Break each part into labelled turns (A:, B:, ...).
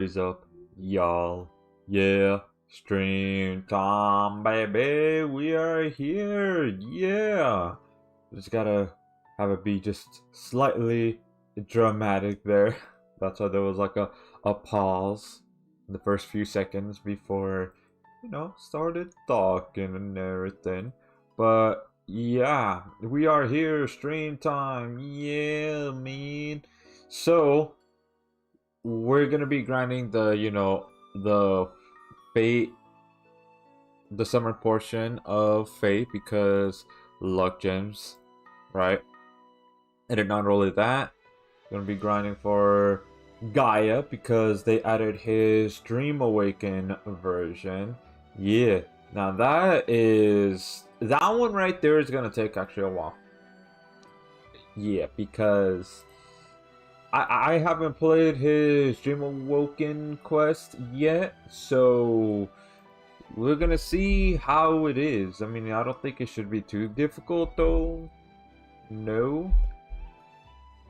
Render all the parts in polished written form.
A: Is up, y'all? Yeah, stream time, baby. We are here. Yeah, just gotta have it be just slightly dramatic there. That's why there was like a pause in the first few seconds before started talking and everything. But yeah, we are here. Stream time. Yeah, man. So we're gonna be grinding the fate, the summer portion of fate because luck gems, right? And then not only that, gonna be grinding for Gaia because they added his Dream Awaken version. Yeah, now that one right there is gonna take actually a while. Yeah, because I haven't played his Dream Awoken quest yet, so we're gonna see how it is. I mean, I don't think it should be too difficult though. No.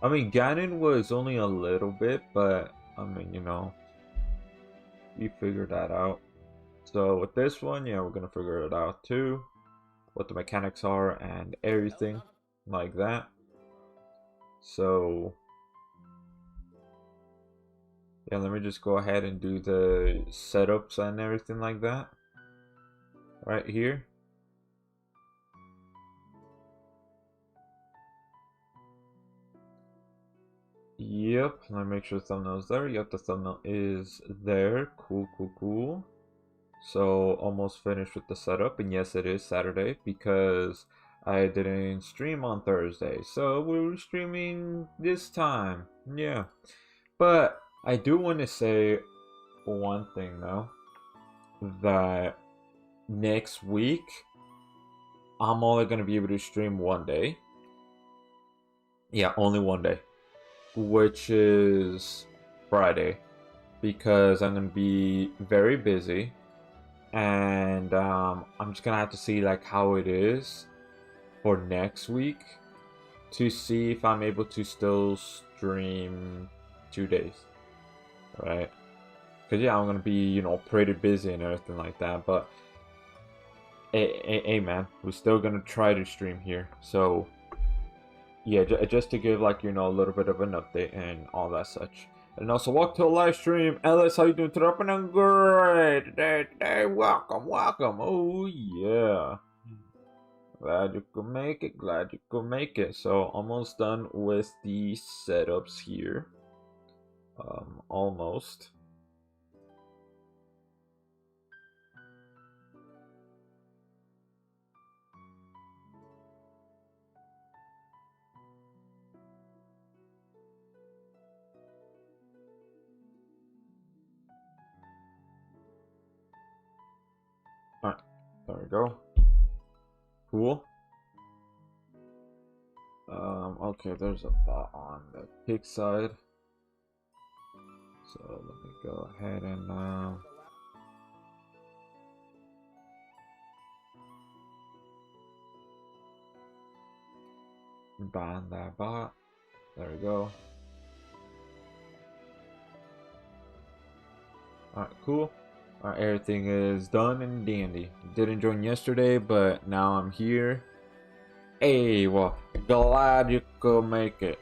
A: I mean, Ganon was only a little bit, but I mean, you figure that out. So with this one, yeah, we're gonna figure it out too. What the mechanics are and everything like that. So yeah, let me just go ahead and do the setups and everything like that. Right here. Yep, let me make sure the thumbnail's there. Yep, the thumbnail is there. Cool, cool, cool. So almost finished with the setup, and yes, it is Saturday because I didn't stream on Thursday. So we're streaming this time. Yeah. But I do want to say one thing though, that next week I'm only going to be able to stream one day. Yeah, only one day, which is Friday, because I'm going to be very busy, and I'm just going to have to see like how it is for next week to see if I'm able to still stream 2 days, right? Because yeah, I'm going to be, pretty busy and everything like that, but hey man, we're still going to try to stream here. So yeah, just to give like a little bit of an update and all that such. And also, welcome to the live stream. Ellis, how you doing today? I'm great today. Welcome, welcome. Oh yeah, glad you could make it. Glad you could make it. So almost done with the setups here. Almost. Alright, there we go. Cool. Okay, there's a bot on the pig side. So let me go ahead and ban that bot. There we go. Alright, cool. Alright, everything is done and dandy. Didn't join yesterday, but now I'm here. Hey, well, glad you could make it.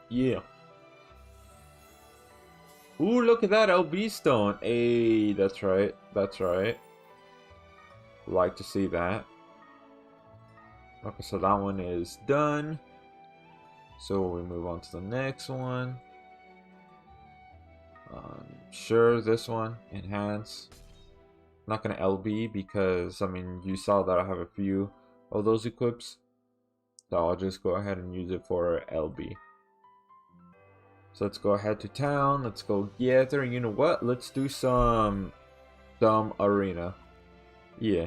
A: Yeah. Ooh, look at that LB stone. Hey, that's right. That's right. Like to see that. Okay, so that one is done. So we move on to the next one. Sure, this one, enhance. I'm not gonna LB because I mean you saw that I have a few of those equips, so I'll just go ahead and use it for LB. So let's go ahead to town. Let's go gather. You know what? Let's do some arena. Yeah,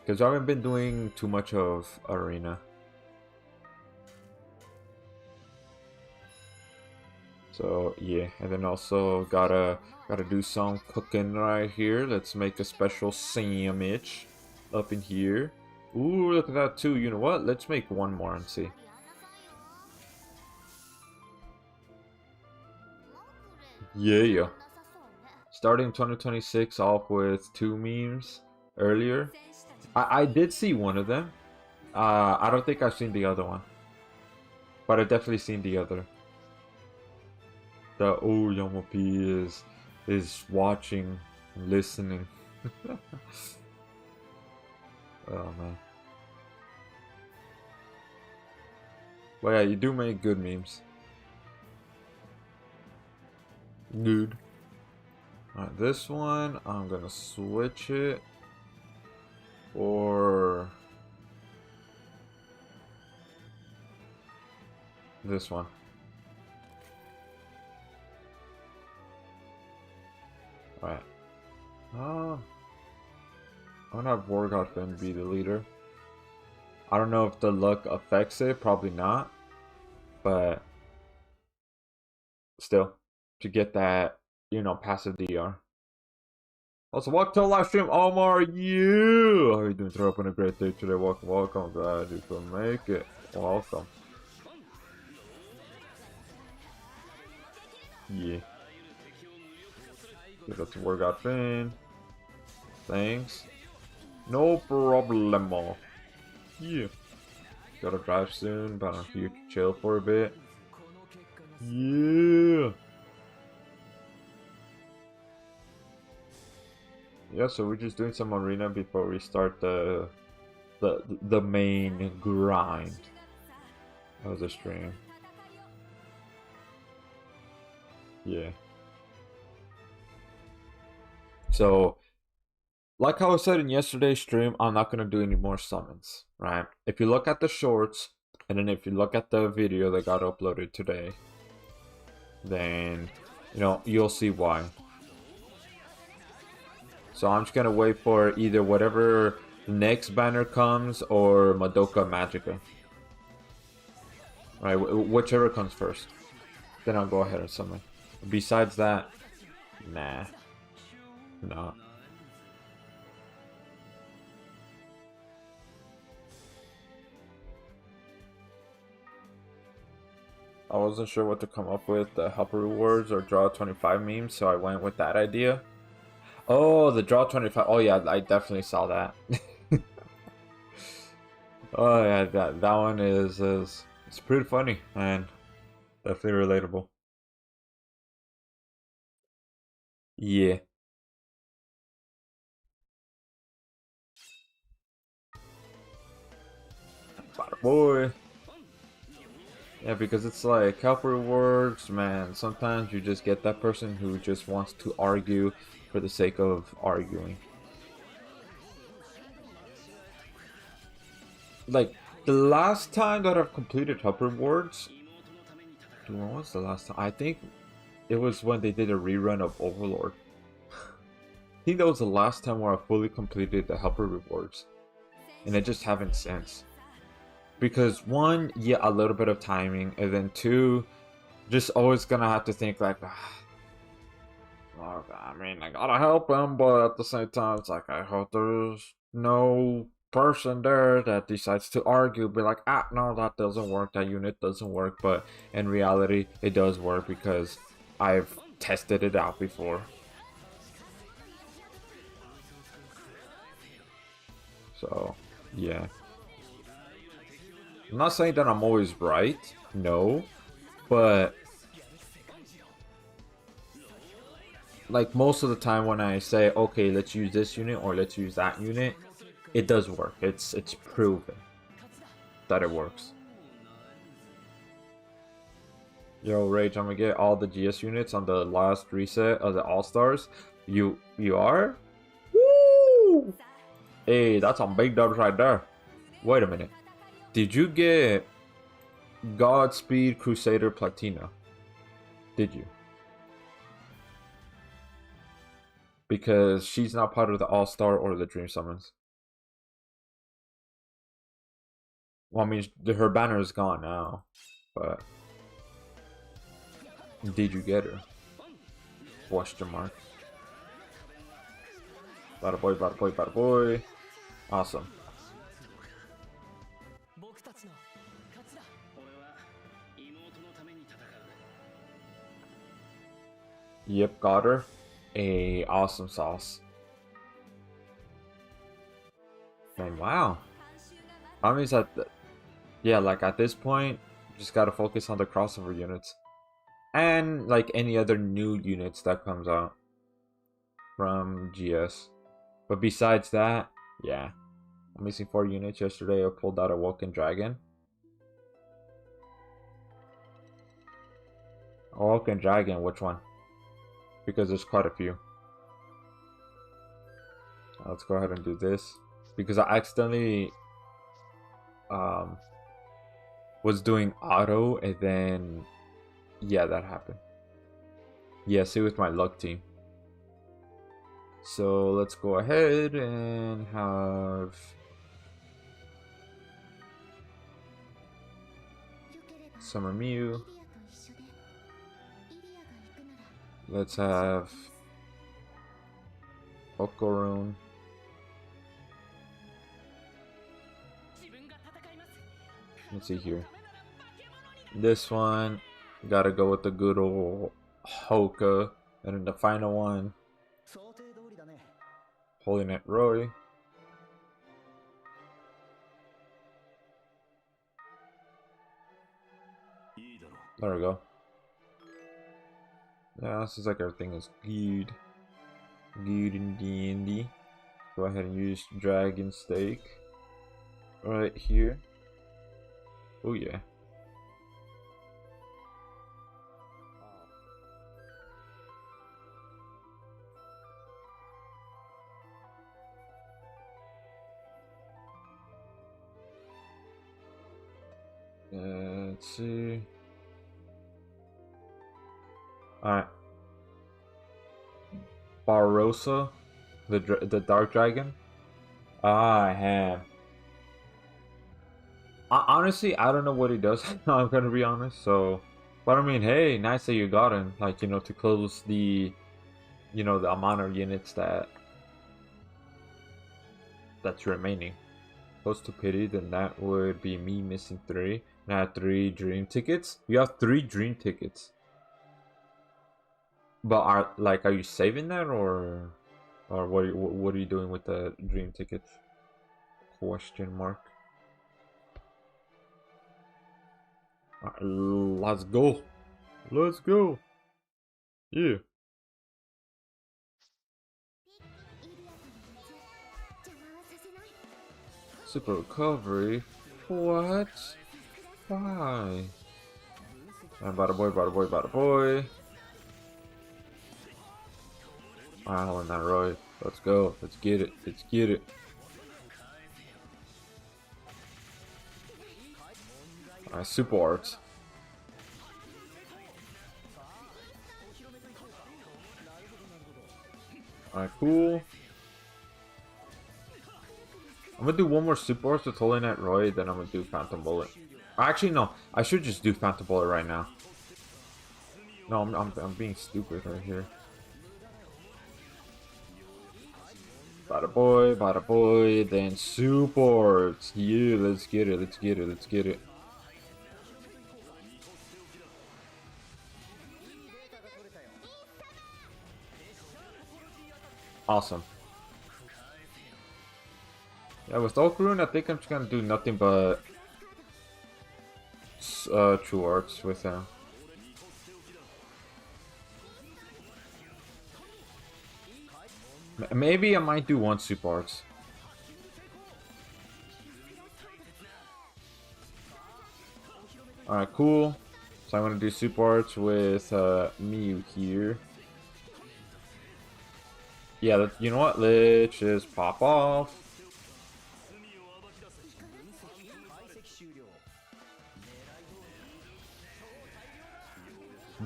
A: because I haven't been doing too much of arena. So yeah, and then also gotta do some cooking right here. Let's make a special sandwich up in here. Ooh, look at that too. You know what? Let's make one more and see. Yeah. starting 2026 off with 2 memes earlier. I did see one of them. I don't think I've seen the other one, but I definitely seen the other. The Yomo P is watching, listening. Oh man. But yeah, you do make good memes. Good. Alright, this one, I'm gonna switch it for this one. Alright. I'm gonna have Wargodfin be the leader. I don't know if the luck affects it, probably not. But still, to get that, you know, passive DR. Also, welcome to the live stream, Omar. You, how are you doing? Throw up on a great day today. Welcome, welcome. Glad you could make it. Welcome. Yeah. Get up to Wargodfin. Thanks. No problemo. Yeah. Gotta drive soon, but I'm here to chill for a bit. Yeah. Yeah, so we're just doing some arena before we start the main grind of the stream. Yeah. So, like how I said in yesterday's stream, I'm not gonna do any more summons, right? If you look at the shorts, and then if you look at the video that got uploaded today, then, you know, you'll see why. So I'm just gonna wait for either whatever the next banner comes or Madoka Magica. Right, whichever comes first. Then I'll go ahead and summon. Besides that, nah. No. I wasn't sure what to come up with, the helper rewards or draw 25 memes, so I went with that idea. Oh, the draw 25. Oh yeah, I definitely saw that. Oh yeah, that one is it's pretty funny and definitely relatable. Yeah. Bada boy. Yeah, because it's like helper rewards, man. Sometimes you just get that person who just wants to argue for the sake of arguing. Like the last time that I've completed helper rewards, when was the last time? I think it was when they did a rerun of Overlord. I think that was the last time where I fully completed the helper rewards, and I just haven't since. Because one, yeah, a little bit of timing, and then two, just always gonna have to think like, I mean, I gotta help him, but at the same time, it's like I hope there's no person there that decides to argue, be like, no, that doesn't work, that unit doesn't work. But in reality, it does work because I've tested it out before. So, yeah. I'm not saying that I'm always right, no, but like most of the time when I say, okay, let's use this unit or let's use that unit, it does work. It's proven that it works. Yo, Rage, I'm gonna get all the GS units on the last reset of the All-Stars. You are? Woo! Hey, that's some big dubs right there. Wait a minute. Did you get Godspeed Crusader Platina? Did you? Because she's not part of the All-Star or the Dream Summons. Well, I mean, her banner is gone now, but did you get her? Question mark. Bada boy, bada boy, bada boy. Awesome. Yep, got her. a awesome sauce. And wow. That means that, yeah, like at this point, just gotta focus on the crossover units. And like any other new units that comes out from GS. But besides that, yeah. I'm missing 4 units. Yesterday I pulled out a Woken Dragon. A Woken Dragon, which one? Because there's quite a few. Let's go ahead and do this. Because I accidentally was doing auto and then yeah, that happened. Yeah, see with my luck team. So let's go ahead and have Summer Mew. Let's have Okoroon. Let's see here. This one, gotta go with the good old Hoka. And then the final one, Holy Net Roy. There we go. Yeah, this is like everything is good. Good in D&D. Go ahead and use Dragon Steak. Right here. Oh yeah. Let's see. Alright. Barossa, the Dark Dragon. Ah, I have. Honestly, I don't know what he does. I'm gonna be honest. So, but I mean, hey, nice that you got him. Like, you know, to close the, you know, the amount of units that's remaining. Close to pity, then that would be me missing 3. And I have 3 dream tickets. You have 3 dream tickets. But are you saving that or what are you doing with the dream tickets? Question mark. Right, let's go. Let's go. Yeah. Super recovery. What? Why? And bada boy, bada boy, bada boy. Alright, hold on that Roy. Let's go. Let's get it. Let's get it. Alright, super arts. Alright, cool. I'm gonna do one more super arts with Holy Knight Roy, then I'm gonna do Phantom Bullet. Actually, no. I should just do Phantom Bullet right now. No, I'm being stupid right here. Bada boy, then supports. Yeah, let's get it, let's get it, let's get it. Awesome. Yeah, with Okoroon, I think I'm just gonna do nothing but true arts with him. Maybe I might do 1 super arts. Alright, cool. So I'm gonna do super arts with Mew here. Yeah, you know what? Let's just pop off.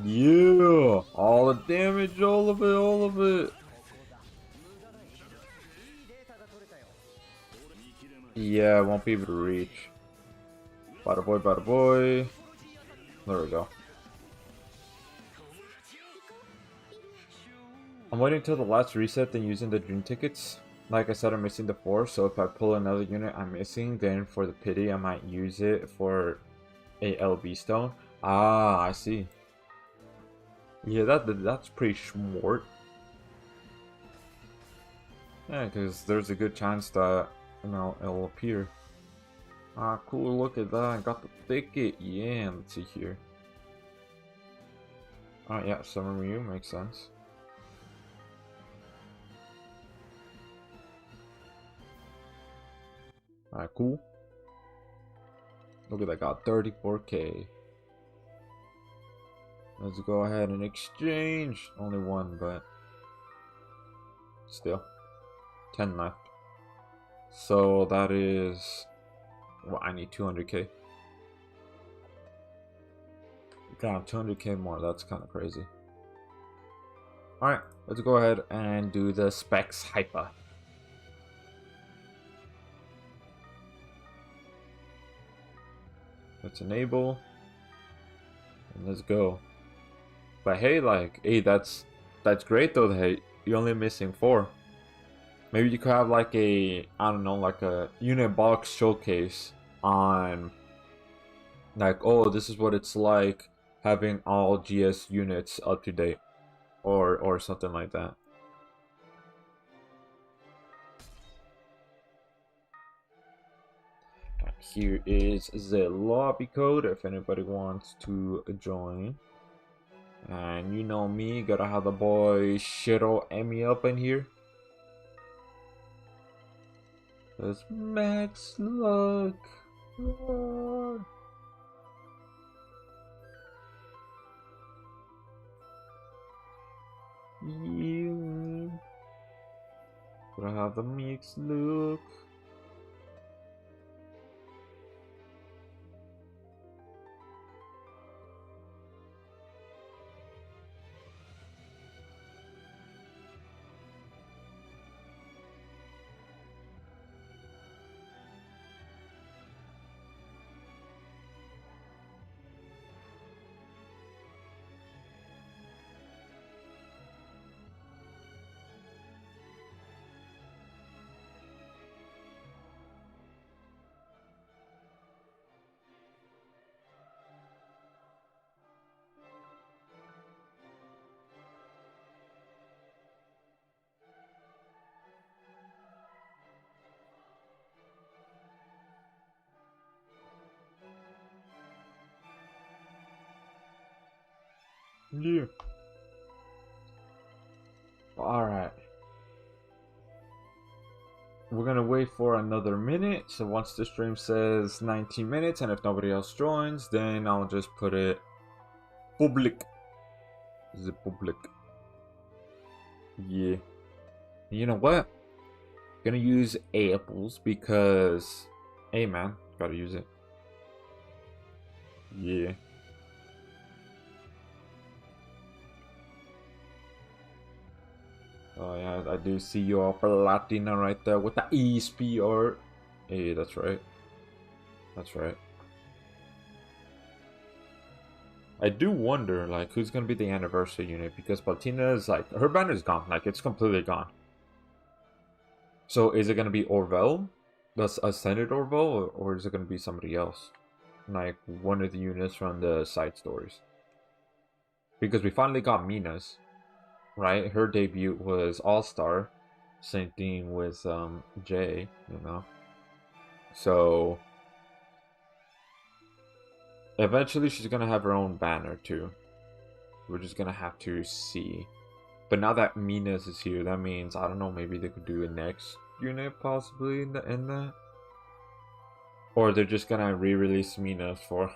A: Yeah! All the damage, all of it, all of it. Yeah, I won't be able to reach. Bada boy, bada boy. There we go. I'm waiting till the last reset, then using the dream tickets. Like I said, I'm missing the 4, so if I pull another unit I'm missing, then for the pity, I might use it for a LB stone. Ah, I see. Yeah, that's pretty smart. Yeah, because there's a good chance that, you know, it'll appear. Ah, cool, look at that, I got the ticket, yeah, let's see here. Oh yeah, Summer Mew makes sense. Alright, cool. Look at that, got 34k. Let's go ahead and exchange. Only one, but still. 10 left. So that is... Well, I need 200k. Got 200k more, that's kind of crazy. Alright, let's go ahead and do the specs hyper. Let's enable. And let's go. But hey, like, hey, that's great though. Hey, you're only missing 4. Maybe you could have like a, I don't know, like a unit box showcase on, like, oh, this is what it's like having all GS units up to date, or something like that. Here is the lobby code if anybody wants to join. And you know me, gotta have the boy Shiro Emmy up in here. That's max luck. You gotta have the mix look. Yeah. Alright. We're gonna wait for another minute. So once the stream says 19 minutes, and if nobody else joins, then I'll just put it public. The public. Yeah. You know what? Gonna use apples because, hey man, gotta use it. Yeah. Oh yeah, I do see your Platina right there with the ESPR. Hey, that's right. That's right. I do wonder, like, who's gonna be the anniversary unit, because Platina is like, her banner is gone, like, it's completely gone. So is it gonna be Orville? That's Ascended Orville, or is it gonna be somebody else? Like one of the units from the side stories. Because we finally got Mina's, right? Her debut was All-Star. Same thing with Jay, you know. So eventually she's gonna have her own banner too. We're just gonna have to see. But now that Mina's is here, that means, I don't know, maybe they could do a next unit possibly in that. Or they're just gonna re-release Mina's for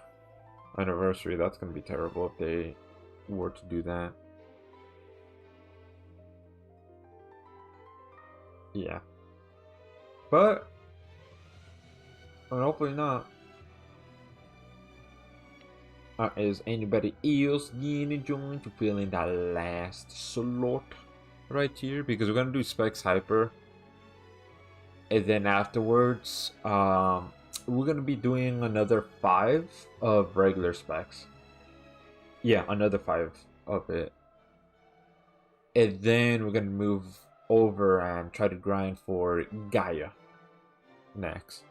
A: anniversary. That's gonna be terrible if they were to do that. Yeah. But hopefully not. Is anybody else gonna join to fill in that last slot right here? Because we're gonna do Specs Hyper. And then afterwards, we're gonna be doing another 5 of regular specs. Yeah, another 5 of it. And then we're gonna move over and try to grind for Gaia next.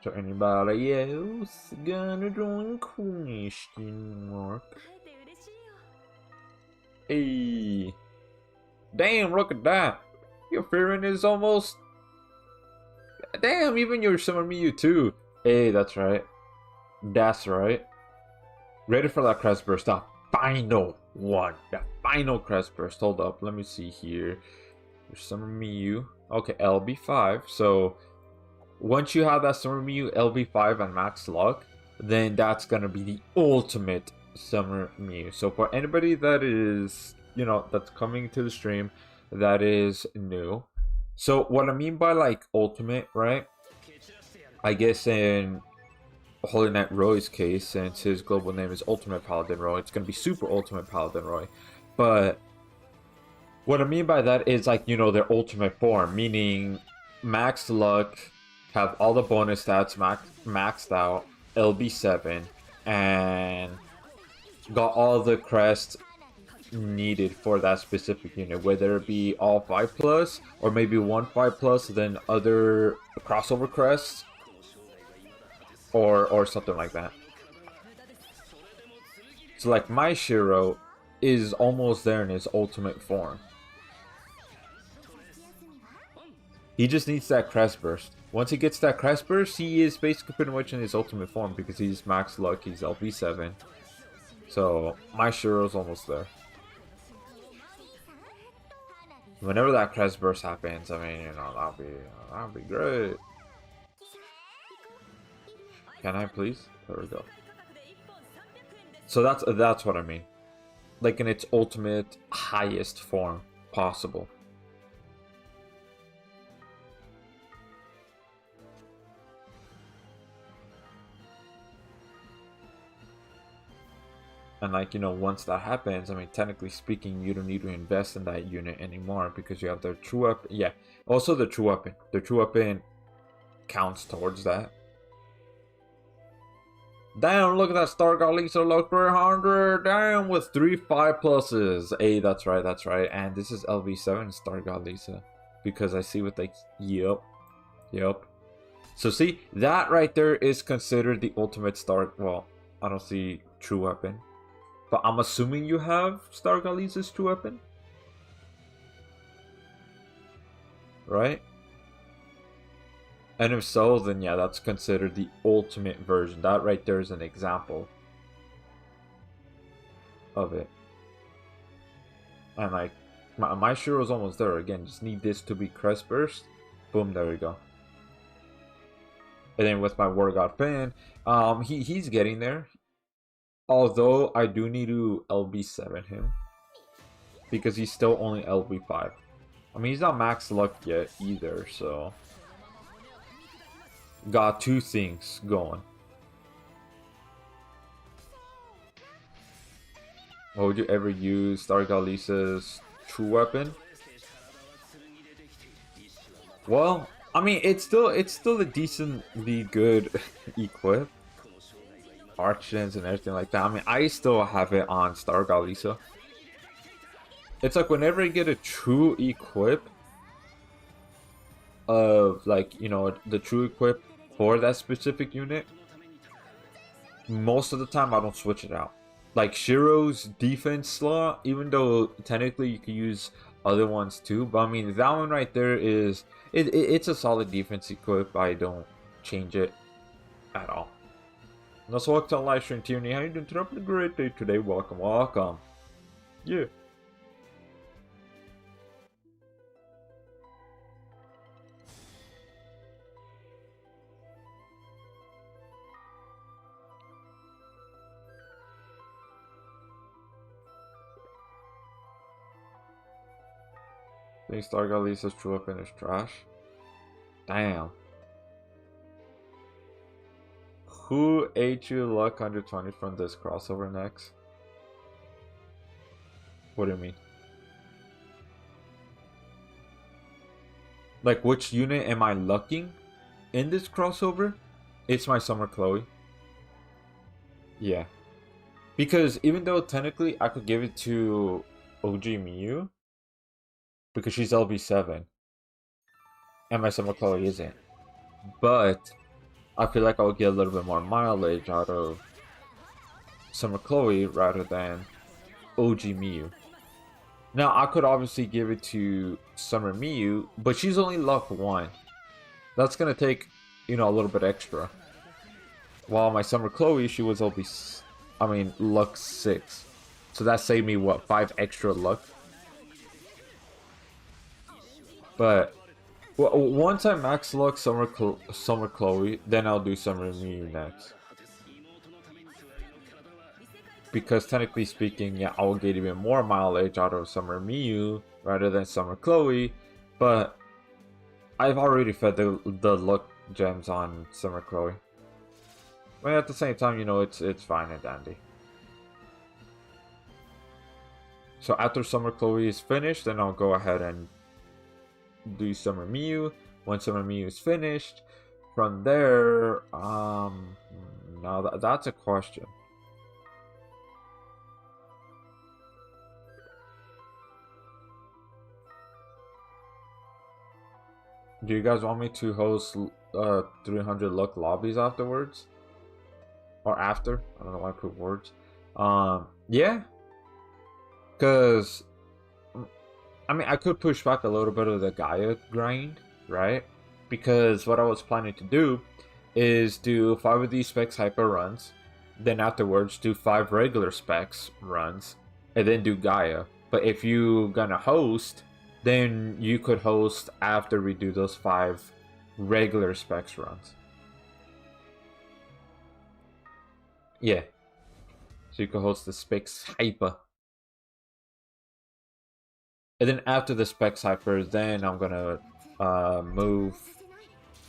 A: So anybody else gonna join question mark? Hey. Damn, look at that. Your Fearing is almost... Damn, even your Summer Miyu too. Hey, that's right. That's right. Ready for that crest burst. The final one. The final crest burst. Hold up. Let me see here. Your Summer Miyu. Okay, LB5. So, once you have that Summer Miyu, LB5, and max luck, then that's gonna be the ultimate Summer Miyu. So, for anybody that is, you know, that's coming to the stream, that is new. So, what I mean by like ultimate, right? I guess in Holy Knight Roy's case, since his global name is Ultimate Paladin Roy, it's gonna be Super Ultimate Paladin Roy. But what I mean by that is like, you know, their ultimate form, meaning max luck, have all the bonus stats maxed out, LB7, and got all the crests needed for that specific unit, whether it be all 5+, or maybe one 5+, then other crossover crests, or something like that. So like my Shiro is almost there in his ultimate form. He just needs that crest burst. Once he gets that crest burst, he is basically pretty much in his ultimate form because he's max luck, he's LB7. So my Shiro's almost there. Whenever that crest burst happens, I mean, you know, that'll be great. Can I please? There we go. So that's what I mean. Like in its ultimate highest form possible. And like, you know, once that happens, I mean, technically speaking, you don't need to invest in that unit anymore because you have their true weapon. Yeah, also the true weapon. The true weapon counts towards that. Damn, look at that Star God Lisa look 300. Damn, with 3 5+. Hey, that's right, that's right. And this is LV7 Star God Lisa. Because I see with like, yep. So see, that right there is considered the ultimate Star. Well, I don't see true weapon. But I'm assuming you have Star God Lisa's true weapon. Right? And if so, then yeah, that's considered the ultimate version. That right there is an example of it. And like, my Shiro's almost there. Again, just need this to be crest burst. Boom, there we go. And then with my War God Finn, he's getting there. Although I do need to LB7 him. Because he's still only LB5. I mean, he's not max luck yet either, so... Got two things going. What would you ever use Star God Lisa's true weapon? Well, I mean, it's still a decently good equip. Archons and everything like that. I mean, I still have it on Star God Lisa. It's like whenever I get a true equip of like, you know, the true equip for that specific unit, most of the time I don't switch it out. Like Shiro's defense slot, even though technically you can use other ones too, but I mean that one right there is it's a solid defense equip. I don't change it at all. Let's welcome to the live stream, Tierney. How you doing? Having a great day today. Welcome, welcome. Yeah. I think Star God Lisa's true weapon is trash. Damn. Who ate you luck 120 from this crossover next? What do you mean? Like, which unit am I lucking in this crossover? It's my Summer Chloe. Yeah. Because even though technically I could give it to OG Miyu, because she's LB7, and my Summer Chloe isn't. But I feel like I would get a little bit more mileage out of Summer Chloe rather than OG Miyu. Now, I could obviously give it to Summer Miyu, but she's only luck 1. That's gonna take, a little bit extra. While my Summer Chloe, she was only, luck 6. So that saved me, what, 5 extra luck? But once I max luck Summer Chloe, then I'll do Summer Miyu next. Because technically speaking, yeah, I will get even more mileage out of Summer Miyu rather than Summer Chloe, but I've already fed the luck gems on Summer Chloe. But at the same time, it's fine and dandy. So after Summer Chloe is finished, then I'll go ahead and do Summer Miyu. When Summer Miyu is finished, from there, now that's a question. Do you guys want me to host 300 luck lobbies afterwards? Or after? I don't know why I put words. Yeah. Because, I could push back a little bit of the Gaia grind, right? Because what I was planning to do is do 5 of these specs hyper runs, then afterwards do 5 regular specs runs, and then do Gaia. But if you're gonna host, then you could host after we do those 5 regular specs runs. Yeah. So you could host the specs hyper. And then after the specs hyper, then I'm gonna move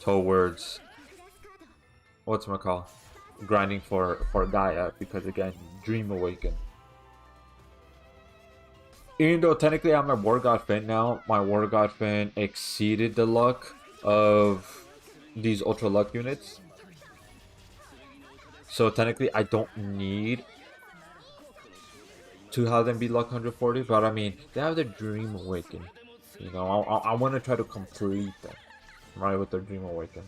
A: towards grinding for Gaia, because again, Dream Awaken. Even though technically I'm a War God Fin now, my War God Fin exceeded the luck of these Ultra Luck units. So technically I don't need to have them be luck 140, but they have the Dream Awaken. I want to try to complete them, right, with their Dream Awaken.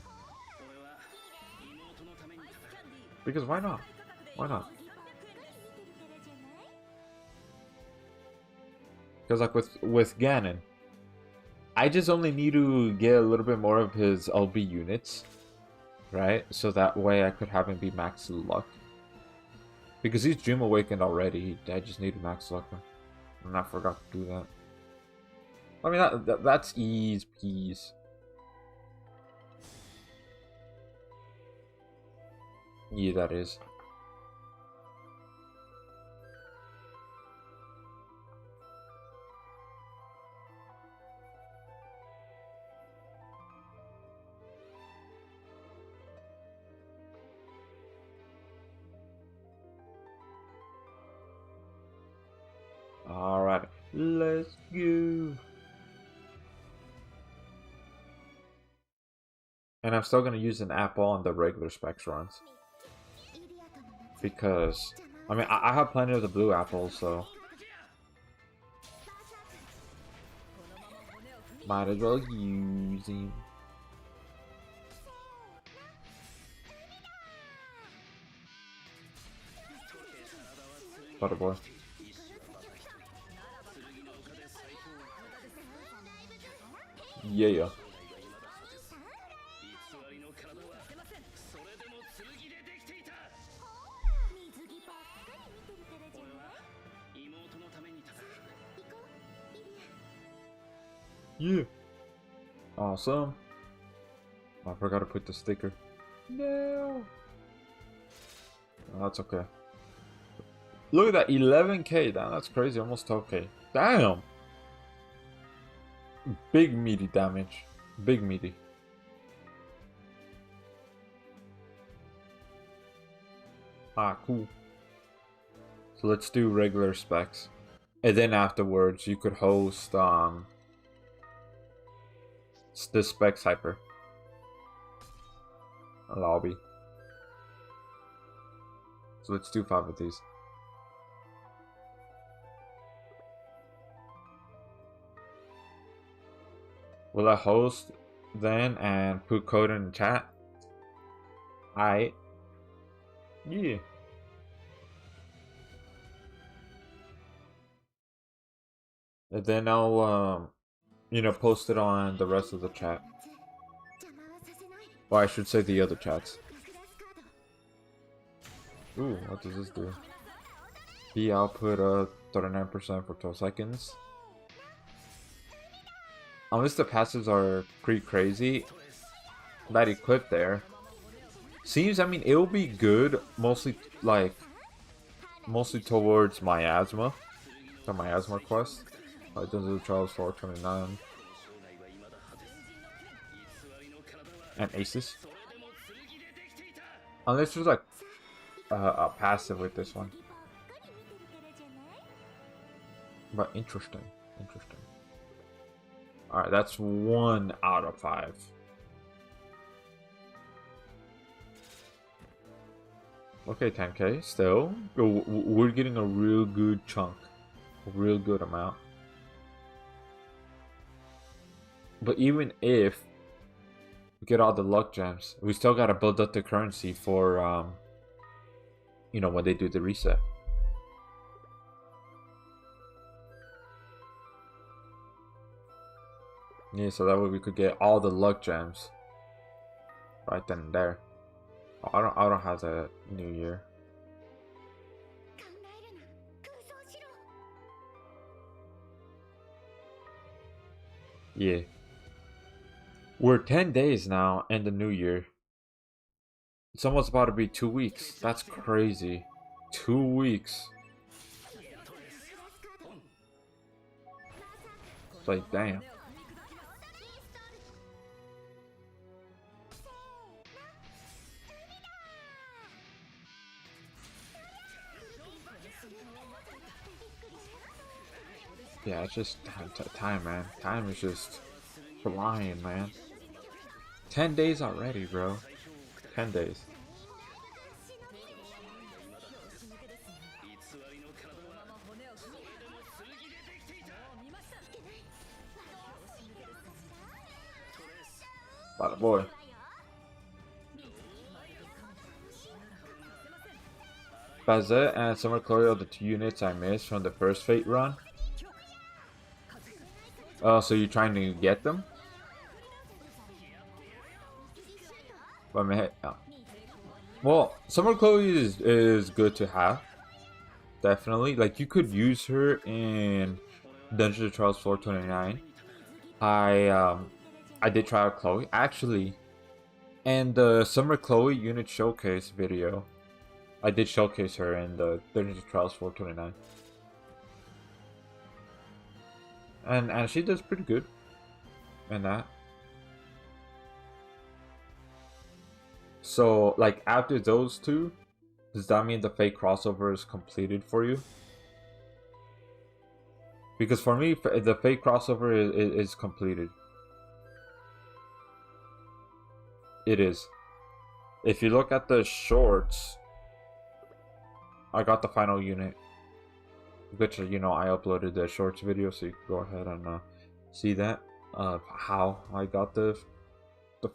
A: Because why not? Why not? Because like with Ganon, I just only need to get a little bit more of his LB units, right? So that way I could have him be max luck. Because he's Dream Awakened already, I just need to max luck him. And I forgot to do that. That's ease peas. Yeah, that is. Alright, let's go. And I'm still gonna use an apple on the regular specs runs. Because, I have plenty of the blue apples, so might as well use him. Butterboy. Yeah. Yeah. Awesome. I forgot to put the sticker. No. Oh, that's okay. Look at that, 11k. Damn, that's crazy. Almost 12k. Damn. Big meaty damage. Big meaty. Ah, cool. So let's do regular specs. And then afterwards, you could host the specs hyper. A lobby. So let's do 5 of these. Will I host then and put code in the chat? Alright. Yeah. And then I'll post it on the rest of the chat. Or I should say the other chats. Ooh, what does this do? The output 39% for 12 seconds. Unless the passives are pretty crazy, that equip there seems, I mean, it'll be good mostly towards miasma, the miasma quest. Like Dungeons of Trials 429 and Aces. Unless there's like a passive with this one. But interesting. Alright, that's 1 out of 5. Okay, 10k, still. We're getting a real good chunk. A real good amount. But even if we get all the luck gems, we still gotta build up the currency for, when they do the reset. Yeah, so that way we could get all the luck gems right then and there. Oh, I don't have the new year. Yeah. We're 10 days now in the new year. It's almost about to be 2 weeks. That's crazy. 2 weeks. It's like, damn. Yeah, it's just time, man. Time is just flying, man. 10 days already, bro. 10 days. Bada boy. Bazette and Summer Chloe are the 2 units I missed from the first Fate run. Oh, so you're trying to get them? But man, well, Summer Chloe is good to have. Definitely. Like, you could use her in Dungeons of Trials 429. I did try out Chloe. Actually, in the Summer Chloe unit showcase video, I did showcase her in the Dungeons of Trials 429. And she does pretty good in that. So, like, after those 2, does that mean the fake crossover is completed for you? Because for me, the fake crossover is completed. It is. If you look at the shorts, I got the final unit. Which, I uploaded the shorts video, so you can go ahead and see that. How I got the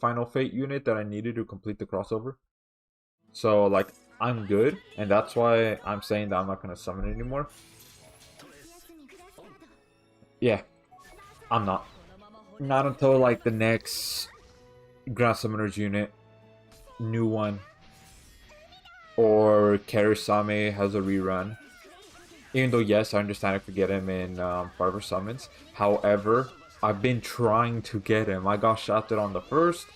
A: final fate unit that I needed to complete the crossover. So, like, I'm good, and that's why I'm saying that I'm not going to summon it anymore. Yeah, I'm not. Not until, like, the next Grand Summoners unit. New one. Or Karisame has a rerun. Even though, yes, I understand I could get him in Forever Summons. However, I've been trying to get him. I got shafted on the first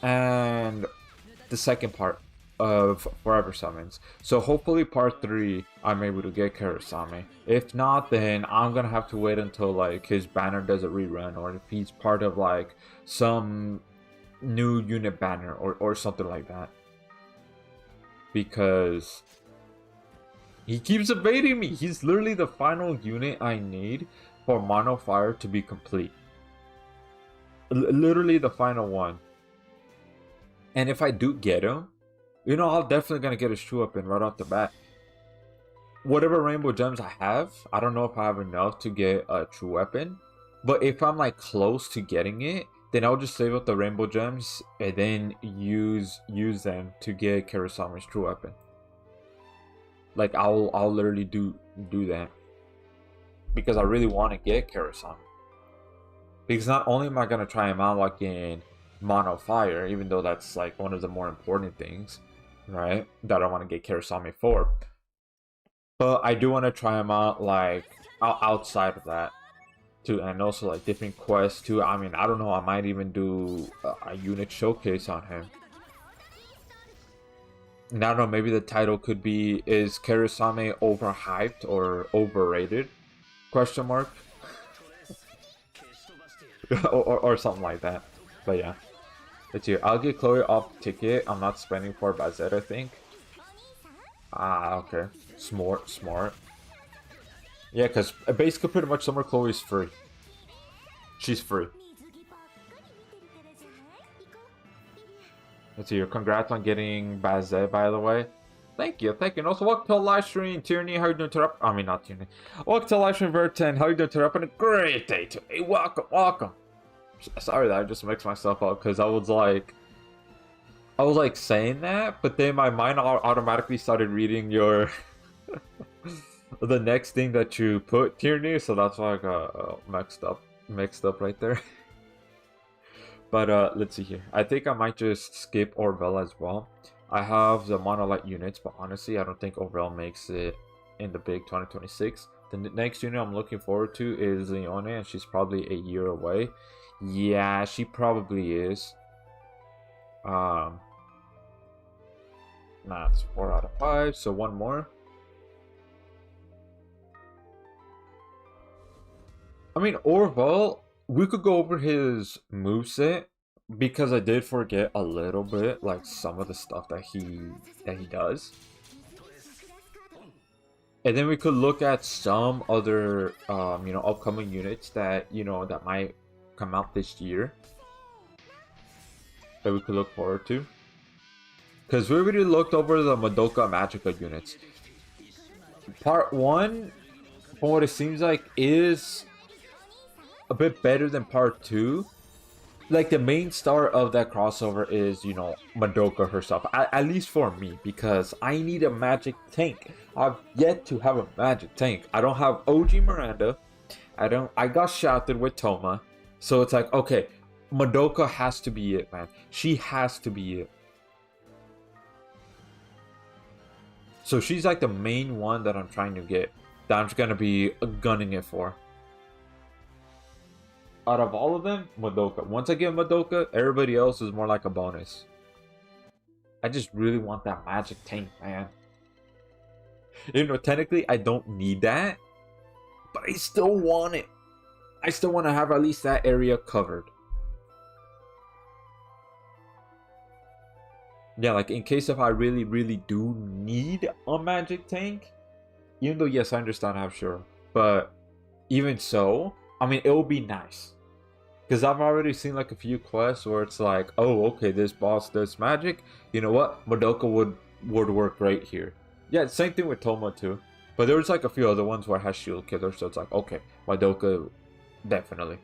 A: and the second part of Forever Summons. So hopefully part 3, I'm able to get Karasame. If not, then I'm going to have to wait until, like, his banner does a rerun. Or if he's part of, like, some new unit banner or something like that. Because he keeps evading me. He's literally the final unit I need for Mono Fire to be complete. Literally the final one. And if I do get him, I'm definitely gonna get his true weapon right off the bat. Whatever rainbow gems I have, I don't know if I have enough to get a true weapon. But if I'm, like, close to getting it, then I'll just save up the rainbow gems and then use them to get Karasami's true weapon. Like I'll literally do that because I really want to get Karasami. Because not only am I gonna try him out like in Mono Fire, even though that's like one of the more important things, right? That I want to get Karasami for. But I do want to try him out like outside of that too, and also like different quests too. I mean, I don't know. I might even do a unit showcase on him. And I don't know. Maybe the title could be "Is Karasami overhyped or overrated?" Question mark. or something like that. But yeah, let's hear. I'll get Chloe off the ticket. I'm not spending for Bazette, I think. Ah, okay. Smart. Yeah, because basically pretty much Summer Chloe is free. She's free. Let's hear. Congrats on getting Bazette, by the way. Thank you. And also, welcome to the live stream, Tierney. How you doing today? I mean, not Tierney. Welcome to the live stream, Verten. How you doing today? And a great day today. Welcome. Sorry that I just mixed myself up because I was like saying that, but then my mind automatically started reading your the next thing that you put, Tierney, so that's why I got mixed up right there. But let's see here. I think I might just skip Orville as well. I have the monolith units, but honestly, I don't think Orville makes it in the big 2026. The next unit I'm looking forward to is Leone, and she's probably a year away. Yeah, she probably is. That's 4 out of 5, so one more. I mean, Orville, we could go over his moveset because I did forget a little bit, like some of the stuff that he does. And then we could look at some other, upcoming units that, that might come out this year that we could look forward to. Because we already looked over the Madoka Magica units. Part 1, from what it seems like, is a bit better than Part 2. Like, the main star of that crossover is, Madoka herself. At least for me, because I need a magic tank. I've yet to have a magic tank. I don't have OG Miranda. I got shafted with Toma. So it's like, okay, Madoka has to be it, man. She has to be it. So she's like the main one that I'm trying to get. That I'm just gonna be gunning it for. Out of all of them, Madoka. Once I get Madoka, everybody else is more like a bonus. I just really want that magic tank, man. Technically, I don't need that. But I still want it. I still want to have at least that area covered. Yeah, like in case if I really, really do need a magic tank. Even though, yes, I understand how sure. But even so, I mean, it will be nice. Because I've already seen like a few quests where it's like, oh, okay, this boss does magic. You know what? Madoka would work great here. Yeah, same thing with Toma too. But there's like a few other ones where it has shield killer, so it's like, okay, Madoka, definitely.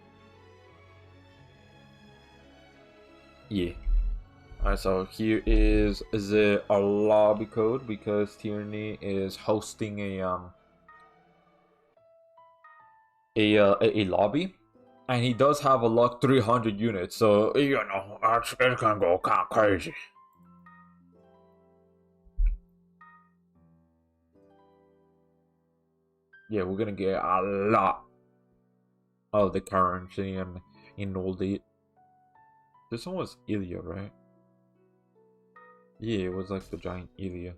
A: Yeah. Alright, so here is a lobby code because Tierney is hosting a lobby. And he does have a luck 300 units, so, it's gonna go kind of crazy. Yeah, we're gonna get a lot of the currency and in all the... This one was Ilya, right? Yeah, it was like the giant Ilya.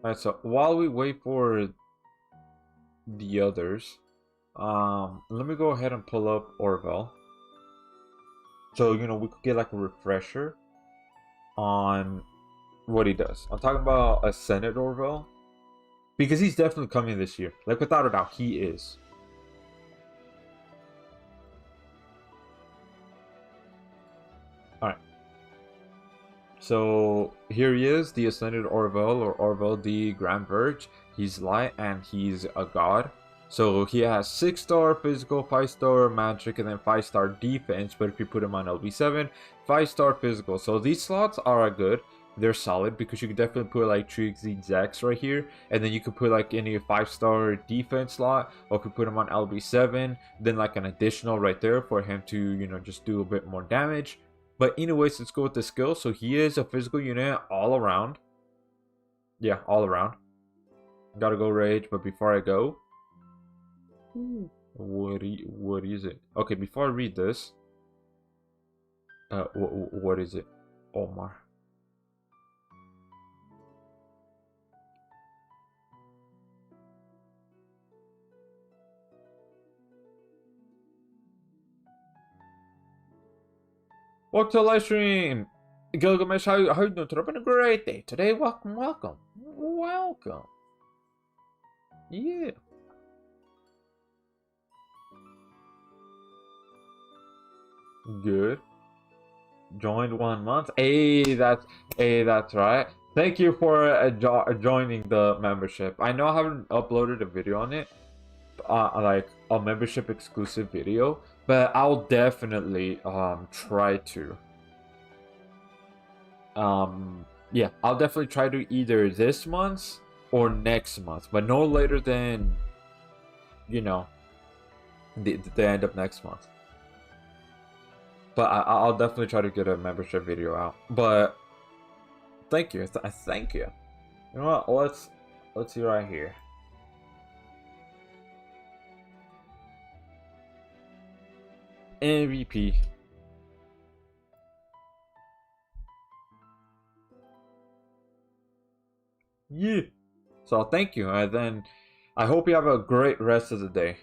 A: Alright, so while we wait for the others, let me go ahead and pull up Orville. So, we could get like a refresher on what he does. I'm talking about Ascended Orville. Because he's definitely coming this year. Like, without a doubt, he is. Alright. So here he is, the Ascended Orville, or Orville the Grand Verge. He's light and he's a god. So he has 6-star physical, 5-star magic, and then 5-star defense. But if you put him on LB7, 5-star physical. So these slots are good. They're solid because you could definitely put like 3 execs right here, and then you could put like any 5-star defense slot, or if you put him on LB7, then like an additional right there for him to, you know, just do a bit more damage. But anyways, let's go with the skill. So he is a physical unit all around. Yeah, all around. Gotta go rage, but before I go, what is it? Okay, before I read this, what is it? Omar. Welcome to the live stream. Gilgamesh, how you doing today? Been a great day today. Welcome. Yeah. Good. Joined 1 month. Hey, that's right. Thank you for joining the membership. I know I haven't uploaded a video on it, like a membership exclusive video, but I'll definitely try to. Yeah, I'll definitely try to either this month or next month, but no later than, you know, the end of next month. But I'll definitely try to get a membership video out. But thank you, thank you. You know what? Let's see right here. MVP. Yeah. So thank you, and then I hope you have a great rest of the day.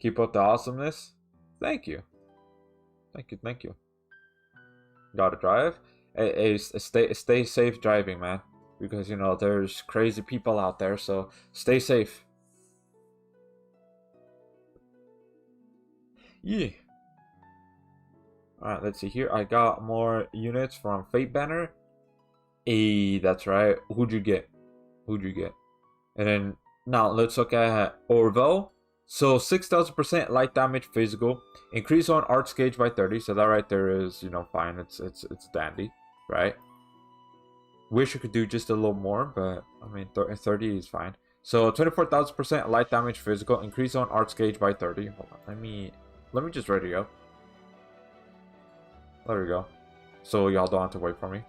A: Keep up the awesomeness. Thank you. Thank you. Gotta drive. Stay safe driving, man. Because, you know, there's crazy people out there, so stay safe. Yeah. Alright, let's see here. I got more units from Fate Banner. Hey, that's right. Who'd you get? And then, now let's look at Orville. So 6,000% light damage physical. Increase on arts gauge by 30. So that right there is, you know, fine. It's dandy, right? Wish I could do just a little more, but I mean 30 is fine. So 24,000% light damage physical. Increase on arts gauge by 30. Hold on, let me just ready up. There we go. So y'all don't have to wait for me.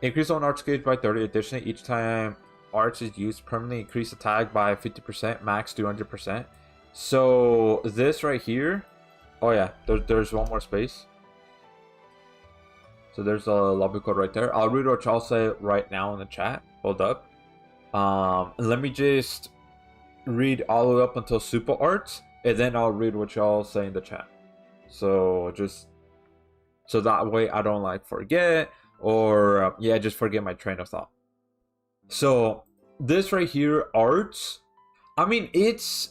A: Increase on arts gauge by 30. Additionally, each time arts is used, permanently increase attack by 50%, max 200%. So this right here, oh yeah, there's one more space. So there's a lobby code right there. I'll read what y'all say right now in the chat. Hold up. Let me just read all the way up until super arts, and then I'll read what y'all say in the chat. So so that way I don't like forget, or yeah, just forget my train of thought. So this right here, arts, I mean, it's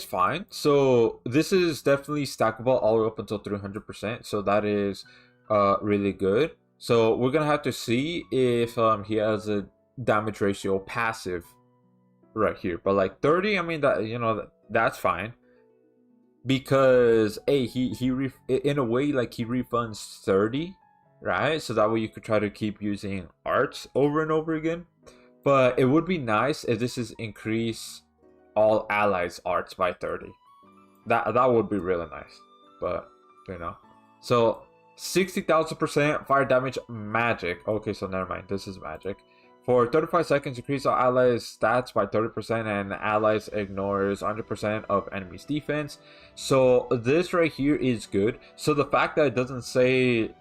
A: fine. So this is definitely stackable all the way up until 300%. So that is really good. So we're gonna have to see if he has a damage ratio passive right here. But like 30, I mean, that, you know, that's fine. Because he in a way, like, he refunds 30, right? So that way you could try to keep using arts over and over again. But it would be nice if this is increase all allies arts by 30. That would be really nice. But, you know. So 60,000% fire damage magic. Okay, so never mind. This is magic. For 35 seconds, increase all allies stats by 30%, and allies ignores 100% of enemy's defense. So this right here is good. So the fact that it doesn't say,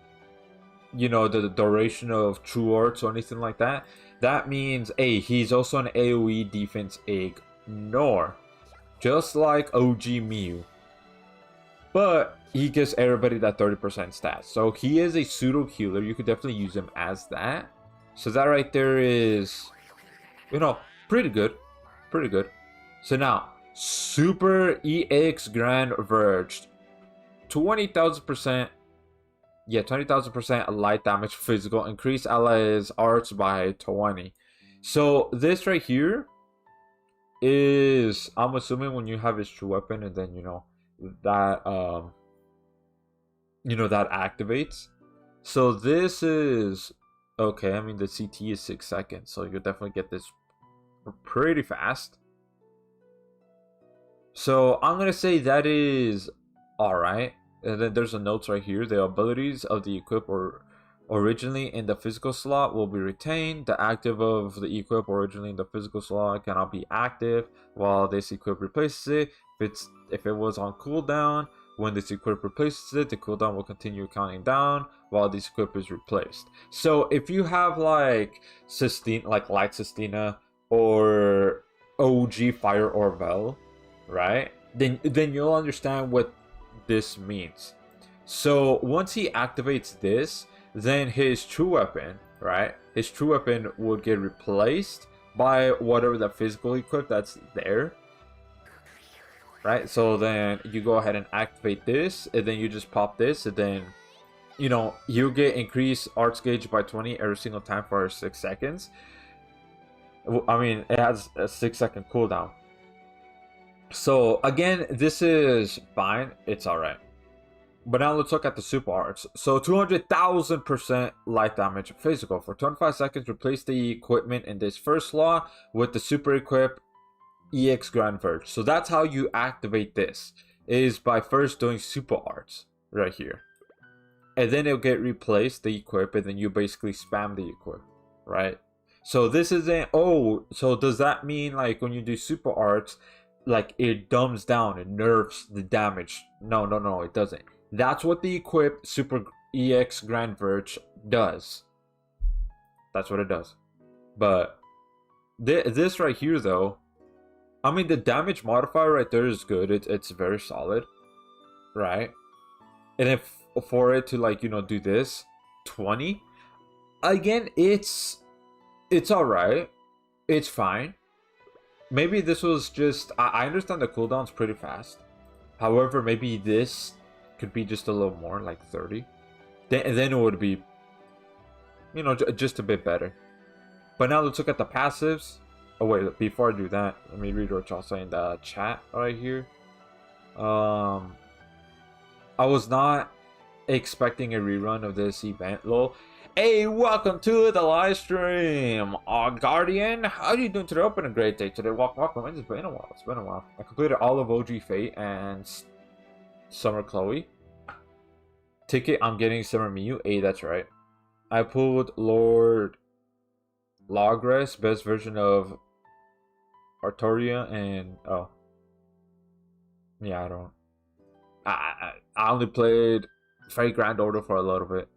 A: you know, the duration of true arts or anything like that, that means, hey, he's also an AoE defense ignore, just like OG Mew. But he gives everybody that 30% stat. So he is a pseudo healer. You could definitely use him as that. So that right there is, you know, pretty good. Pretty good. So now, Super EX Grand Verged. 20,000% Yeah, 20,000% light damage physical. Increase allies' arts by 20. So this right here is, I'm assuming, when you have his true weapon, and then that that activates. So this is okay. I mean, the CT is 6 seconds, so you'll definitely get this pretty fast. So I'm gonna say that is alright. And then there's a notes right here. The abilities of the equip or originally in the physical slot will be retained. The active of the equip originally in the physical slot cannot be active while this equip replaces it. If it was on cooldown, when this equip replaces it, the cooldown will continue counting down while this equip is replaced. So if you have like Light Sistina or OG Fire Orvel, right? Then you'll understand what this means. So once he activates this, then his true weapon, right? His true weapon will get replaced by whatever the physical equip that's there. Right? So then you go ahead and activate this, and then you just pop this, and then you get increased arts gauge by 20 every single time for 6 seconds. I mean, it has a 6-second cooldown. So again, this is fine. It's alright. But now let's look at the super arts. So 200,000% light damage physical. For 25 seconds, replace the equipment in this first slot with the super equip EX Grand Verge. So that's how you activate this, is by first doing super arts right here. And then it'll get replaced, the equip, and then you basically spam the equip, right? So this isn't, so does that mean like when you do super arts, like it dumbs down, it nerfs the damage? No, it doesn't. That's what the equip Super EX Grand Verge does. That's what it does. But this right here, though, I mean, the damage modifier right there is good. It's very solid, right? And if for it to like do this 20, again, it's alright. It's fine. Maybe this was just, I understand the cooldown's pretty fast. However, maybe this could be just a little more, like 30. Then it would be, just a bit better. But now let's look at the passives. Oh wait, before I do that, let me read what y'all say in the chat right here. I was not expecting a rerun of this event, lol. Hey, welcome to the live stream, Guardian. How are you doing today? Open a great day today. Welcome. It's been a while. I completed all of OG Fate and Summer Chloe. Ticket, I'm getting Summer Miyu. Hey, that's right. I pulled Lord Logress, best version of Artoria, and yeah, I don't. I only played Fate Grand Order for a little bit.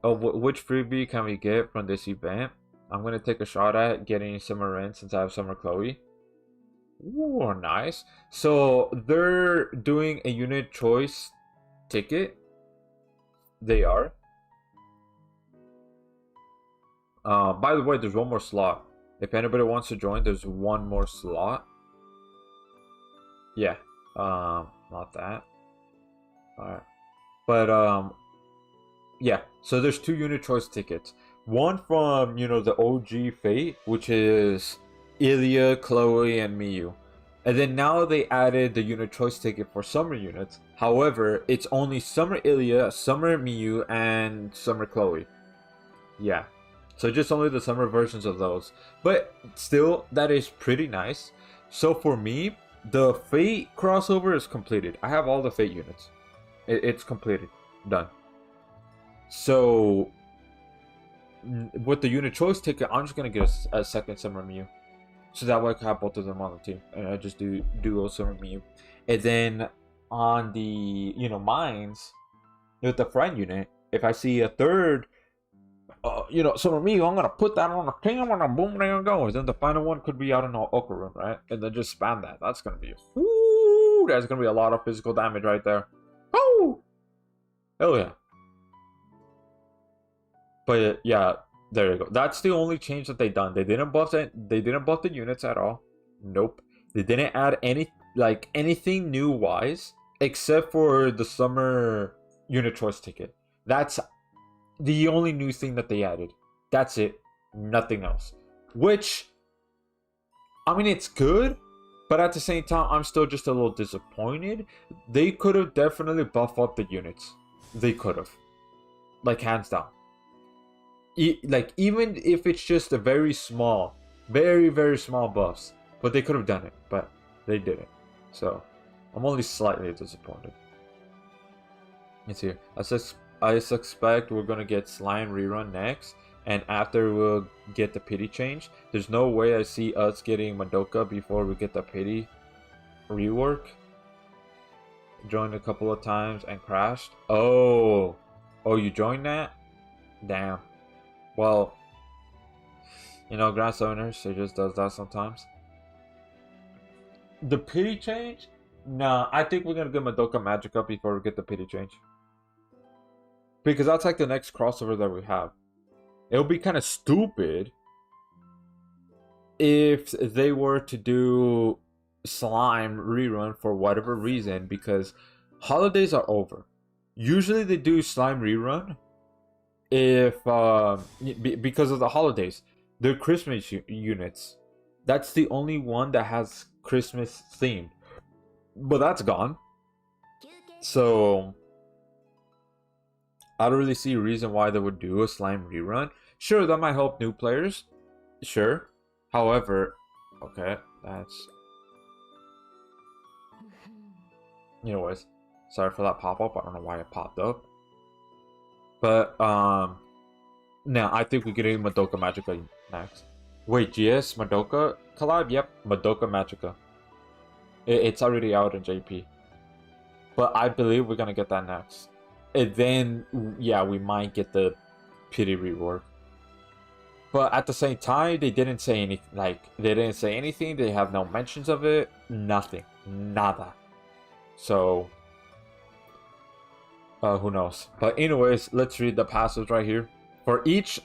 A: Oh, which freebie can we get from this event? I'm gonna take a shot at getting Summer Ren since I have Summer Chloe. Ooh, nice. So they're doing a unit choice ticket. They are. By the way, there's one more slot. If anybody wants to join, there's one more slot. Yeah. Not that. Alright. But yeah. So there's 2 unit choice tickets. One from, the OG Fate, which is Ilya, Chloe, and Miyu. And then now they added the unit choice ticket for summer units. However, it's only Summer Ilya, Summer Miyu, and Summer Chloe. Yeah. So just only the summer versions of those. But still, that is pretty nice. So for me, the Fate crossover is completed. I have all the Fate units. It's completed. Done. So with the unit choice ticket, I'm just going to get a second Summer Miyu. So that way I can have both of them on the team. And I just do duo Summer Miyu. And then on the, mines, with the friend unit, if I see a third Summer Miyu, I'm gonna put that on the team, and boom, there it goes. Then the final one could be, I don't know, Okarun, right? And then just spam that. That's gonna be, there's gonna be a lot of physical damage right there. Oh, hell yeah. But yeah, there you go. That's the only change that they done. They didn't buff it. They didn't buff the units at all. Nope. They didn't add anything new wise. except for the summer unit choice ticket. That's the only new thing that they added. That's it. Nothing else. Which, I mean, it's good, but at the same time, I'm still just a little disappointed. They could have definitely buffed up the units. They could have. Like, hands down. Like, even if it's just a very small, very small buffs. But they could have done it, but they didn't. So, I'm only slightly disappointed. Let's see. I suspect we're gonna get Slime rerun next, and after we'll get the pity change. There's no way I see us getting Madoka before we get the pity rework. Joined a couple of times and crashed. Oh, you joined that? Damn. Well, you know, Grand Owners, it just does that sometimes. The pity change? Nah, I think we're gonna get Madoka Magica before we get the pity change. Because that's like the next crossover that we have. It would be kind of stupid if they were to do Slime rerun for whatever reason, because holidays are over. Usually they do Slime rerun if because of the holidays. They're Christmas units. That's the only one that has Christmas theme, but that's gone. So I don't really see a reason why they would do a Slime rerun. Sure, that might help new players. Sure. However, okay, that's... Anyways, sorry for that pop-up. I don't know why it popped up. But, now, I think we're getting Madoka Magica next. Wait, GS Madoka collab? Yep, Madoka Magica. It's already out in JP. But I believe we're gonna get that next. And then, yeah, we might get the pity rework. But at the same time, they didn't say anything. Like, they didn't say anything. They have no mentions of it. Nothing. Nada. So, who knows? But anyways, let's read the passives right here. For each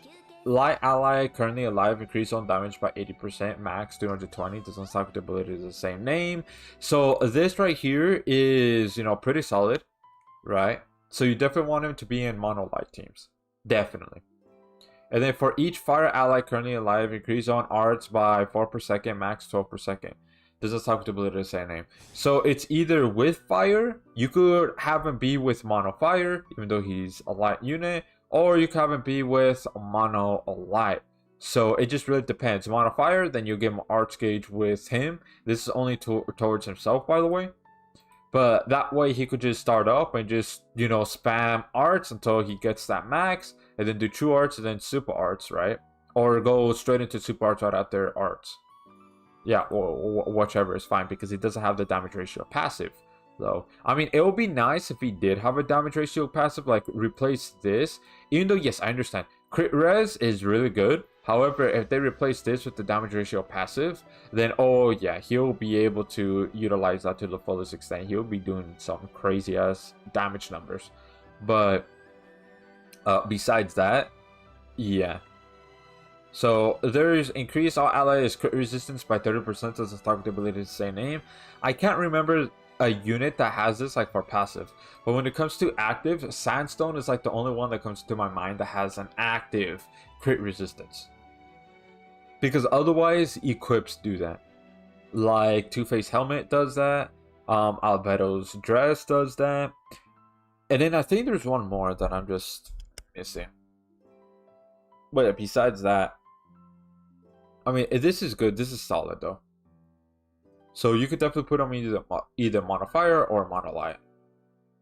A: light ally currently alive, increase on damage by 80%, max 220. Does not suck the ability is the same name. So this right here is, you know, pretty solid, right? So you definitely want him to be in mono light teams. Definitely. And then for each fire ally currently alive, increase on arts by 4 per second, max 12 per second. Does not suck the ability is the same name. So it's either with fire, you could have him be with mono fire, even though he's a light unit, or you can have him be with mono light. So it just really depends. Mono fire, then you give him arts gauge with him. This is only towards himself, by the way. But that way he could just start up and just, you know, spam arts until he gets that max, and then do true arts and then super arts, right? Or go straight into super arts right after arts. Yeah, or whichever is fine, because he doesn't have the damage ratio passive, though. I mean, it would be nice if he did have a damage ratio passive, like replace this. Even though, yes, I understand. Crit res is really good. However, if they replace this with the damage ratio passive, then, oh yeah, he'll be able to utilize that to the fullest extent. He'll be doing some crazy ass damage numbers. But besides that, yeah. So there's increase all allies crit resistance by 30% as a target ability to say name. I can't remember a unit that has this like for passive, but when it comes to active, Sandstone is like the only one that comes to my mind that has an active crit resistance. Because otherwise, equips do that. Like Two-Face Helmet does that. Albedo's Dress does that. And then I think there's one more that I'm just missing. But besides that, I mean, this is good. This is solid, though. So you could definitely put him either mono fire or mono light.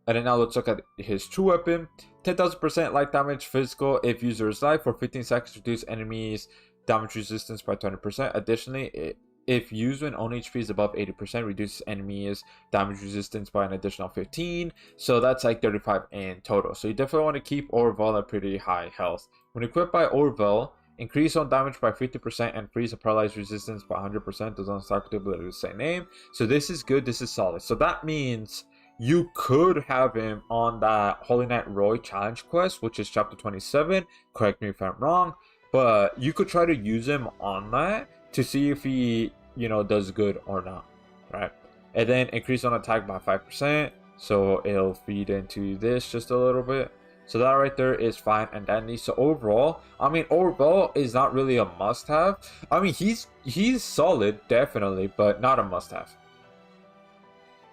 A: And then now let's look at his true weapon. 10,000% light damage physical if user is live for 15 seconds. Reduce enemies damage resistance by 20%. Additionally, if used when own HP is above 80%, reduces enemies damage resistance by an additional 15. So that's like 35 in total. So you definitely want to keep Orville at pretty high health. When equipped by Orville, increase on damage by 50% and freeze a paralyzed resistance by 100%. Does not start the ability to say name. So this is good. This is solid. So that means you could have him on that Holy Knight Roy challenge quest, which is chapter 27. Correct me if I'm wrong. But you could try to use him on that to see if he, you know, does good or not, right? And then increase on attack by 5%. so it'll feed into this just a little bit. So that right there is fine and dandy. So overall, I mean, overall is not really a must-have. I mean, he's solid, definitely, but not a must-have.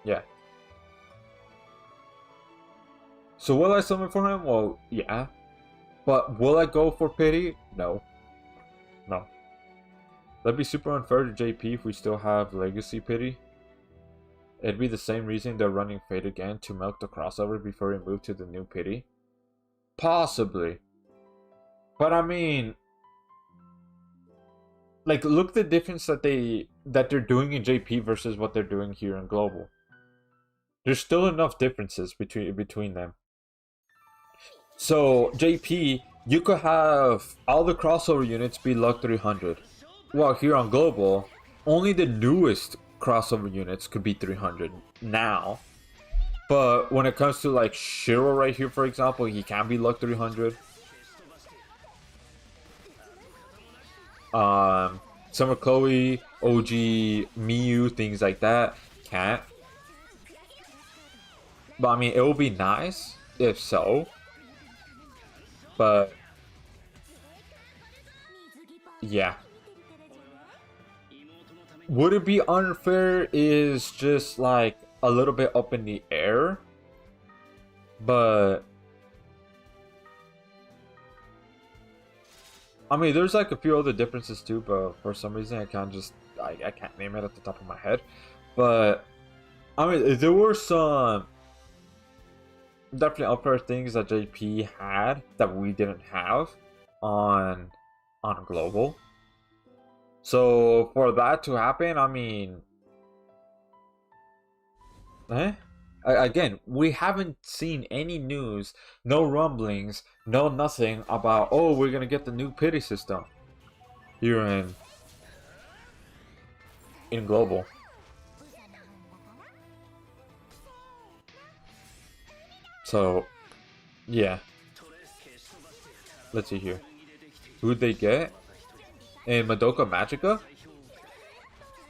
A: Yeah. So will I summon for him? Well, yeah. But will I go for pity? No. No. That'd be super unfair to JP if we still have Legacy Pity. It'd be the same reason they're running Fate again, to milk the crossover before we move to the new Pity. Possibly. But I mean, like, look the difference that they're doing in JP versus what they're doing here in Global. There's still enough differences between them. So JP, you could have all the crossover units be luck 300. Well, here on Global, only the newest crossover units could be 300 now. But when it comes to like Shiro right here, for example, he can be luck 300. Summer Chloe, OG, Miyu, things like that can't. But I mean, it would be nice if so. But yeah. Would it be unfair is just like a little bit up in the air. But I mean, there's like a few other differences too, but for some reason I can't name it at the top of my head. But I mean, there were some definitely unfair things that JP had that we didn't have on Global. So for that to happen, I mean, again, we haven't seen any news, no rumblings, no nothing about, oh, we're gonna get the new pity system here in Global. So yeah, let's see here. Who'd they get? And Madoka Magica?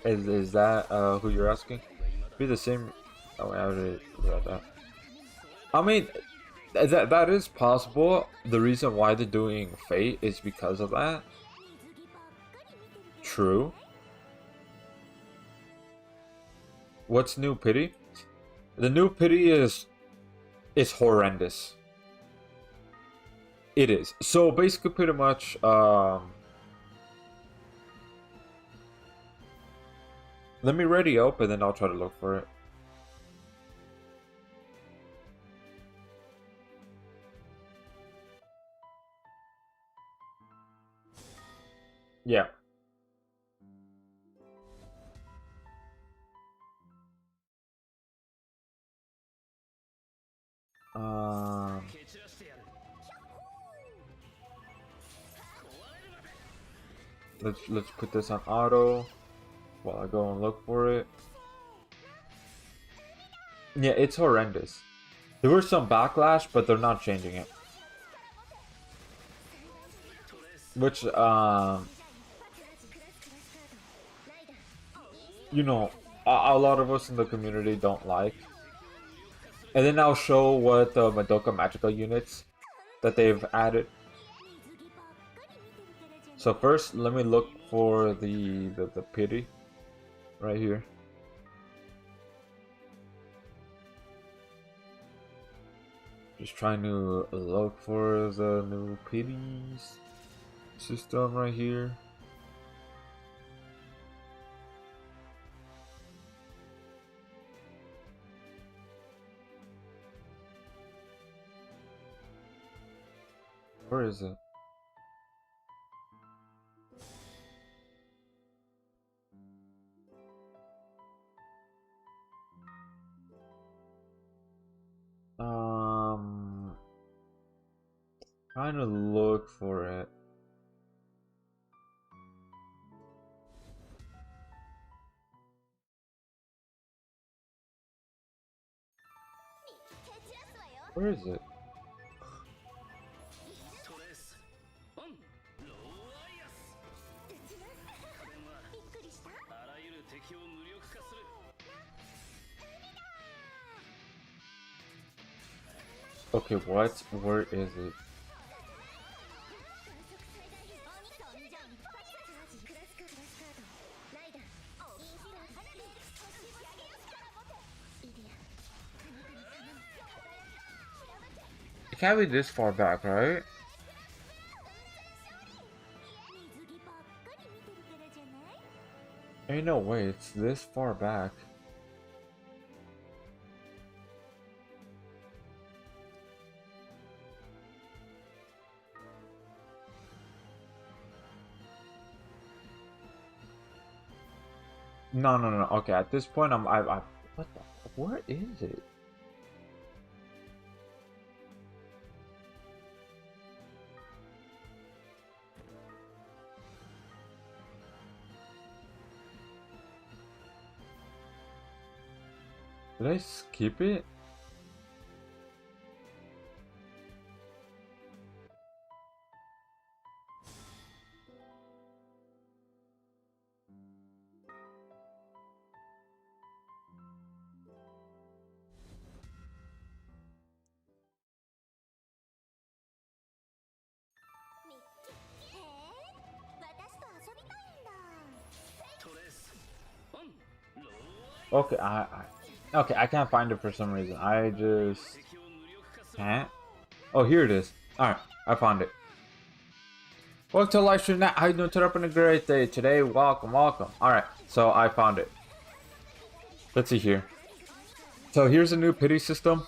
A: Is that who you're asking? Be the same. Oh, I already read that. I mean, that is possible. The reason why they're doing Fate is because of that. True. What's new pity? The new pity is horrendous. It is. So basically, pretty much, let me ready up and then I'll try to look for it. Yeah. Let's put this on auto while I go and look for it. Yeah, it's horrendous. There was some backlash, but they're not changing it. Which, you know, a lot of us in the community don't like. And then I'll show what the Madoka Magica units that they've added. So first, let me look for the pity right here. Just trying to look for the new pities system right here. Where is it? Trying to look for it. Where is it? Okay, what? Where is it? It can't be this far back, right? Ain't no way it's this far back. No, no, no. Okay, at this point, what the? Where is it? Did I skip it? Okay, okay, I can't find it for some reason. I just can't. Oh, here it is. Alright, I found it. Welcome to live stream now. How you doing? Today up on a great day today. Welcome, welcome. Alright, so I found it. Let's see here. So here's a new pity system.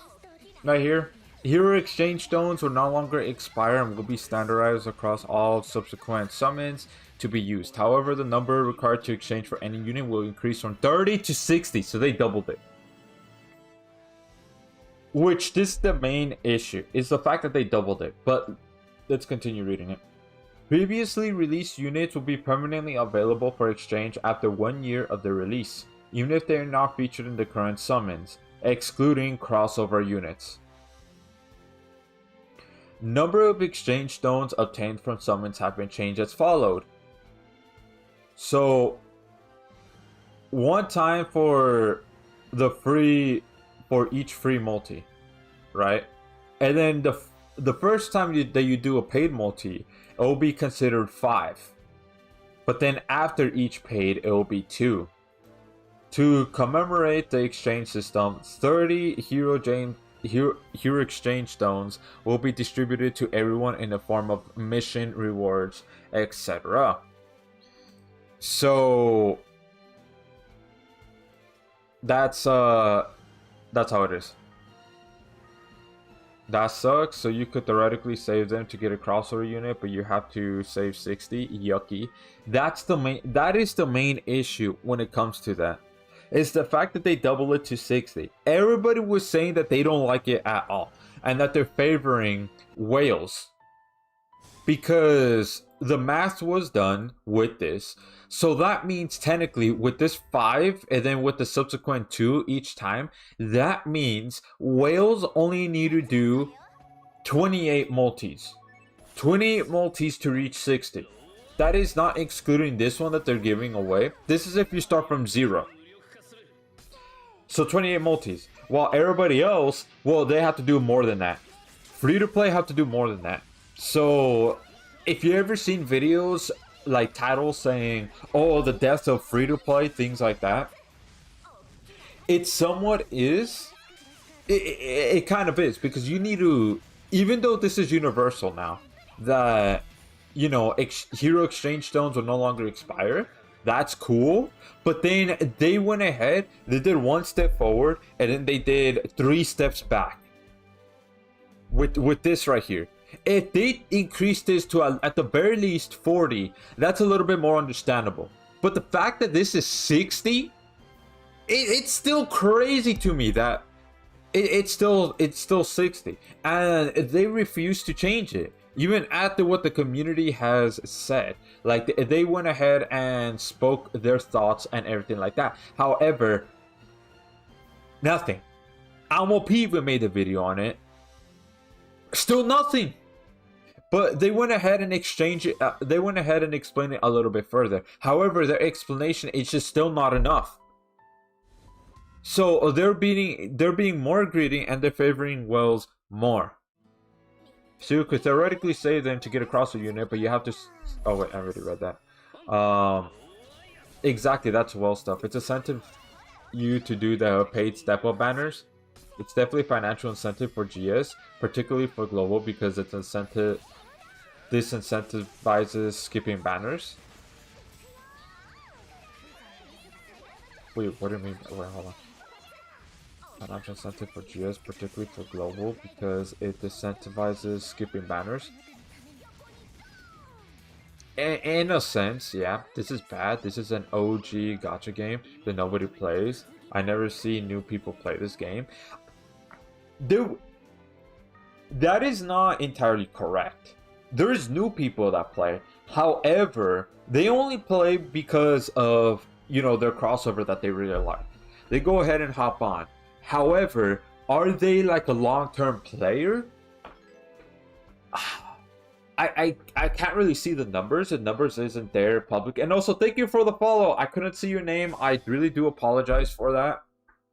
A: Right here. Hero exchange stones will no longer expire and will be standardized across all subsequent summons to be used. However, the number required to exchange for any unit will increase from 30 to 60, so they doubled it. Which, this is the main issue, is the fact that they doubled it. But let's continue reading it. Previously released units will be permanently available for exchange after 1 year of their release, even if they are not featured in the current summons, excluding crossover units. Number of exchange stones obtained from summons have been changed as followed. So, one time for each free multi, right? And then the first time that you do a paid multi, it will be considered 5. But then after each paid, it will be 2. To commemorate the exchange system, 30 Hero exchange stones will be distributed to everyone in the form of mission rewards, etc. So that's how it is. That sucks. So you could theoretically save them to get a crossover unit, but you have to save 60. Yucky. That is the main issue when it comes to that. It's the fact that they double it to 60. Everybody was saying that they don't like it at all, and that they're favoring whales because the math was done with this. So that means technically with this 5 and then with the subsequent 2 each time, that means whales only need to do 28 multis. 28 multis to reach 60. That is not excluding this one that they're giving away. This is if you start from 0. So 28 multis. While everybody else, well, they have to do more than that. Free to play have to do more than that. So if you ever seen videos like titles saying, oh, the death of free to play, things like that, it somewhat is. It kind of is, because you need to, even though this is universal now, that, you know, hero exchange stones will no longer expire. That's cool. But then they went ahead, they did 1 step forward, and then they did 3 steps back. With this right here. If they increase this to at the very least 40, that's a little bit more understandable. But the fact that this is 60, it's still crazy to me that it's still 60, and they refuse to change it. Even after what the community has said, like they went ahead and spoke their thoughts and everything like that. However, nothing. Almo P even made a video on it. Still nothing. But they went ahead and exchanged it. They went ahead and explained it a little bit further. However, their explanation is just still not enough. So they're being more greedy, and they're favoring whales more. So you could theoretically save them to get across the unit, but you have to... Oh wait, I already read that. Exactly, that's well stuff. It's incentive you to do the paid step-up banners. It's definitely a financial incentive for GS, particularly for global, because it's incentive... This incentivizes skipping banners. Wait, what do you mean? Wait, hold on. Financial incentive for GS, particularly for global, because it disincentivizes skipping banners. In a sense, yeah, this is bad. This is an OG gacha game that nobody plays. I never see new people play this game. That is not entirely correct. There's new people that play. However, they only play because of, you know, their crossover that they really like. They go ahead and hop on. However, are they like a long-term player? I can't really see the numbers. The numbers isn't there public. And also, thank you for the follow. I couldn't see your name. I really do apologize for that.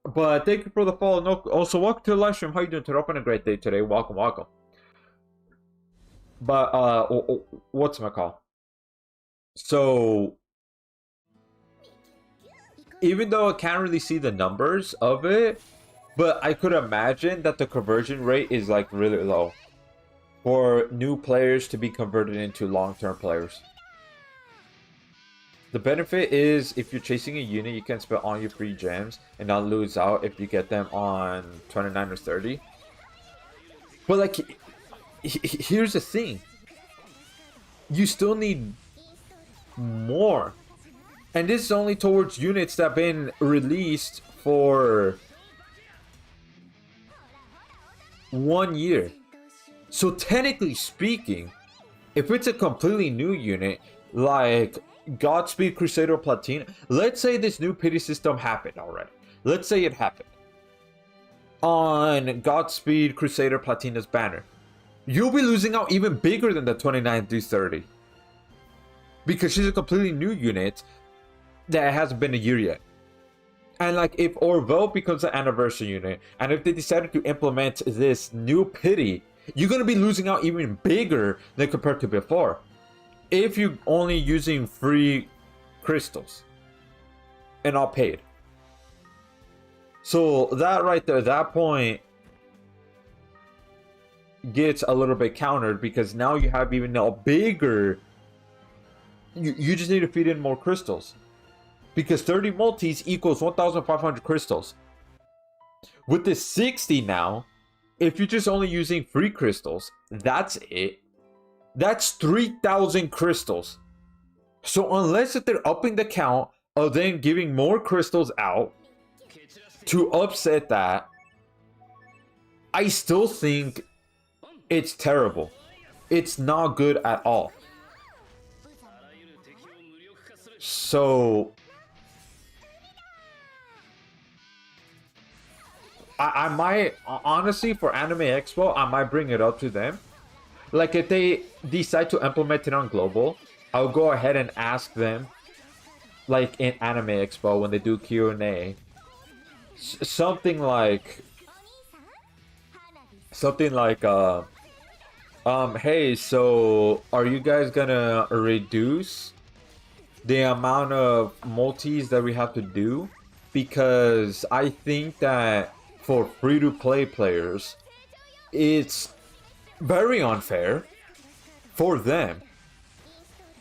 A: But thank you for the follow. No, also, welcome to the live stream. How you doing today? Hope a great day today. Welcome, welcome. But what's my call? So even though I can't really see the numbers of it, but I could imagine that the conversion rate is like really low for new players to be converted into long-term players. The benefit is if you're chasing a unit, you can spend all your free gems and not lose out if you get them on 29 or 30. But like, here's the thing. You still need more. And this is only towards units that have been released for 1 year. So technically speaking, if it's a completely new unit, like Godspeed Crusader Platina, let's say this new pity system happened already. Let's say it happened on Godspeed Crusader Platina's banner. You'll be losing out even bigger than the 29 through 30. Because she's a completely new unit that hasn't been a year yet. And like if Orville becomes an anniversary unit, and if they decided to implement this new pity, you're going to be losing out even bigger than compared to before. If you're only using free crystals and not paid. So that right there, that point gets a little bit countered because now you have even a bigger... You just need to feed in more crystals. Because 30 multis equals 1,500 crystals. With the 60 now, if you're just only using free crystals, that's it. That's 3,000 crystals. So unless if they're upping the count of then giving more crystals out to upset that, I still think it's terrible. It's not good at all. So I might, honestly, for Anime Expo, I might bring it up to them. Like, if they decide to implement it on Global, I'll go ahead and ask them, like, in Anime Expo, when they do Q&A, something like, hey, so, are you guys gonna reduce the amount of multis that we have to do? Because I think that for free-to-play players, it's very unfair for them.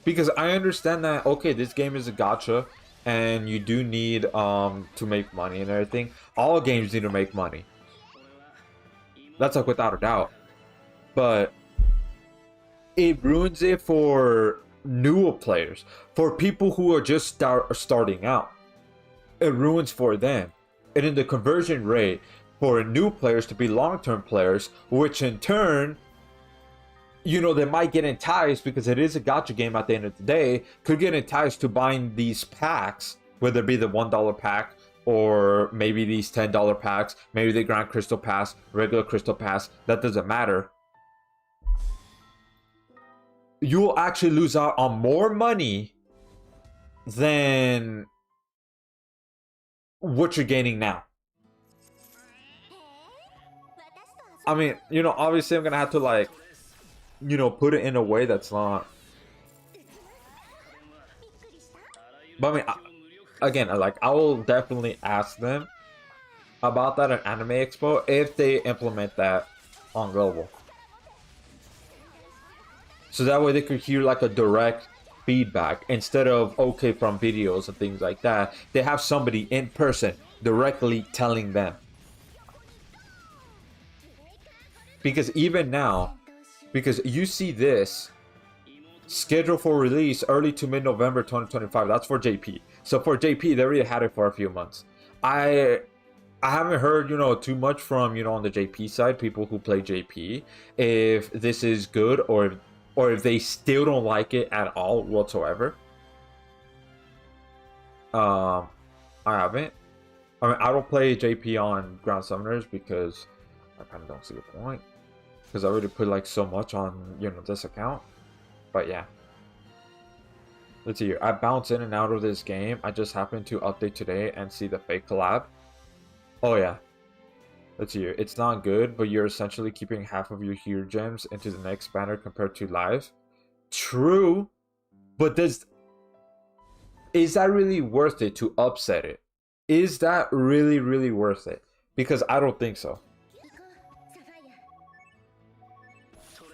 A: Because I understand that, okay, this game is a gacha, and you do need to make money and everything. All games need to make money. That's like without a doubt. But it ruins it for newer players, for people who are just starting out. It ruins for them. And in the conversion rate for new players to be long-term players, which in turn, you know, they might get enticed because it is a gacha game at the end of the day, could get enticed to buying these packs, whether it be the $1 pack or maybe these $10 packs, maybe the Grand Crystal Pass, regular Crystal Pass, that doesn't matter. You'll actually lose out on more money than what you're gaining now. I mean, you know, obviously I'm gonna have to like, you know, put it in a way that's not. But I mean, again, like I will definitely ask them about that at Anime Expo if they implement that on global. So that way they could hear like a direct feedback instead of okay from videos and things like that. They have somebody in person directly telling them. Because even now, because you see this scheduled for release early to mid-November 2025. That's for JP. So for JP, they already had it for a few months. I haven't heard, you know, too much from, you know, on the JP side, people who play JP, if this is good or if they still don't like it at all whatsoever. I haven't. I mean, I don't play JP on Ground Summoners because I kind of don't see the point. Because I already put like so much on, you know, this account. But yeah. Let's see here. I bounce in and out of this game. I just happened to update today and see the fake collab. Oh yeah. Let's see here. It's not good, but you're essentially keeping half of your hero gems into the next banner compared to live. True. But is that really worth it to upset it? Is that really, really worth it? Because I don't think so.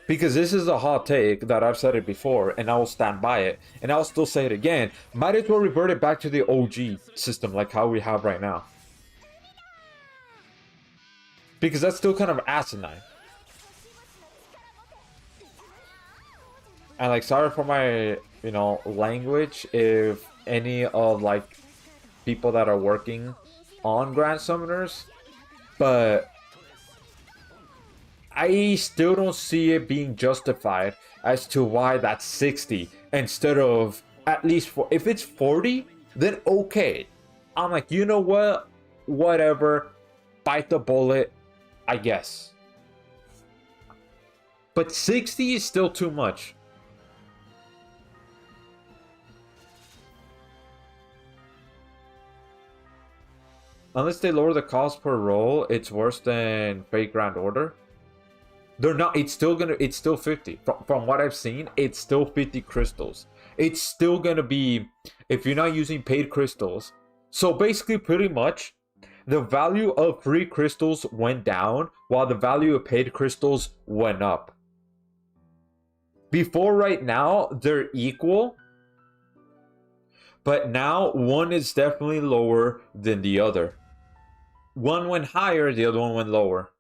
A: Because this is a hot take that I've said it before, and I will stand by it, and I'll still say it again. Might as well revert it back to the OG system, like how we have right now. Because that's still kind of asinine. And like, sorry for my, you know, language, if any of like people that are working on Grand Summoners, but I still don't see it being justified as to why that's 60 instead of at least if it's 40, then okay. I'm like, you know what? Whatever. Bite the bullet, I guess. But 60 is still too much. Unless they lower the cost per roll, it's worse than Fate Grand Order. They're not. It's still 50. From what I've seen, it's still 50 crystals. It's still gonna be, if you're not using paid crystals. So basically, pretty much, the value of free crystals went down while the value of paid crystals went up. Before right now, they're equal. But now, one is definitely lower than the other. One went higher, the other one went lower.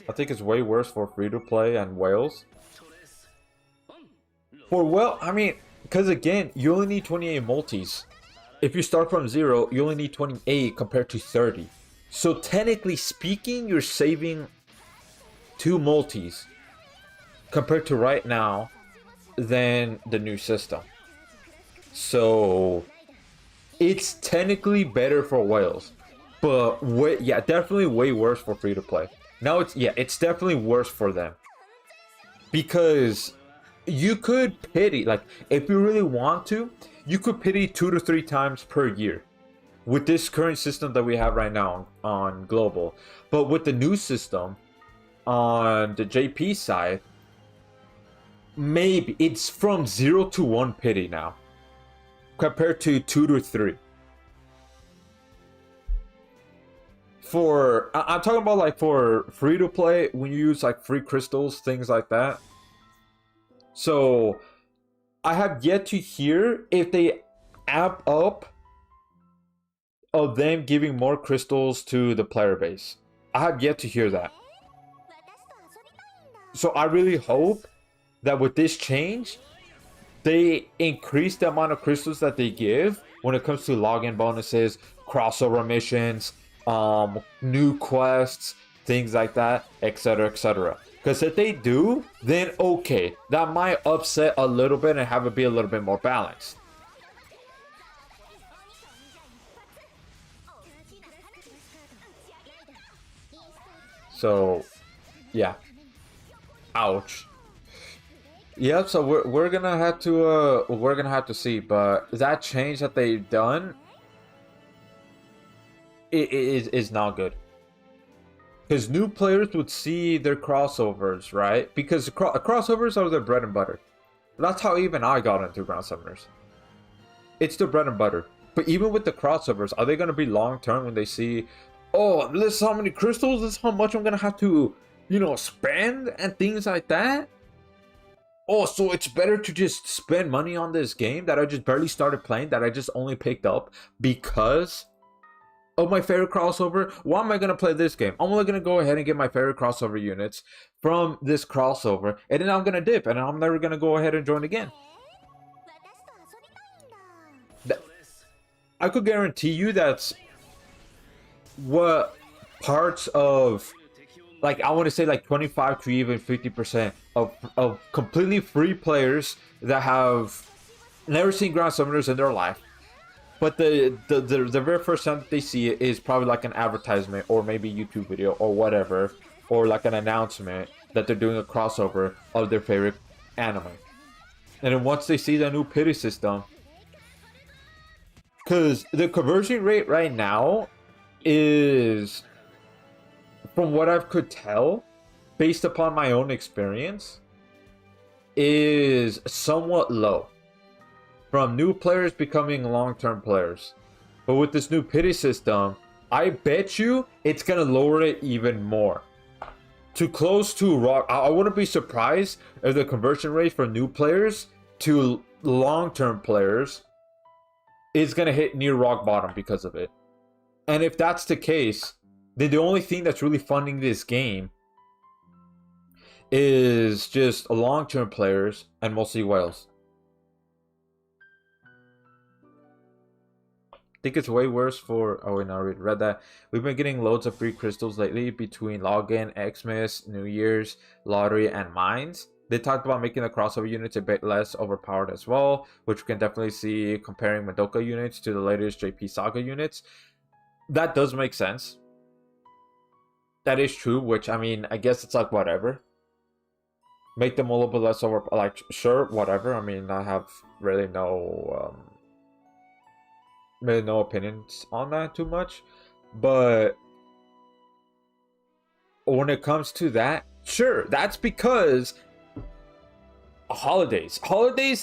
A: I think it's way worse for free-to-play and whales. For well, I mean, because again, you only need 28 multis. If you start from 0, you only need 28 compared to 30. So technically speaking, you're saving 2 multis compared to right now than the new system. So it's technically better for whales, but yeah, definitely way worse for free-to-play. Now it's definitely worse for them. Because you could pity, like, if you really want to, you could pity 2 to 3 times per year. With this current system that we have right now on global. But with the new system, on the JP side, maybe it's from 0 to 1 pity now. Compared to 2 to 3. I'm talking about like for free to play, when you use like free crystals, things like that. So I have yet to hear if they amp up of them giving more crystals to the player base. I have yet to hear that. So I really hope that with this change, they increase the amount of crystals that they give when it comes to login bonuses, crossover missions, new quests, things like that, etc, etc. Because if they do, then okay, that might upset a little bit and have it be a little bit more balanced. So yeah, ouch. Yep, so we're gonna have to see, but that change that they've done is not good. Because new players would see their crossovers, right? Because crossovers are their bread and butter. That's how even I got into Ground Summoners. It's their bread and butter. But even with the crossovers, are they going to be long term when they see, oh, this is how many crystals, this is how much I'm going to have to, you know, spend and things like that? Oh, so it's better to just spend money on this game that I just barely started playing, that I just only picked up because of my favorite crossover. Why am I going to play this game? I'm only going to go ahead and get my favorite crossover units from this crossover, and then I'm going to dip, and I'm never going to go ahead and join again. I could guarantee you that's what parts of, like, I want to say like 25 to even 50% of completely free players that have never seen Ground Summoners in their life, but the very first time that they see it is probably like an advertisement or maybe YouTube video or whatever, or like an announcement that they're doing a crossover of their favorite anime. And then once they see the new pity system, because the conversion rate right now is, from what I could tell, based upon my own experience, is somewhat low. From new players becoming long-term players. But with this new pity system, I bet you it's going to lower it even more. To close to rock, I wouldn't be surprised if the conversion rate for new players to long-term players is going to hit near rock bottom because of it. And if that's the case, then the only thing that's really funding this game is just long-term players and mostly whales. I think it's way worse for... Oh, wait, no, I already read that. We've been getting loads of free crystals lately between Login, Xmas, New Year's, Lottery, and Mines. They talked about making the crossover units a bit less overpowered as well, which we can definitely see comparing Madoka units to the latest JP Saga units. That does make sense. That is true, which, I mean, I guess it's like whatever. Make them a little bit less over... Like, sure, whatever. I mean, I have really no opinions on that too much. But when it comes to that, sure, that's because holidays,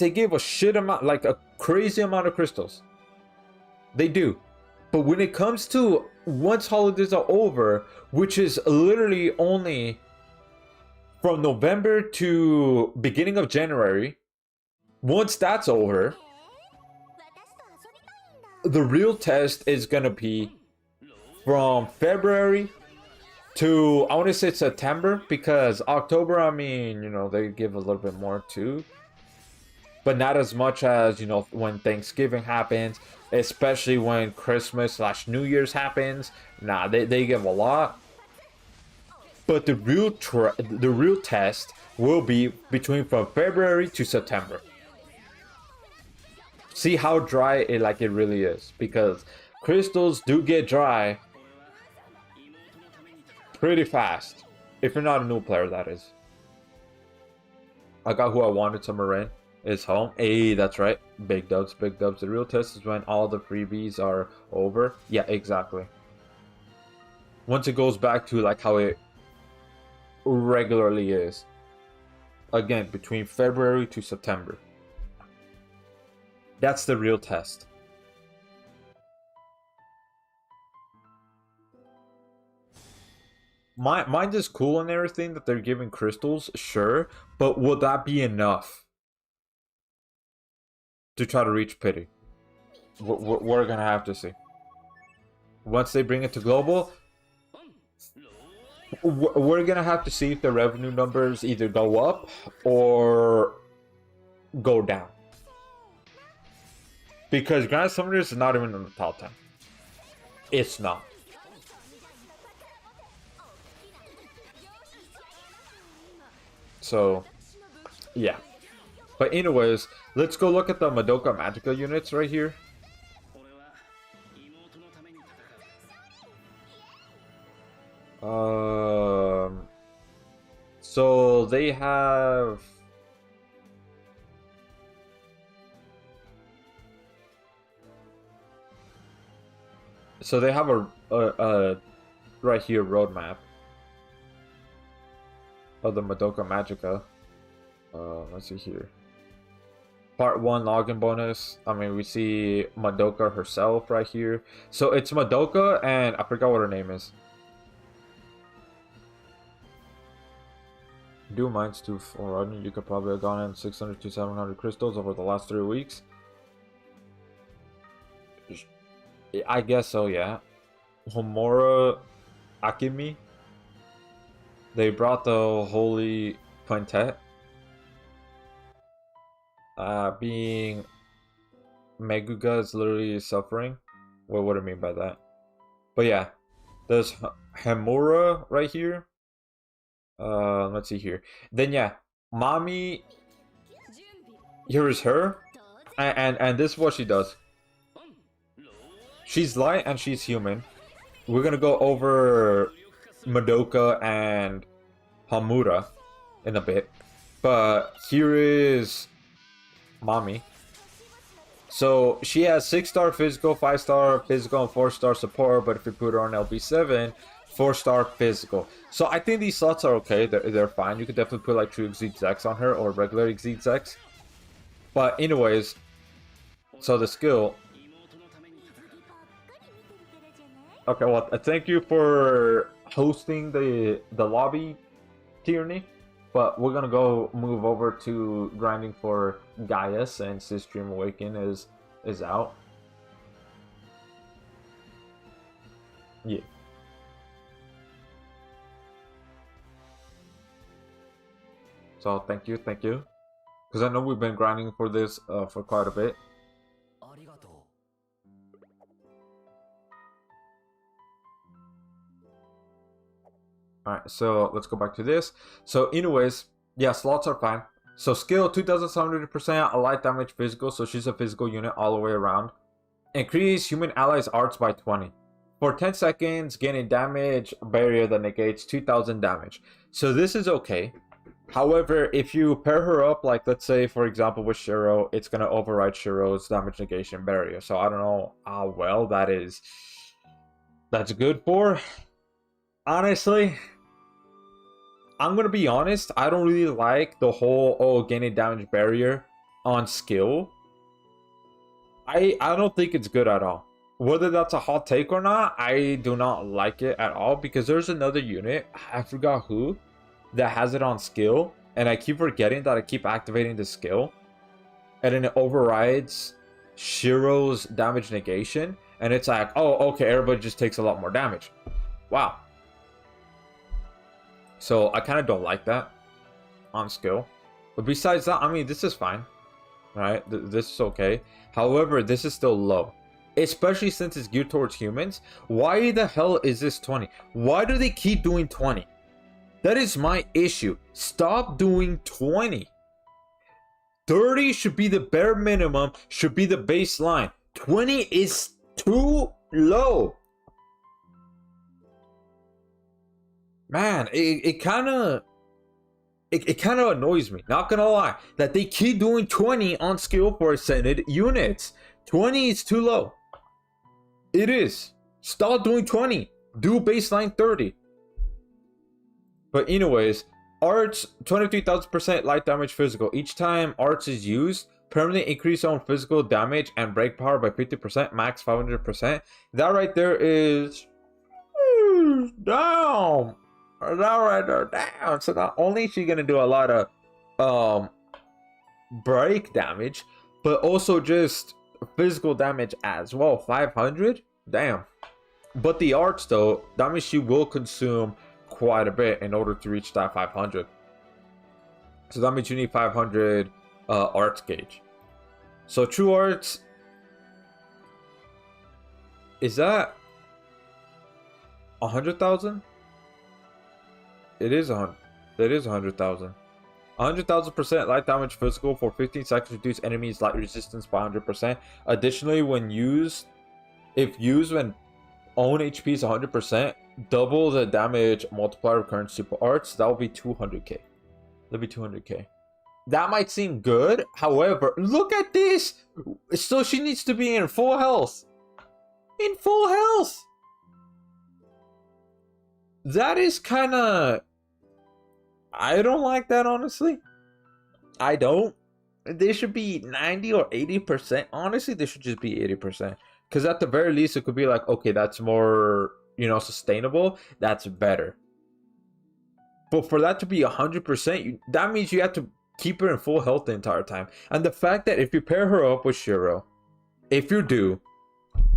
A: they give a shit amount, like a crazy amount of crystals. They do. But when it comes to once holidays are over, which is literally only from November to beginning of January, once that's over, the real test is gonna be from February to, I want to say September, because October, I mean, you know, they give a little bit more too, but not as much as, you know, when Thanksgiving happens, especially when Christmas / New Year's happens. Nah, they give a lot. But the real test will be between from February to September. See how dry it really is, because crystals do get dry pretty fast. If you're not a new player, that is. I got who I wanted to Marin. Is home. Hey, that's right. Big dubs, big dubs. The real test is when all the freebies are over. Yeah, exactly. Once it goes back to like how it regularly is. Again, between February to September. That's the real test. Mine is cool and everything that they're giving crystals, sure, but will that be enough to try to reach pity? We're gonna have to see. Once they bring it to global, we're gonna have to see if the revenue numbers either go up or go down. Because Grand Summoners is not even in the top 10. It's not. So, yeah. But anyways, let's go look at the Madoka Magica units right here. So they have... So they have a right here roadmap. of the Madoka Magica. Let's see here. Part 1 login bonus. I mean, we see Madoka herself right here. So it's Madoka and I forgot what her name is. Do mines to 400. You could probably have gone in 600 to 700 crystals over the last 3 weeks. I guess so, yeah. Homura Akemi. They brought the Holy Quintet. Being Meguga is literally suffering. What do I mean by that? But yeah, there's Homura right here. Let's see here. Then yeah, Mommy. Here is her, and this is what she does. She's light and she's human. We're gonna go over Madoka and Homura in a bit, but here is Mommy. So she has 6-star physical, 5-star physical, and 4-star support. But if you put her on LB7, 4-star physical. So I think these slots are okay. They're fine. You could definitely put like True Exceed Zex on her or regular Exceed Zex. But anyways, so the skill. Okay, well, thank you for hosting the lobby, Tierney. But we're gonna go move over to grinding for Gaia since this Dream Awaken is out. Yeah. So thank you. Because I know we've been grinding for this for quite a bit. Alright, so let's go back to this. So anyways, yeah, slots are fine. So skill 2700%, a light damage physical, so she's a physical unit all the way around. Increase human allies arts by 20. For 10 seconds, gaining damage barrier that negates 2000 damage. So this is okay. However, if you pair her up, like let's say for example with Shiro, it's gonna override Shiro's damage negation barrier. So I don't know how well that's good for. Honestly, I'm gonna be honest, I don't really like the whole gaining damage barrier on skill. I don't think it's good at all. Whether that's a hot take or not, I do not like it at all, because there's another unit, I forgot who, that has it on skill, and I keep forgetting that I keep activating the skill, and then it overrides Shiro's damage negation, and it's like, oh, okay, everybody just takes a lot more damage. Wow. So I kind of don't like that on skill. But besides that, I mean, this is fine. Right? This is okay. However, this is still low. Especially since it's geared towards humans. Why the hell is this 20? Why do they keep doing 20? That is my issue. Stop doing 20. 30 should be the bare minimum. Should be the baseline. 20 is too low. Man, it kind of annoys me, not gonna lie, that they keep doing 20 on skill for ascended units. 20 is too low. It is. Stop doing 20. Do baseline 30. But anyways, arts 23,000% light damage physical. Each time arts is used, permanently increase on physical damage and break power by 50%, max 500%. That right there is down. That right there down. So not only is she gonna do a lot of break damage, but also just physical damage as well. 500? Damn. But the arts though, that means she will consume quite a bit in order to reach that 500. So that means you need 500 arts gauge. So true arts, is that 100,000? It is 100. It is 100,000. 100,000% light damage physical for 15 seconds. Reduce enemies light resistance by 100%. Additionally, when used, if used when own HP is 100%, double the damage multiplier of current super arts. That will be 200k. That'll be 200k. That might seem good. However, look at this. So she needs to be in full health. In full health. That is kind of... I don't like that, honestly. I don't. They should be 90 or 80%. Honestly, they should just be 80%. Because at the very least, it could be like, okay, that's more, sustainable. That's better. But for that to be 100%, that means you have to keep her in full health the entire time. And the fact that if you pair her up with Shiro, if you do,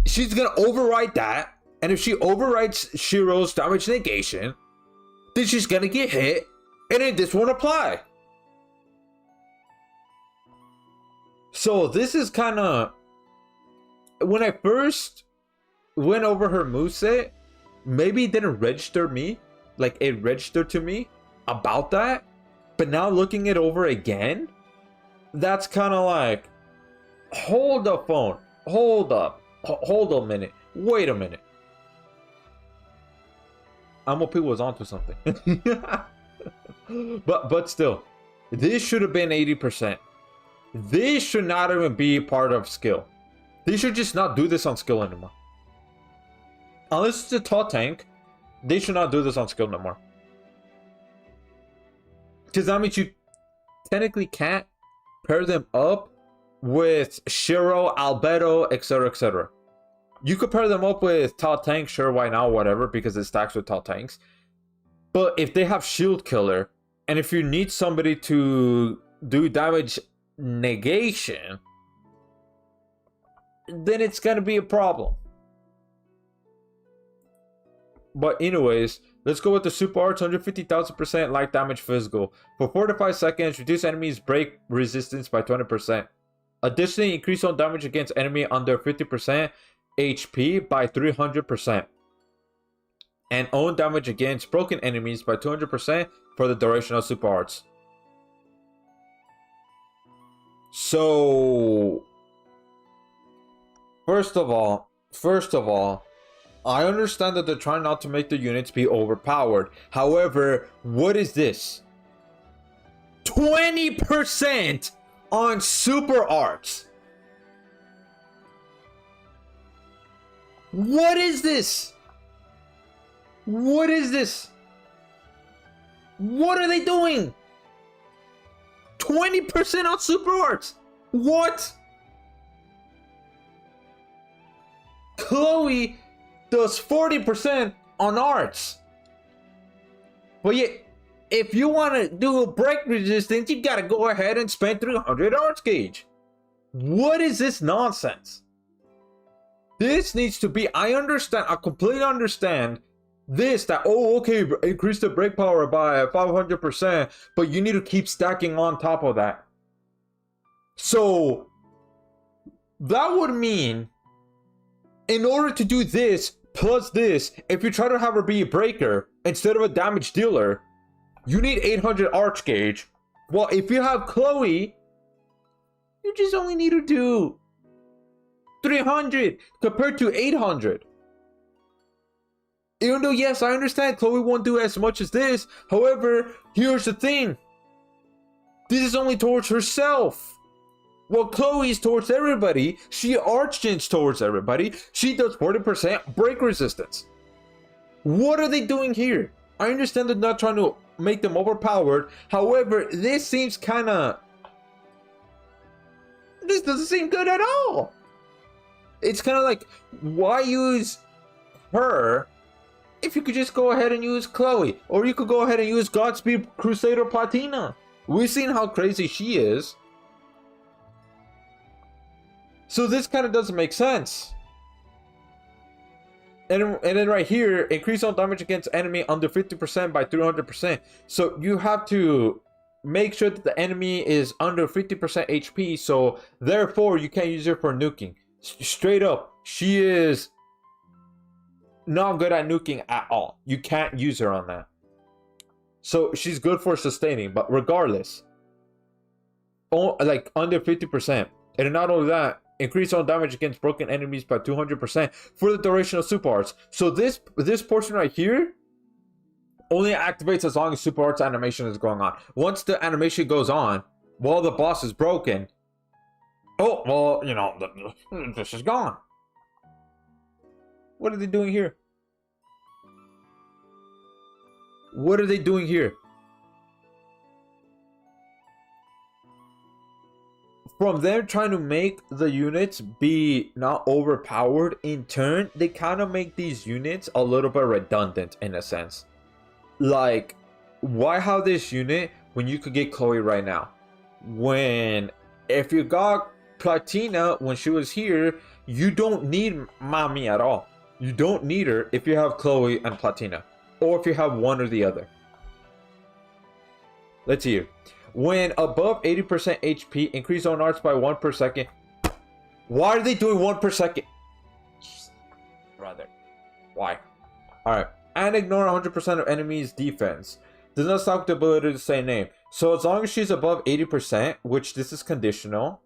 A: she's going to override that. And if she overrides Shiro's damage negation, then she's going to get hit. And then this won't apply. So this is kind of... When I first went over her moveset, maybe it didn't register me. Like, it registered to me about that. But now looking it over again, that's kind of like... Hold the phone. Hold up. Hold a minute. Wait a minute. Amopi was onto something. But still, this should have been 80%. This should not even be part of skill. They should just not do this on skill anymore. Unless it's a tall tank, they should not do this on skill no more. Because that means you technically can't pair them up with Shiro, Albedo, etc, etc. You could pair them up with tall tank, sure, why not, whatever, because it stacks with tall tanks. But if they have shield killer, and if you need somebody to do damage negation, then it's gonna be a problem. But anyways, let's go with the super arts. 150,000% light damage physical. For 4 to 5 seconds, reduce enemies' break resistance by 20%. Additionally, increase on damage against enemy under 50% HP by 300%. And own damage against broken enemies by 200% for the duration of super arts. So, first of all, I understand that they're trying not to make the units be overpowered. However, what is this? 20% on super arts. What is this? What is this? What are they doing? 20% on super arts. What? Chloe does 40% on arts. But yet, if you want to do a break resistance, you gotta go ahead and spend 300 arts gauge. What is this nonsense? This needs to be, I understand, I completely understand this, that, oh, okay, increase the break power by 500%, but you need to keep stacking on top of that. So, that would mean, in order to do this, plus this, if you try to have her be a breaker, instead of a damage dealer, you need 800 arch gauge. Well, if you have Chloe, you just only need to do 300 compared to 800. Even though, yes, I understand Chloe won't do as much as this. However, here's the thing. This is only towards herself. Well, Chloe's towards everybody. She archgens towards everybody. She does 40% break resistance. What are they doing here? I understand they're not trying to make them overpowered. However, this seems kind of... This doesn't seem good at all. It's kind of like, why use her if you could just go ahead and use Chloe? Or you could go ahead and use Godspeed Crusader Platina. We've seen how crazy she is. So this kind of doesn't make sense. And then right here, increase on damage against enemy under 50% by 300%. So you have to make sure that the enemy is under 50% HP. So therefore, you can't use her for nuking. Straight up, she is not good at nuking at all. You can't use her on that. So she's good for sustaining, but regardless, like under 50%. And not only that, increase on damage against broken enemies by 200% for the duration of super arts. So this portion right here only activates as long as super arts animation is going on. Once the animation goes on, while the boss is broken, oh, well, you know, this is gone. What are they doing here? What are they doing here? from them trying to make the units be not overpowered, in turn, they kind of make these units a little bit redundant in a sense. Like, why have this unit when you could get Chloe right now? When, if you got Platina when she was here, you don't need Mami at all. You don't need her if you have Chloe and Platina, or if you have one or the other. Let's see here. When above 80% HP, increase zone arts by 1 per second. Why are they doing 1 per second? Rather, why? Alright. And ignore 100% of enemies' defense. Does not stop the ability to say name. So as long as she's above 80%, which this is conditional,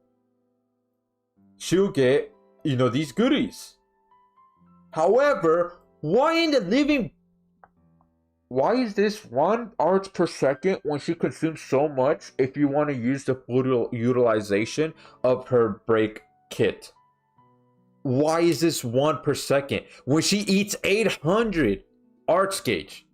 A: she'll get, you know, these goodies. However, why in the living... Why is this 1 arts per second when she consumes so much if you want to use the full utilization of her break kit? Why is this 1 per second when she eats 800 arts gauge?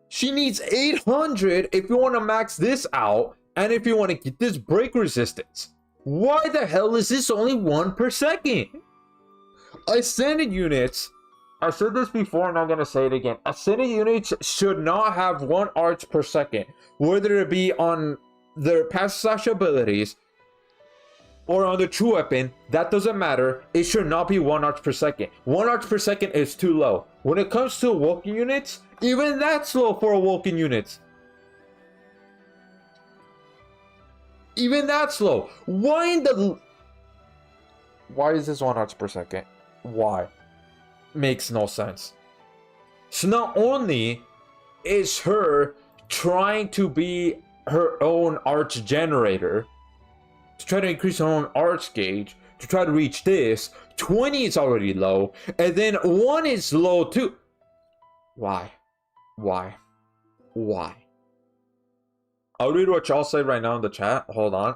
A: She needs 800 if you want to max this out and if you want to get this break resistance. Why the hell is this only 1 per second? Ascended units, I said this before and I'm going to say it again. Ascended units should not have 1 arts per second, whether it be on their passive abilities or on the true weapon. That doesn't matter. It should not be 1 arts per second. 1 arts per second is too low. When it comes to awoken units, even that's low for awoken units. Even that's low. Why in the... Why is this 1 arts per second? Why? Makes no sense. So not only is her trying to be her own arts generator, to try to increase her own arts gauge, to try to reach this, 20 is already low, and then 1 is low too. Why? Why? Why? I'll read what y'all say right now in the chat. Hold on.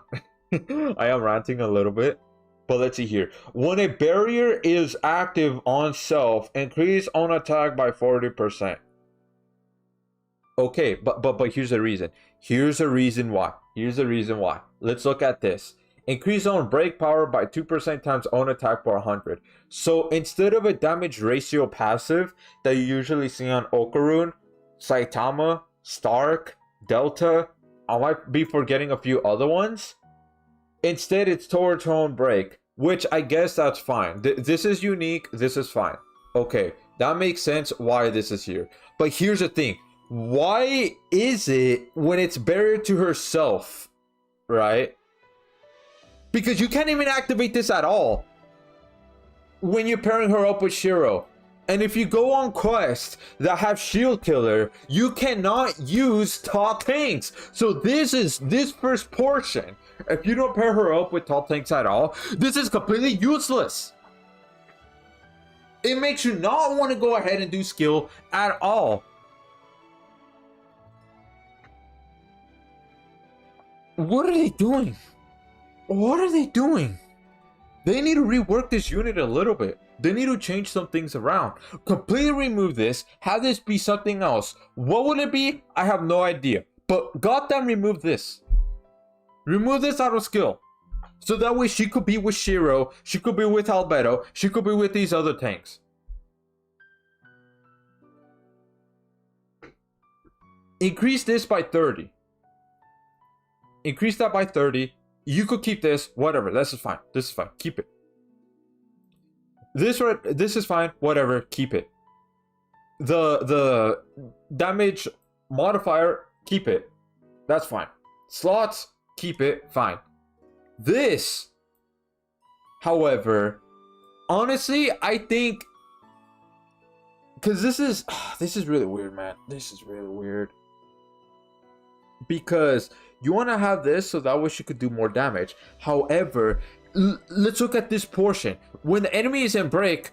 A: I am ranting a little bit. But let's see here. When a barrier is active on self, increase on attack by 40%. Okay, but here's the reason. Here's the reason why. Here's the reason why. Let's look at this. Increase on break power by 2% times own attack per 100. So instead of a damage ratio passive that you usually see on Okarun, Saitama, Stark, Delta, I might be forgetting a few other ones. Instead, it's towards her own break, which I guess that's fine. This is unique. This is fine. Okay, that makes sense why this is here. But here's the thing. Why is it when it's barrier to herself, right? Because you can't even activate this at all when you're pairing her up with Shiro. And if you go on quests that have shield killer, you cannot use top tanks. So this first portion, if you don't pair her up with top tanks at all, this is completely useless. It makes you not want to go ahead and do skill at all. What are they doing? What are they doing? They need to rework this unit a little bit. They need to change some things around. Completely remove this. Have this be something else. What would it be? I have no idea. But goddamn, remove this. Remove this out of skill. So that way she could be with Shiro. She could be with Albedo. She could be with these other tanks. Increase this by 30. Increase that by 30. You could keep this. Whatever. This is fine. This is fine. Keep it. This is fine. Whatever. Keep it. The damage modifier. Keep it. That's fine. Slots. Keep it. Fine. This, however, honestly, I think, because this is really weird, man. This is really weird. Because you want to have this so that way she could do more damage. However, let's look at this portion. When the enemy is in break,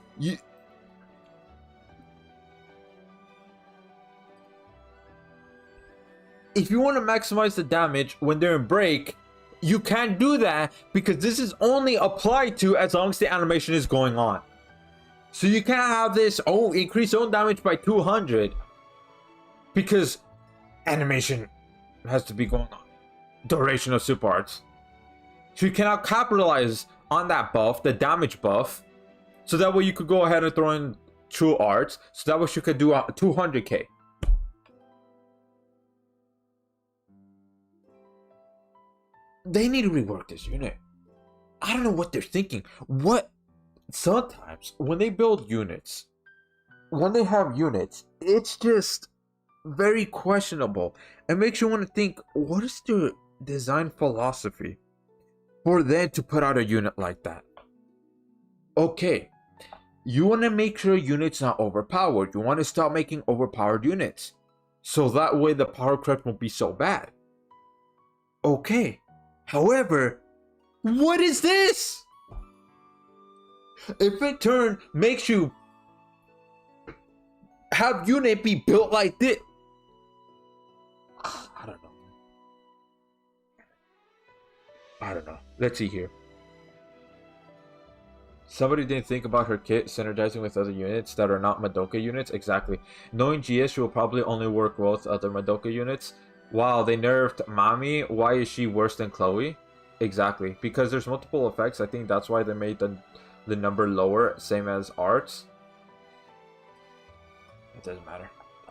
A: if you want to maximize the damage when they're in break, you can't do that because this is only applied to as long as the animation is going on. So you can't have this, increase own damage by 200 because animation has to be going on. Duration of super arts. So you cannot capitalize on that buff, the damage buff. So that way you could go ahead and throw in true arts. So that way you could do 200k. They need to rework this unit. I don't know what they're thinking. Sometimes when they build units, when they have units, it's just very questionable. It makes you want to think, what is their design philosophy for them to put out a unit like that? Okay, you want to make sure units not overpowered. You want to stop making overpowered units, so that way the power creep won't be so bad. Okay, however, what is this? If in turn makes you have unit be built like this, I don't know. Let's see here. Somebody didn't think about her kit synergizing with other units that are not Madoka units. Exactly. Knowing GS, she will probably only work well with other Madoka units. Wow, they nerfed Mami. Why is she worse than Chloe? Exactly. Because there's multiple effects. I think that's why they made the number lower, same as arts. It doesn't matter.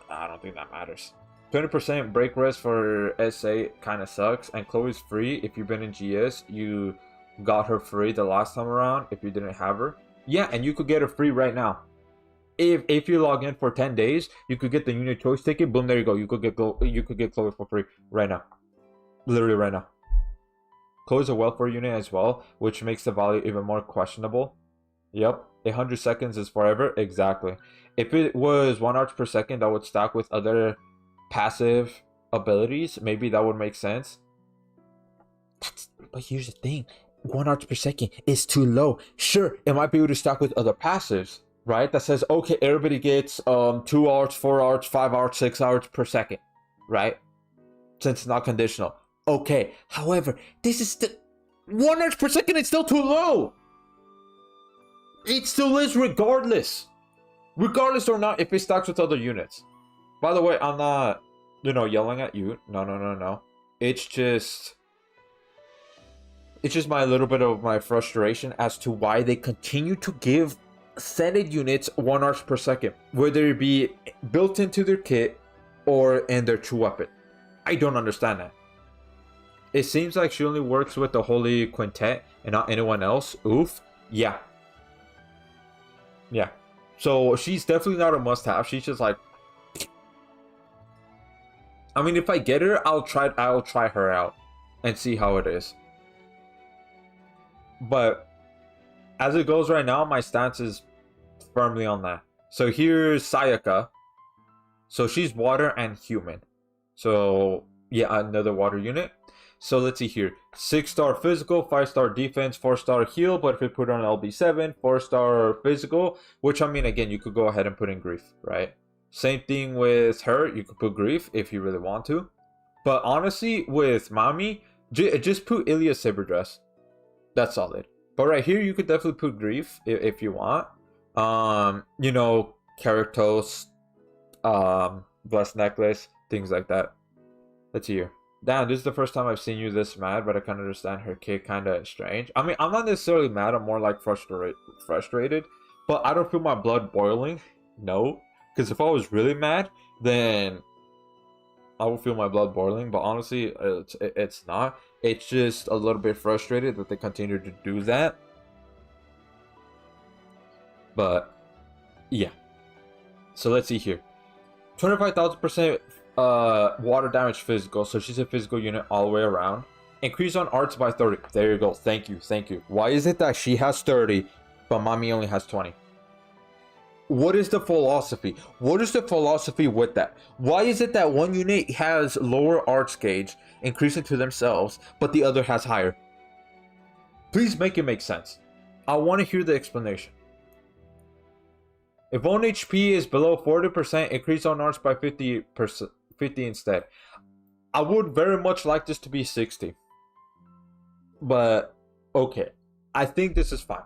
A: I don't think that matters. 20% break rest for SA kind of sucks. And Chloe's free. If you've been in GS, you got her free the last time around if you didn't have her. Yeah, and you could get her free right now. If you log in for 10 days, you could get the unit choice ticket. Boom, there you go. You could get Chloe for free right now. Literally right now. Chloe's a welfare unit as well, which makes the value even more questionable. Yep, 100 seconds is forever. Exactly. If it was 1 arch per second that would stack with other passive abilities, maybe that would make sense. But here's the thing. 1 arch per second is too low. Sure, it might be able to stack with other passives, right? That says, okay, everybody gets 2 arch, 4 arch, 5 arch, 6 arch per second, right? Since it's not conditional. Okay, however, this is the 1 arch per second. It's still too low. It still is regardless or not if it stacks with other units. By the way, I'm not, yelling at you. No. It's just my little bit of my frustration as to why they continue to give Senate units 1 arch per second, whether it be built into their kit or in their true weapon. I don't understand that. It seems like she only works with the Holy Quintet and not anyone else. Oof. Yeah. So she's definitely not a must-have. She's just like, I mean, if I get her, I'll try her out and see how it is. But as it goes right now, my stance is firmly on that. So here's Sayaka. So she's water and human. So yeah, another water unit. So let's see here. 6-star physical, 5-star defense, 4-star heal. But if you put on LB7, 4-star physical, which I mean, again, you could go ahead and put in grief, right? Same thing with her. You could put grief if you really want to. But honestly, with Mami, just put Ilya's saber dress. That's solid. But right here, you could definitely put grief if you want. Keratos, blessed necklace, things like that. Let's see here. Damn, this is the first time I've seen you this mad, but I can understand her kid kind of strange. I mean, I'm not necessarily mad. I'm more like frustrated. But I don't feel my blood boiling. No. Because if I was really mad, then I would feel my blood boiling. But honestly, it's not. It's just a little bit frustrated that they continue to do that. But, yeah. So let's see here. 25,000% water damage physical. So she's a physical unit all the way around. Increase on arts by 30. There you go. Thank you. Why is it that she has 30, but Mami only has 20? What is the philosophy? What is the philosophy with that? Why is it that one unit has lower arts gauge, increasing to themselves, but the other has higher? Please make it make sense. I want to hear the explanation. If own HP is below 40%, increase on arts by 50%, 50 instead. I would very much like this to be 60. But, okay. I think this is fine.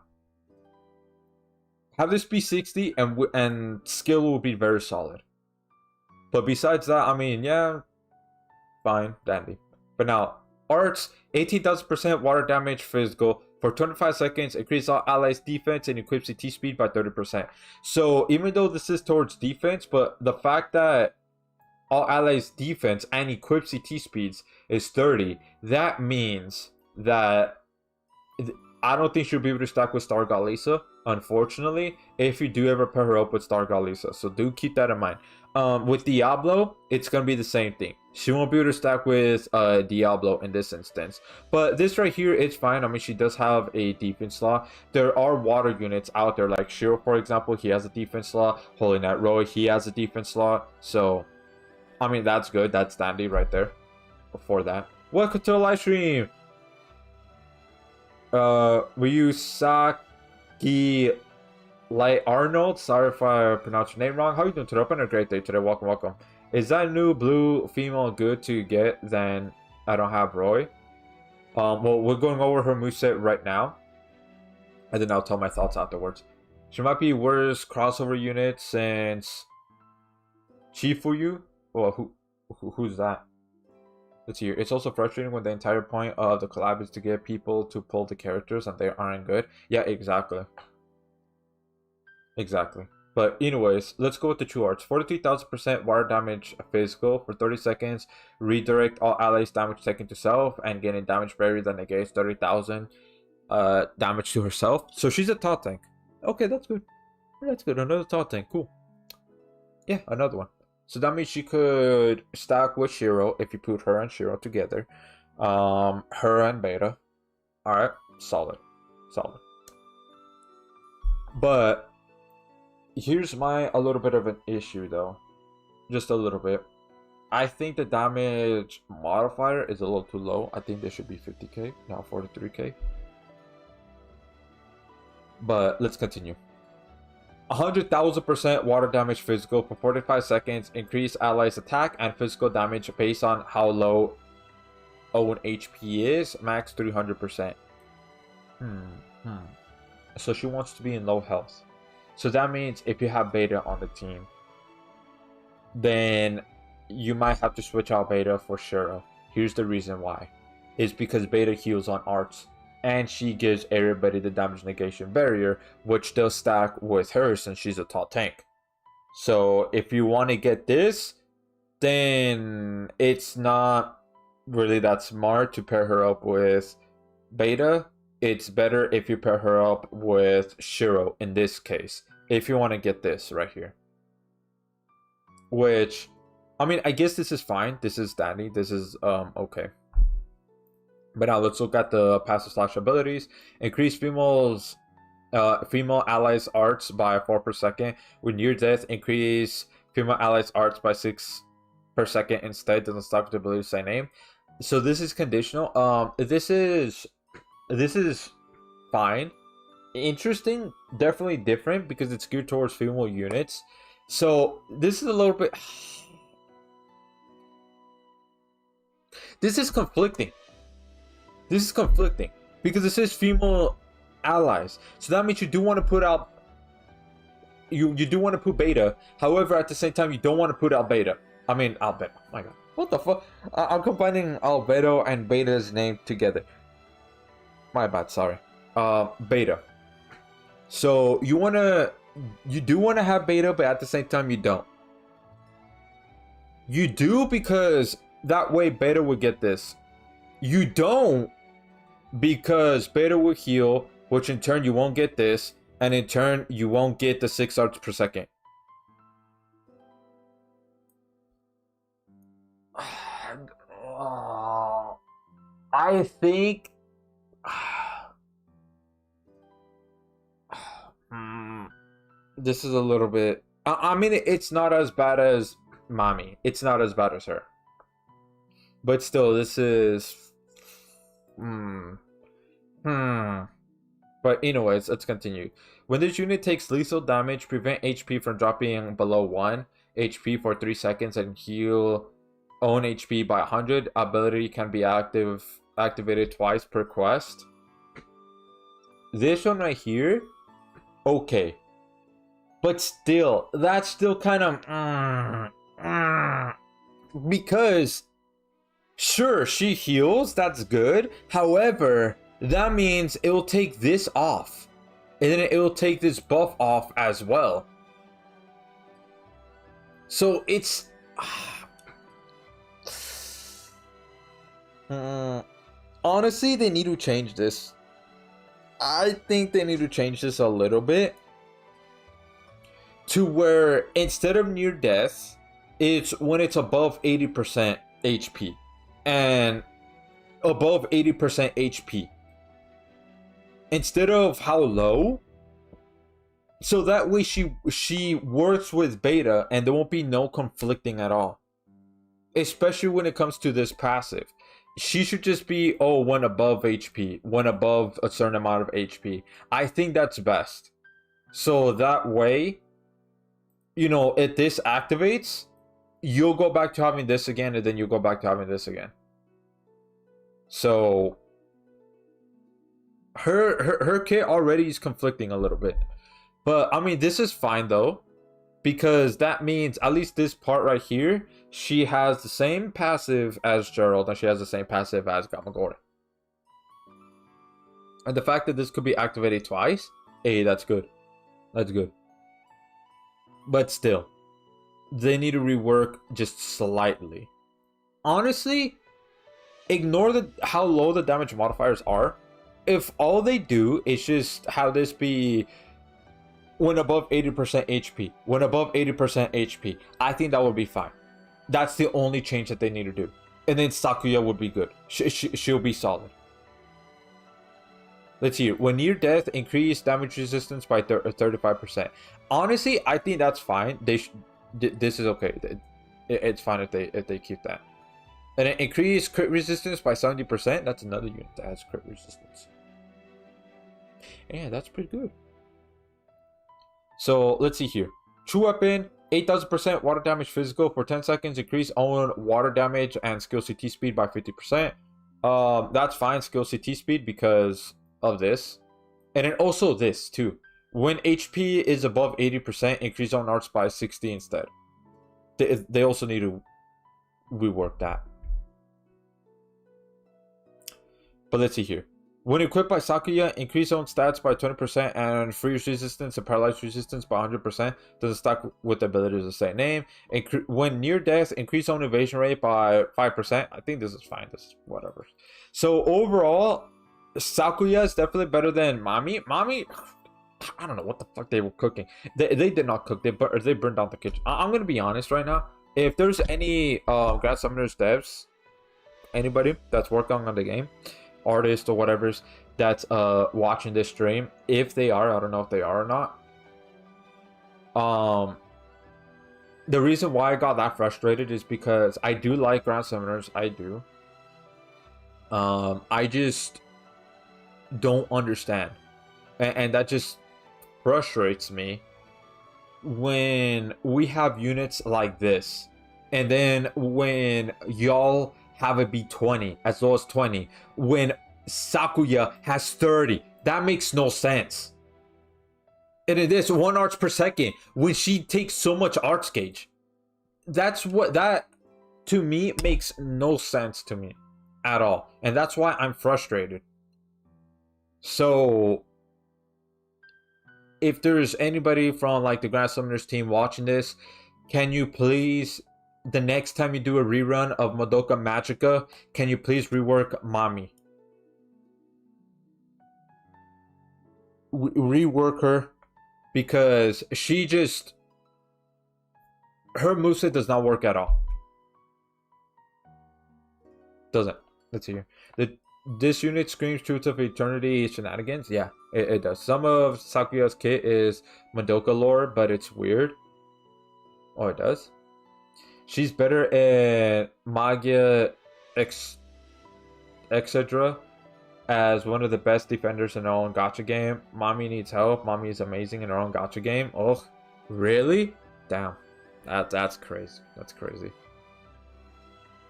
A: Have this be 60 and skill will be very solid. But besides that, I mean, yeah. fine, dandy. But now, arts, 18,000% water damage physical. For 25 seconds, increase all allies' defense and equips the T-speed by 30%. So even though this is towards defense, but the fact that all allies' defense and equips the T-speeds is 30, that means that I don't think she'll be able to stack with Star God Lisa, unfortunately, if you do ever pair her up with Star God Lisa. So do keep that in mind. With Diablo, it's going to be the same thing. She won't be able to stack with Diablo in this instance. But this right here, it's fine. I mean, she does have a defense slot. There are water units out there, like Shiro, for example. He has a defense slot. Holy Knight Roy, he has a defense slot. So, I mean, that's good. That's dandy right there for that. Welcome to the live stream. Ryusaki Light Arnold, sorry if I pronounced your name wrong. How are you doing today? Hope a great day today. Welcome, welcome. Is that new blue female good to get? Then I don't have Roy. Well, we're going over her moveset right now, and then I'll tell my thoughts afterwards. She might be worst crossover unit since Chifuyu. Well, who's that? Let's see here. It's also frustrating when the entire point of the collab is to get people to pull the characters and they aren't good. Yeah, exactly. Exactly. But anyways, let's go with the true arts. 43,000% water damage physical for 30 seconds. Redirect all allies damage taken to self and getting damage barrier that negates 30,000 damage to herself. So she's a top tank. Okay, that's good. That's good. Another top tank. Cool. Yeah, another one. So that means she could stack with Shiro if you put her and Shiro together. Her and Beta. Alright, solid. Solid. But here's a little bit of an issue though. Just a little bit. I think the damage modifier is a little too low. I think there should be 50k, not 43k. But let's continue. 100,000% water damage physical for 45 seconds. Increase allies attack and physical damage based on how low own HP is. Max 300%. So she wants to be in low health. So that means if you have Beta on the team, then you might have to switch out Beta for Shiro. Here's the reason why. It's because Beta heals on arts. And she gives everybody the damage negation barrier, which does stack with her since she's a top tank. So if you want to get this, then it's not really that smart to pair her up with Beta. It's better if you pair her up with Shiro in this case, if you want to get this right here. Which, I mean, I guess this is fine. This is dandy. This is okay. But now let's look at the passive slash abilities. Increase female allies arts by 4 per second. With near death, increase female allies arts by 6 per second instead. Doesn't stop with the ability to say name. So this is conditional. This is fine. Interesting. Definitely different because it's geared towards female units. So this is a little bit. This is conflicting. This is conflicting because it says female allies, so that means you do want to put out you do want to put Beta. However, at the same time, you don't want to put out Beta. I mean, Albedo. Oh my God, what the fuck? I'm combining Albedo and Beta's name together. My bad. Sorry. Beta. So you do want to have Beta, but at the same time, you don't. You do because that way Beta would get this. You don't. Because Beta will heal, which in turn you won't get this, and in turn you won't get the 6 arts per second. I think this is a little bit. I mean, it's not as bad as Mommy. It's not as bad as her. But still, this is. But anyways, let's continue. When this unit takes lethal damage, prevent HP from dropping below 1 HP for 3 seconds and heal own HP by 100. Ability can be activated twice per quest. This one right here, okay. But still, that's still kind of because Sure, she heals, that's good. However, that means it will take this off. And then it will take this buff off as well. So it's... honestly, they need to change this. I think they need to change this a little bit. To where instead of near death, it's when it's above 80% HP. And above 80% HP. Instead of how low. So that way she works with beta and there won't be no conflicting at all. Especially when it comes to this passive. She should just be, oh, one above HP, one above a certain amount of HP. I think that's best. So that way, you know, if this activates, you'll go back to having this again, and then you'll go back to having this again. So her kit already is conflicting a little bit. But I mean, this is fine though, because that means at least this part right here, she has the same passive as Gerald, and she has the same passive as Gamagore. And the fact that this could be activated twice, hey, that's good. That's good. But still, they need to rework just slightly. Honestly, ignore how low the damage modifiers are. If all they do is just have this be when above 80% HP, when above 80% HP, I think that would be fine. That's the only change that they need to do. And then Sakuya would be good. She'll be solid. Let's see. When near death, increase damage resistance by 35%. Honestly, I think that's fine. This is okay. It's fine if they keep that. And then increase crit resistance by 70%. That's another unit that has crit resistance. Yeah, that's pretty good. So let's see here. True weapon, 8000% water damage physical for 10 seconds. Increase own water damage and skill CT speed by 50%. That's fine, skill CT speed, because of this. And then also this too. When HP is above 80%, increase own arts by 60 instead. They also need to rework that. But let's see here. When equipped by Sakuya, increase own stats by 20% and freeze resistance and paralyzed resistance by 100%. Doesn't stack with the abilities of the same name. When near death, increase own evasion rate by 5%. I think this is fine. This is whatever. So overall, Sakuya is definitely better than Mami. Mami, I don't know what the fuck they were cooking. They did not cook. They burned down the kitchen. I'm gonna be honest right now. If there's any Grand Summoners devs, anybody that's working on the game, artist or whatever that's watching this stream, if they are, I don't know if they are or not, the reason why I got that frustrated is because I do like Grand Summoners. I do. I just don't understand, and that just frustrates me when we have units like this, and then when y'all have it be 20 as low as 20 when Sakuya has 30. That makes no sense. And it is 1 arts per second when she takes so much arts gauge. That to me makes no sense to me at all, and that's why I'm frustrated. So if there's anybody from like the Grand Summoners team watching this, can you please, the next time you do a rerun of Madoka Magica, can you please rework Mami? Rework her, because she just, her moveset does not work at all. Doesn't. Let's see here. This unit screams Truth of Eternity shenanigans. Yeah, it does. Some of Sakuya's kit is Madoka lore, but it's weird. Oh, it does. She's better at Magia etc. as one of the best defenders in her own gacha game. Mami needs help. Mami is amazing in her own gacha game. Oh, really? Damn. That's crazy. That's crazy.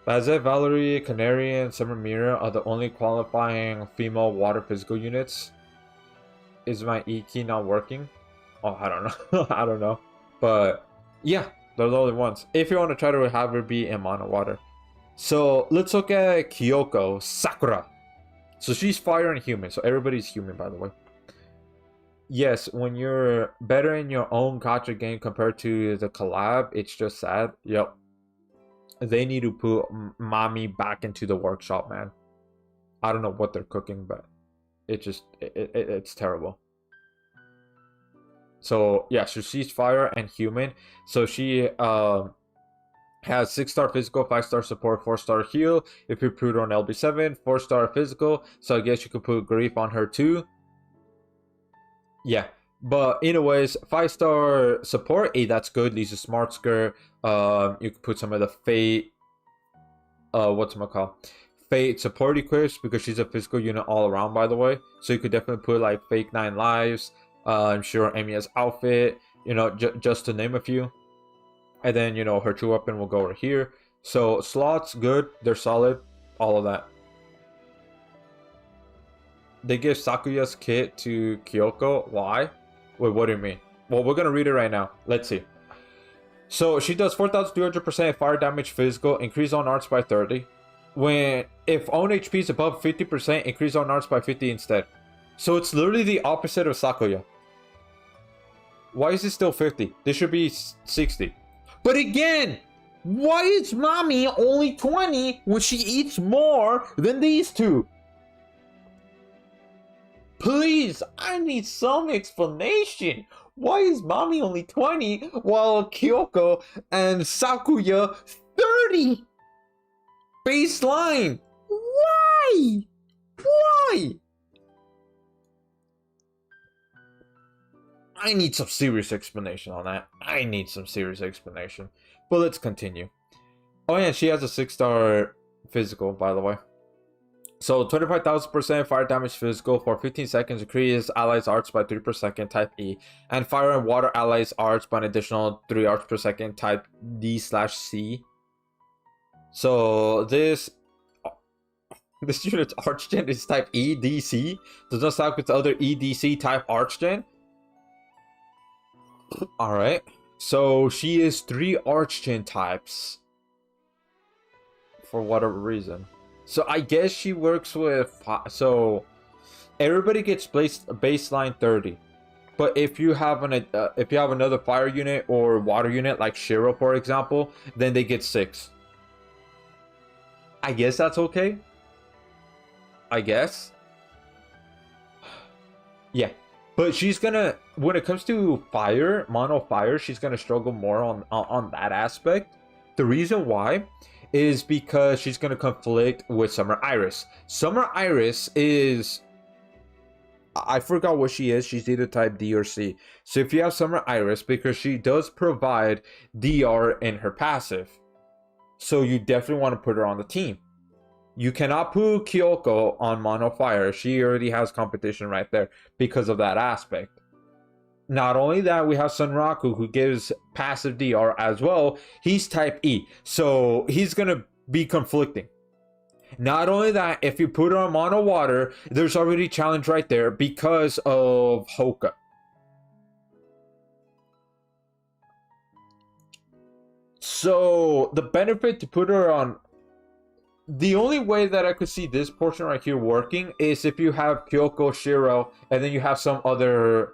A: Bazette, Valerie, Canary, and Summer Mira are the only qualifying female water physical units. Is my E key not working? Oh, I don't know. I don't know. But yeah, they're the only ones. If you want to try to have her be in mono water. So let's look at Kyoko Sakura. So she's fire and human. So everybody's human, by the way. Yes, when you're better in your own gacha game compared to the collab, it's just sad. Yep. They need to put Mami back into the workshop, man. I don't know what they're cooking, but it's terrible. So yeah, so she's fire and human. So she has 6-star physical, 5-star support, 4-star heal. If you put her on LB7, 4-star physical. So I guess you could put grief on her too. Yeah. But anyways, 5-star support, hey, that's good. Lisa Smart Skirt. You could put some of the Fate Fate support equips because she's a physical unit all around, by the way. So you could definitely put like Fake 9 Lives, I'm sure Emiya's outfit, you know, just to name a few. And then, you know, her true weapon will go over here. So slots, good, they're solid, all of that. They give Sakuya's kit to Kyoko. Why? Wait, what do you mean? Well, we're gonna read it right now. Let's see. So she does 4,200% fire damage physical, increase on arts by 30. If own HP is above 50%, increase on arts by 50 instead. So it's literally the opposite of Sakuya. Why is it still 50? This should be 60. But again, why is Mommy only 20 when she eats more than these two? Please, I need some explanation. Why is Mommy only 20 while Kyoko and Sakuya 30? Baseline. Why? Why? I need some serious explanation on that. I need some serious explanation. But let's continue. Oh yeah, she has a 6-star physical, by the way. So 25,000% fire damage physical for 15 seconds, increases allies arts by 3 per second, type E, and fire and water allies arts by an additional 3 arts per second, type D/C. So this unit's archgen is type EDC. Does not stack with the other EDC type archgen. Alright. So she is 3 archgen types. For whatever reason. So I guess she works with... So everybody gets baseline 30. But if you have another fire unit or water unit like Shiro, for example, then they get 6. I guess that's okay. I guess. Yeah. But she's gonna, when it comes to fire, mono fire, she's gonna struggle more on that aspect. The reason why is because she's gonna conflict with Summer Iris. Summer Iris is... I forgot what she is. She's either type D or C. So if you have Summer Iris, because she does provide DR in her passive. So you definitely want to put her on the team. You cannot put Kyoko on Mono Fire. She already has competition right there because of that aspect. Not only that, we have Sunraku, who gives passive DR as well. He's type E. So he's going to be conflicting. Not only that, if you put her on Mono Water, there's already challenge right there because of Hoka. So the benefit to put her on... The only way that I could see this portion right here working is if you have Kyoko, Shiro, and then you have some other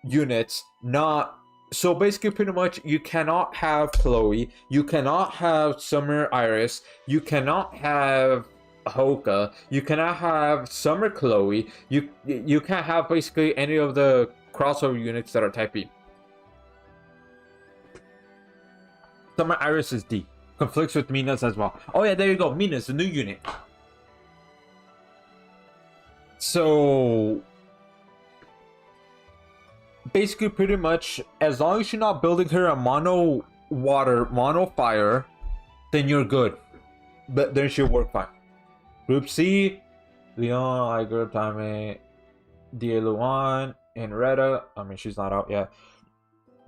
A: units. Not... So basically, pretty much, you cannot have Chloe, you cannot have Summer Iris, you cannot have Hoka, you cannot have Summer Chloe, you can't have basically any of the crossover units that are type E. Summer Iris is D. Conflicts with Mina's as well. Oh yeah, there you go. Mina's the new unit. So basically, pretty much, as long as you're not building her a mono water, mono fire, then you're good. But then she'll work fine. Group C, Leon, Iger, Time, Dia Luan, and Retta. I mean, she's not out yet.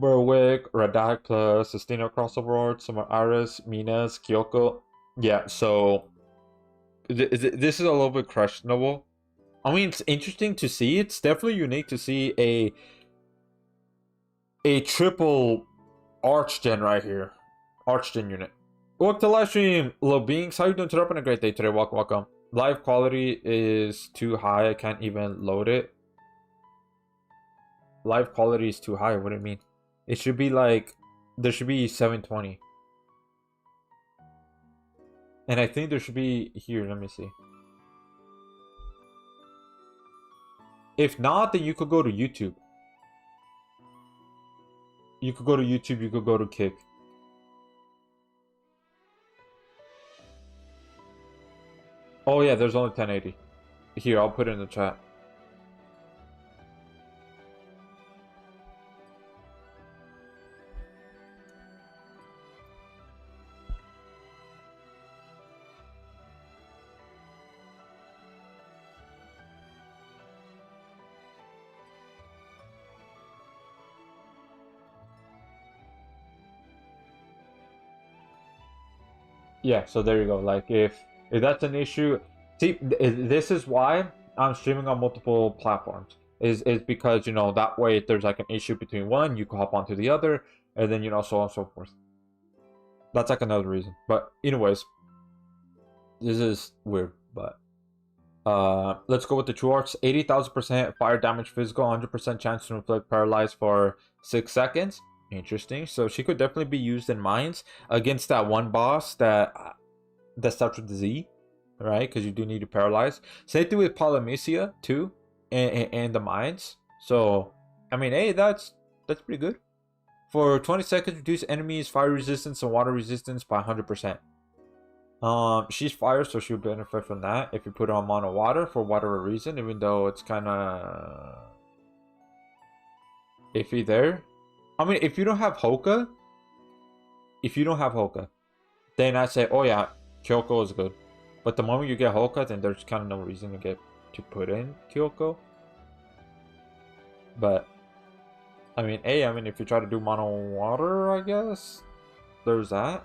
A: Berwick, Radak plus Sistina crossover, Summer Iris, Minas, Kyoko. Yeah, so this is a little bit questionable. I mean, it's interesting to see. It's definitely unique to see a triple archgen right here. Archgen unit. Welcome to live stream, little beings. How you doing today? Having a great day today. Welcome, welcome. Live quality is too high. I can't even load it. Live quality is too high. What do you mean? It should be like, there should be 720. And I think there should be, here, let me see. If not, then you could go to YouTube. You could go to YouTube, you could go to Kick. Oh yeah, there's only 1080. Here, I'll put it in the chat. Yeah, so there you go. Like if that's an issue, see, this is why I'm streaming on multiple platforms. Is because that way if there's like an issue between one, you can hop onto the other, and then so on and so forth. That's like another reason. But anyways, this is weird. But let's go with the true arts. 80,000% fire damage physical, 100% chance to inflict paralyzed for 6 seconds. Interesting. So she could definitely be used in mines against that one boss that starts with the Z, right? Because you do need to paralyze. Same thing with Polymecia too, and the mines. So I mean, hey, that's pretty good. For 20 seconds, reduce enemies' fire resistance and water resistance by 100%. She's fire, so she'll benefit from that if you put her on mono water for whatever reason, even though it's kind of iffy there. I mean, if you don't have Hoka, then I say, oh yeah, Kyoko is good. But the moment you get Hoka, then there's kind of no reason to put in Kyoko. But I mean, if you try to do mono water, I guess there's that.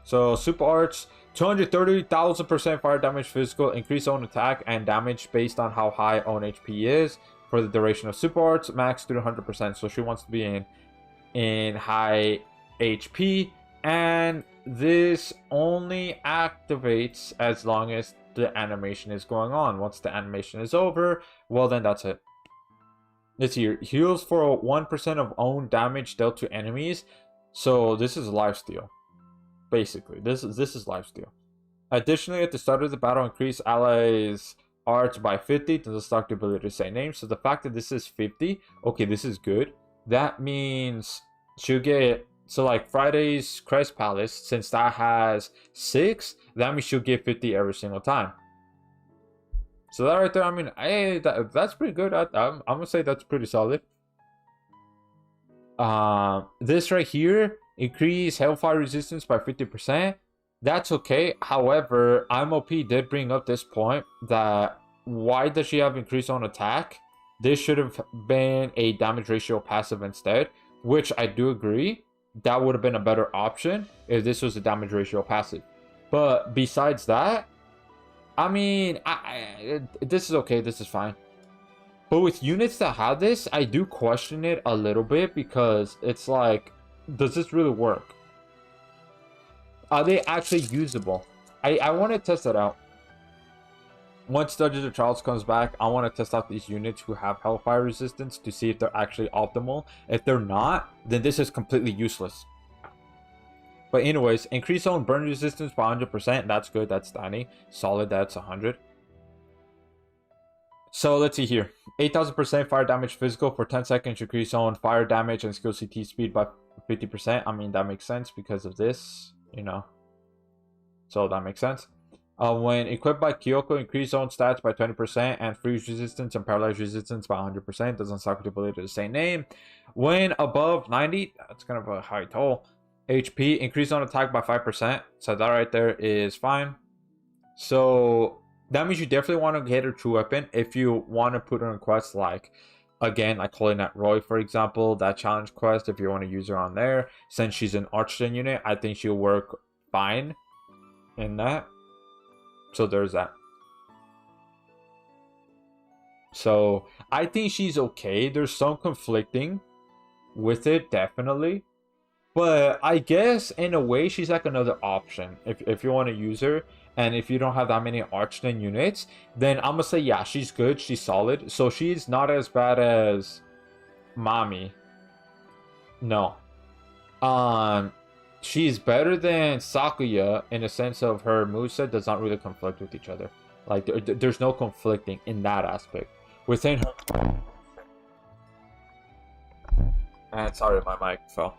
A: So super arts, 230,000% fire damage physical, increase own attack and damage based on how high own HP is for the duration of super arts, max to 100%. So she wants to be in high HP, and this only activates as long as the animation is going on. Once the animation is over, well then that's it. Let's see here. Heals for 1% of own damage dealt to enemies. So this is lifesteal. Basically, this is lifesteal. Additionally, at the start of the battle, increase allies' arts by 50. Doesn't start the ability to say names. So the fact that this is 50, okay, this is good. That means she'll get, so like Friday's Crest Palace, since that has 6, that means she'll get 50 every single time. So that right there, I mean, hey, that's pretty good. I'm gonna say that's pretty solid. This right here, increase hellfire resistance by 50%. That's okay. However, IMOP did bring up this point that why does she have increase on attack? This should have been a damage ratio passive instead, which I do agree. That would have been a better option if this was a damage ratio passive. But besides that, I mean, this is okay. This is fine. But with units that have this, I do question it a little bit because it's like, does this really work? Are they actually usable? I want to test that out. Once Dungeons of Trials comes back, I want to test out these units who have Hellfire resistance to see if they're actually optimal. If they're not, then this is completely useless. But anyways, increase own burn resistance by 100%. That's good. That's tiny. Solid. That's 100. So let's see here. 8,000% fire damage physical for 10 seconds. Increase own fire damage and skill CT speed by 50%. I mean, that makes sense because of this, So that makes sense. When equipped by Kyoko, increase own stats by 20% and freeze resistance and paralyze resistance by 100%. Doesn't suck with the ability to the same name. When above 90, that's kind of a high toll. HP, increase on attack by 5%. So that right there is fine. So that means you definitely want to get her true weapon if you want to put her in quests like, again, like calling at Roy, for example, that challenge quest, if you want to use her on there. Since she's an Archgen unit, I think she'll work fine in that. So there's that. So I think she's okay. There's some conflicting with it, definitely. But I guess in a way she's like another option if you want to use her, and if you don't have that many Archden units, then I'm gonna say yeah, she's good, she's solid. So she's not as bad as Mami. No. Um she's better than Sakuya in the sense of her moveset does not really conflict with each other. Like there's no conflicting in that aspect. Within her, and sorry my mic fell.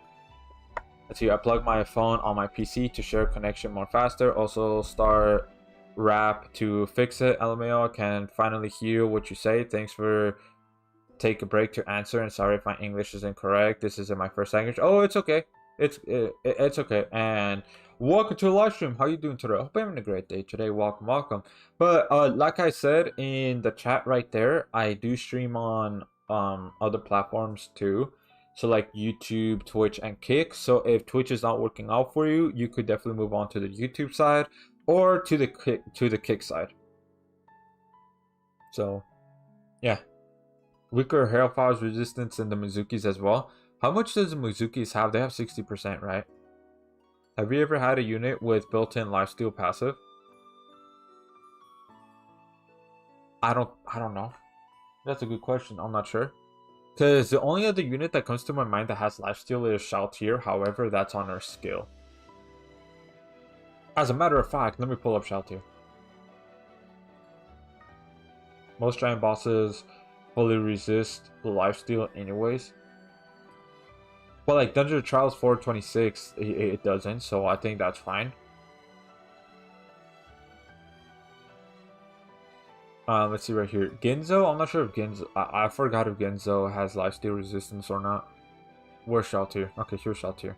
A: Let's see, I plug my phone on my PC to share connection more faster. Also start rap to fix it. LMAO, I can finally hear what you say. Thanks for take a break to answer, and sorry if my English is incorrect. This isn't my first language. Oh, it's okay. It's okay. And welcome to the live stream. How you doing today? I hope you're having a great day today. Welcome. But like I said in the chat right there, I do stream on other platforms too. So like YouTube, Twitch, and Kick. So if Twitch is not working out for you, you could definitely move on to the YouTube side or to the Kick side. So yeah. Weaker Hailfire's resistance in the Mizukis as well. How much does the Mizukis have? They have 60%, right? Have you ever had a unit with built-in lifesteal passive? I don't know. That's a good question. I'm not sure. Because the only other unit that comes to my mind that has lifesteal is Shaltir. However, that's on her skill. As a matter of fact, let me pull up Shaltir. Most giant bosses fully resist the lifesteal anyways. But like Dungeon of Trials 426, it doesn't, so I think that's fine. Let's see right here. Genzo, I'm not sure if Genzo, I forgot if Genzo has lifesteal resistance or not. Where's Shaltir? Okay, here's Shaltir.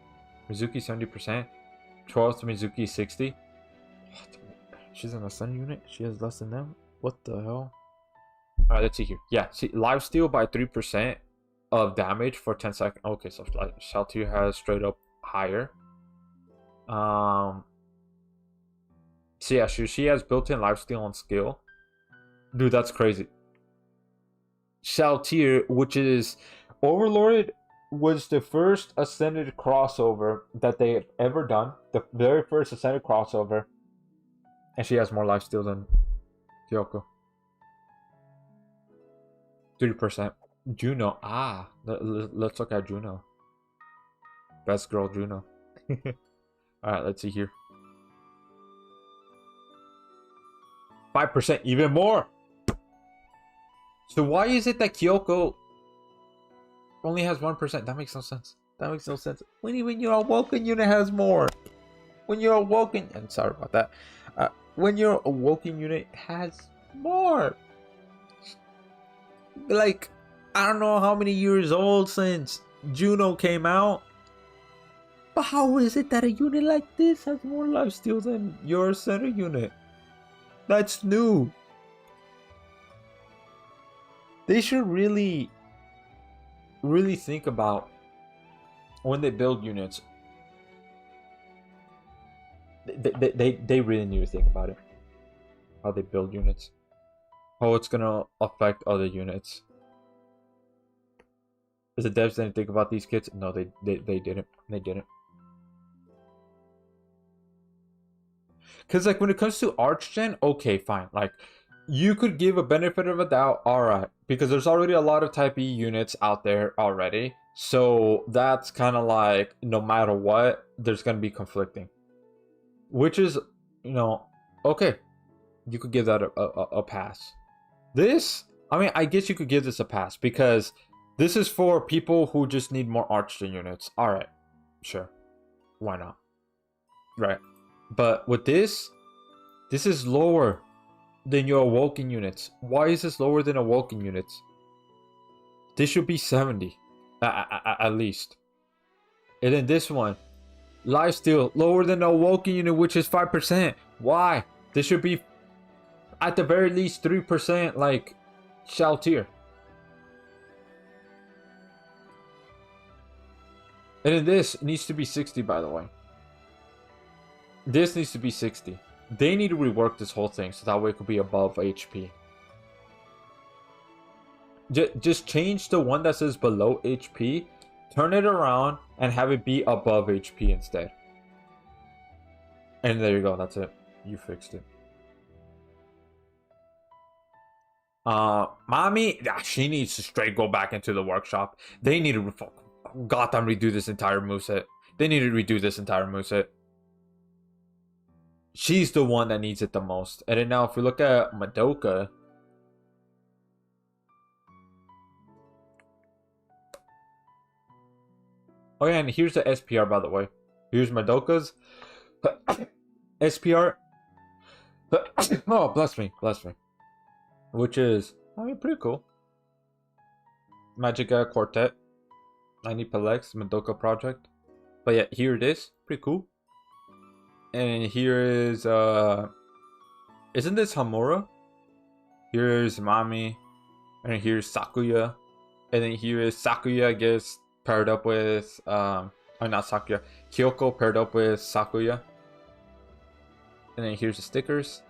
A: Mizuki 70%. 12th Mizuki 60. What? She's in a sun unit? She has less than them? What the hell? Alright, let's see here. Yeah, see, lifesteal by 3% of damage for 10 seconds. Okay, so like Shaltir has straight up higher. So yeah, she has built-in lifesteal on skill. Dude, that's crazy. Shaltir, which is Overlord, was the first Ascended crossover that they have ever done. The very first Ascended crossover. And she has more lifesteal than Kyoko. 3%. Juno. Let's look at Juno. Best girl Juno. Alright, let's see here. 5%, even more! So why is it that Kyoko only has 1%? That makes no sense. That makes no sense. When your Awoken unit has more. When your Awoken... And sorry about that. When your Awoken unit has more. Like, I don't know how many years old since Juno came out. But how is it that a unit like this has more lifesteal than your center unit? That's new. They should really think about when they build units. They really need to think about it. How they build units. How it's gonna affect other units. Does the devs didn't think about these kids? No, they didn't. They didn't. Because like when it comes to Archgen, okay, fine. Like you could give a benefit of a doubt, alright. Because there's already a lot of Type E units out there already. So that's kind of like no matter what, there's gonna be conflicting. Which is, you know, okay. You could give that a pass. This, I mean, I guess you could give this a pass because this is for people who just need more Archgen units. Alright, sure. Why not? Right. But with this is lower than your Awoken units. Why is this lower than Awoken units? This should be 70. At least. And then this one. Lifesteal, lower than the Awoken unit, which is 5%. Why? This should be at the very least 3% like Shaltir. And then this needs to be 60, by the way. This needs to be 60. They need to rework this whole thing so that way it could be above HP. Just change the one that says below HP turn it around and have it be above HP instead. And there you go, that's it. You fixed it. Mommy, she needs to straight go back into the workshop. They need to goddamn redo this entire moveset. They need to redo this entire moveset. She's the one that needs it the most. And then now if we look at Madoka, oh yeah, and here's the SPR, by the way. Here's Madoka's SPR. Oh, bless me. Which is, I mean, pretty cool. Magica Quartet. 90 Pelex, Madoka Project. But yeah, here it is. Pretty cool. And here is, isn't this Hamura? Here's Mami. And here's Sakuya. And then here is Sakuya, I guess, paired up with, not Sakuya. Kyoko paired up with Sakuya. And then here's the stickers.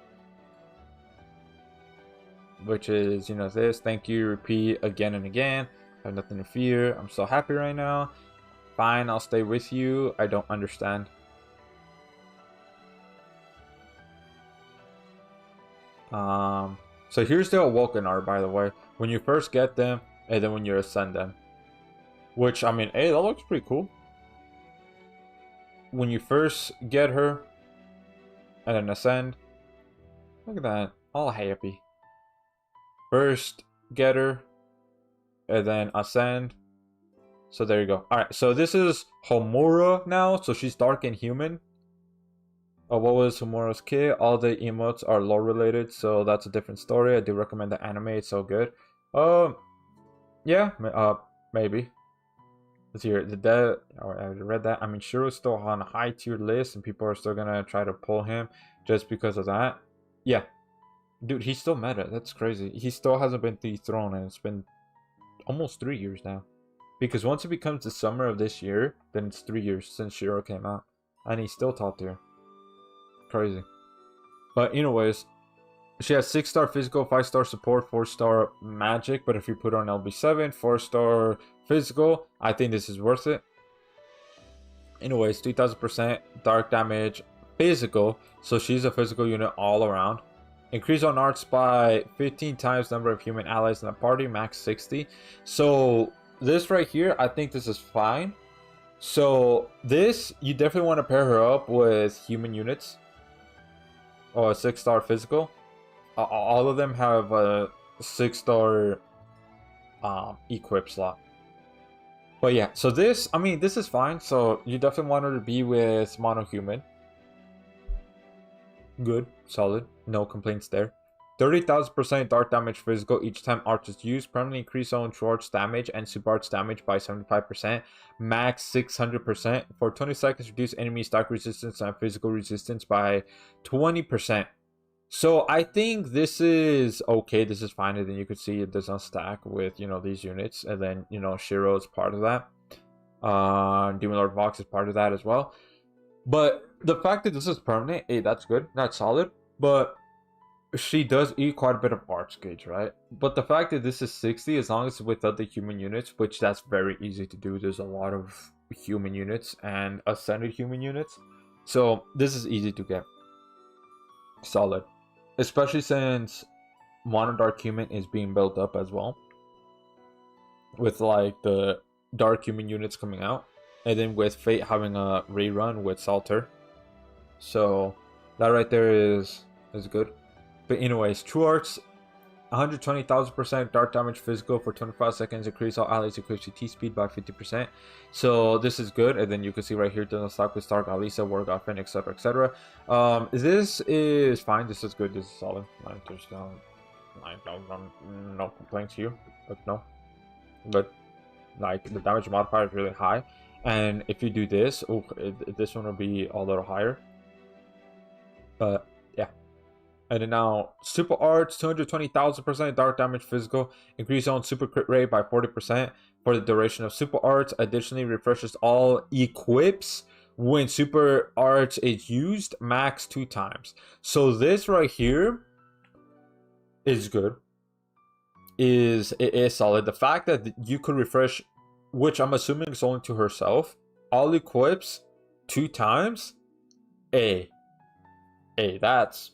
A: Which is, you know, this. Thank you, repeat again and again. I have nothing to fear. I'm so happy right now. Fine, I'll stay with you. I don't understand. So here's the Awoken art, by the way. When you first get them, and then when you ascend them. Which, I mean, hey, that looks pretty cool. When you first get her, and then ascend. Look at that. All happy. First, get her, and then ascend. So there you go. Alright, so this is Homura now. So she's dark and human. What was Homura's kit? All the emotes are lore related, so that's a different story. I do recommend the anime, it's so good. Yeah, maybe. Let's hear the dead. I read that. I mean, Shiro's still on a high tier list, and people are still gonna try to pull him just because of that. Yeah. Dude, he's still meta. That's crazy. He still hasn't been dethroned, and it's been almost 3 years now. Because once it becomes the summer of this year, then it's 3 years since Shiro came out. And he's still top tier. Crazy. But anyways, she has 6-star physical, 5-star support, 4-star magic. But if you put on LB7, 4-star physical, I think this is worth it. Anyways, 3000% dark damage physical. So she's a physical unit all around. Increase on arts by 15 times number of human allies in the party, max 60. So this right here, I think this is fine. So this, you definitely want to pair her up with human units. Or a 6-star physical. All of them have a 6-star equip slot. But yeah, so this, I mean, this is fine. So you definitely want her to be with mono human. Good, solid, no complaints there. 30,000% dark damage physical each time arts is used. Permanently increase own Schwartz damage and super arts damage by 75%. Max 600%. For 20 seconds, reduce enemy stock resistance and physical resistance by 20%. So I think this is okay. This is fine. And then you could see it does not stack with, you know, these units. And then, you know, Shiro is part of that. Demon Lord Vox is part of that as well. But the fact that this is permanent, hey, that's good. That's solid. But she does eat quite a bit of arts gauge, right? But the fact that this is 60, as long as it's without the human units, which that's very easy to do. There's a lot of human units and ascended human units. So this is easy to get. Solid. Especially since Mono Dark Human is being built up as well. With like the Dark Human units coming out. And then with Fate having a rerun with Salter. So that right there is good. But anyways, True Arts, 120,000% dark damage physical for 25 seconds. Increase all allies equipped CT speed by 50%. So this is good. And then you can see right here, doesn't stock with Stark, Alisa, War God, Phoenix, etc., etc. This is fine. This is good. This is solid. There's no complaints here. But no. But like the damage modifier is really high. And if you do this, this one will be a little higher. But yeah. And then now, Super Arts, 220,000% dark damage physical. Increase on super crit rate by 40% for the duration of Super Arts. Additionally, refreshes all equips when Super Arts is used, max 2 times. So this right here is good. It is solid. The fact that you could refresh which I'm assuming is only to herself, all equips 2 times. Hey, that's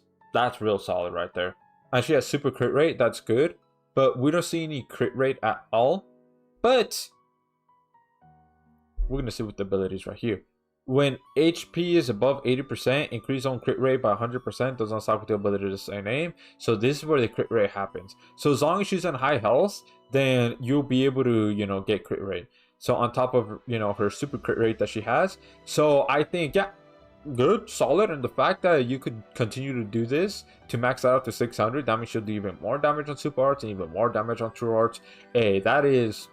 A: real solid right there. And she has super crit rate, that's good. But we don't see any crit rate at all. But we're gonna see what the abilities right here. When HP is above 80%, increase on crit rate by 100%, does not stop with the ability to the same name. So this is where the crit rate happens. So as long as she's on high health, then you'll be able to, get crit rate. So on top of, her super crit rate that she has. So I think, yeah, good, solid. And the fact that you could continue to do this to max that out to 600, that means she'll do even more damage on super arts and even more damage on true arts. Hey, that's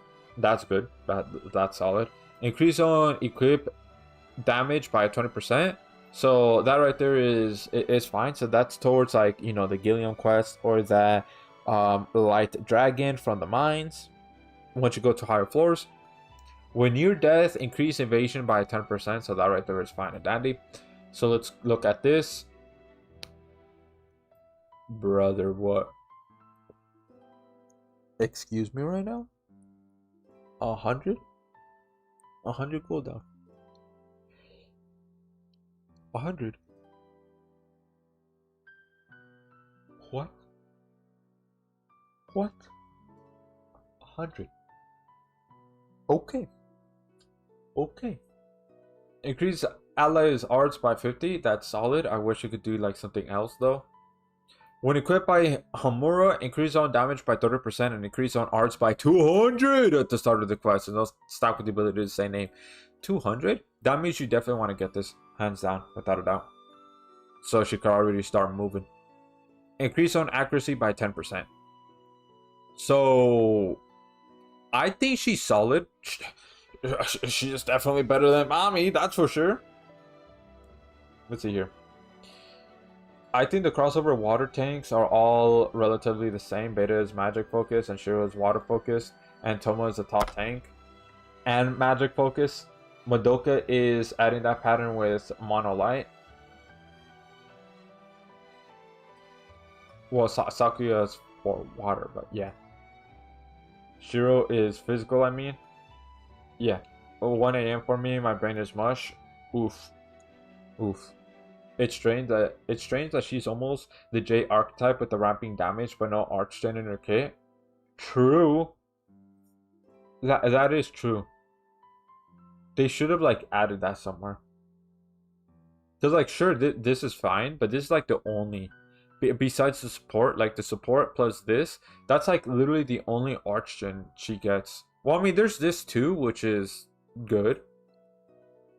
A: good. That's solid. Increase on equip damage by 20%. So that right there is fine. So that's towards like the Gilliam quest or that light dragon from the mines once you go to higher floors. When near death, increase evasion by 10%. So that right there is fine and dandy. So let's look at this. Brother, what? Excuse me right now? 100 cooldown. 100. What? 100. Okay. Increase allies arts by 50. That's solid. I wish you could do like something else though. When equipped by Hamura, increase on damage by 30% and increase on arts by 200 at the start of the quest. And they'll stop with the ability to say name. 200? That means you definitely want to get this. Hands down, without a doubt. So she could already start moving. Increase on accuracy by 10%. So I think she's solid. She's definitely better than Mommy, that's for sure. Let's see here. I think the crossover water tanks are all relatively the same. Beta is magic focus and Shiro is water focused. And Toma is the top tank and magic focus. Madoka is adding that pattern with mono light. Well, Sakuya is for water, but yeah. Shiro is physical, I mean. Yeah. 1 a.m. for me, my brain is mush. Oof. It's strange that she's almost the J archetype with the ramping damage, but no archgen in her kit. True. That is true. They should have like added that somewhere. Cause like sure this is fine, but this is like the only besides the support, like the support plus this, that's like literally the only archgen she gets. Well, I mean there's this too, which is good.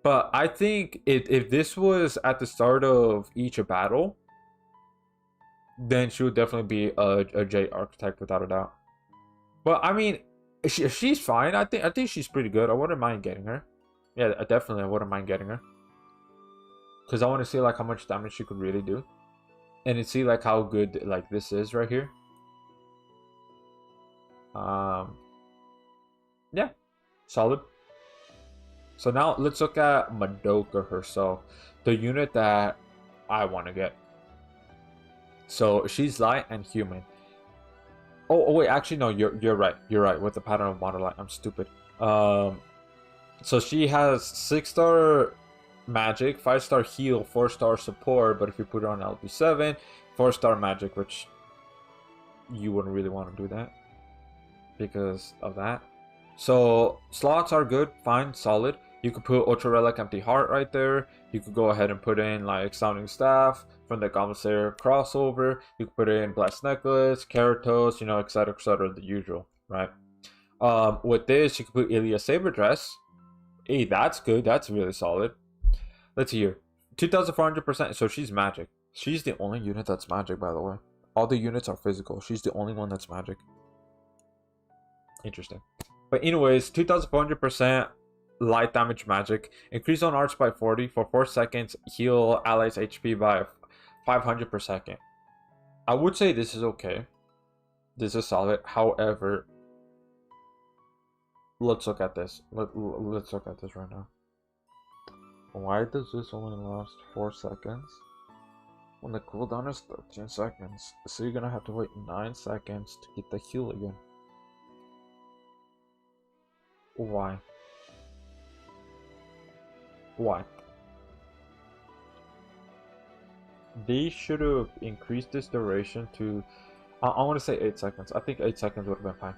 A: But I think if this was at the start of each battle, then she would definitely be a J archetype without a doubt. But I mean, she's fine. I think she's pretty good. I wouldn't mind getting her. Yeah, definitely I wouldn't mind getting her. Because I want to see like how much damage she could really do. And see like how good like this is right here. Yeah, solid. So now let's look at Madoka herself, the unit that I want to get. So she's light and human. Oh wait, actually no, you're right. You're right with the pattern of modern light. I'm stupid. So she has 6-star magic, 5-star heal, 4-star support. But if you put her on LP7, 4-star magic, which you wouldn't really want to do that because of that. So slots are good, fine, solid. You could put Ultra Relic Empty Heart right there. You could go ahead and put in like Sounding Staff from the Goblin Slayer crossover. You could put in Blessed Necklace, Keratos, etc., the usual, right? With this, you could put Ilya Saber Dress. Hey, that's good. That's really solid. Let's see here. 2,400%. So she's magic. She's the only unit that's magic, by the way. All the units are physical. She's the only one that's magic. Interesting. But anyways, 2,400% light damage magic. Increase on arts by 40 for 4 seconds. Heal allies HP by 500 per second. I would say this is okay. This is solid. However, let's look at this. Let's look at this right now. Why does this only last 4 seconds? When the cooldown is 13 seconds. So you're gonna have to wait 9 seconds to get the heal again. Why? Why? They should have increased this duration to, I want to say 8 seconds. I think 8 seconds would have been fine.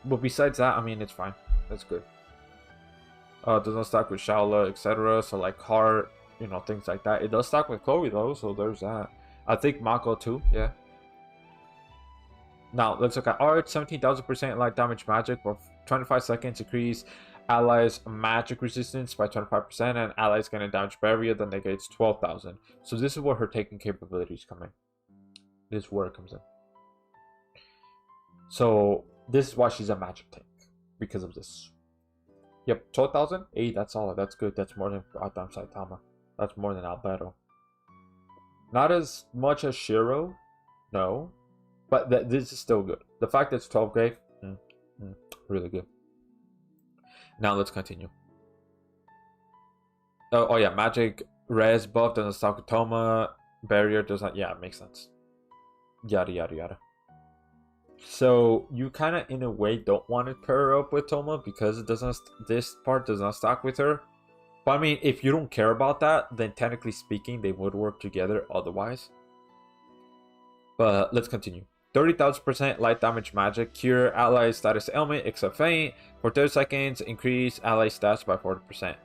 A: But besides that, I mean, it's fine. That's good. Does not stack with Shaola, etc. So like Heart, you know, things like that. It does stack with Chloe though, so there's that. I think Mako too, yeah. Now let's look at Art. 17,000% light damage magic for 25 seconds. Increase allies magic resistance by 25%, and allies getting damage barrier that negates 12,000. So this is where her taking capabilities come in. This is where it comes in. So this is why she's a magic tank, because of this. Yep, 12,000? Hey, that's solid. That's good. That's more than Gotham Saitama. That's more than Albedo. Not as much as Shiro, no. But this is still good. The fact that it's 12k, really good. Now let's continue. Oh yeah, magic res buff doesn't stack with Toma. Barrier does not. Yeah, it makes sense. Yada yada yada. So you kind of in a way don't want to pair her up with Toma because it doesn't. This part does not stack with her. But I mean, if you don't care about that, then technically speaking, they would work together otherwise. But let's continue. 30,000% light damage magic. Cure ally status ailment except faint. For 30 seconds, increase ally stats by 40%.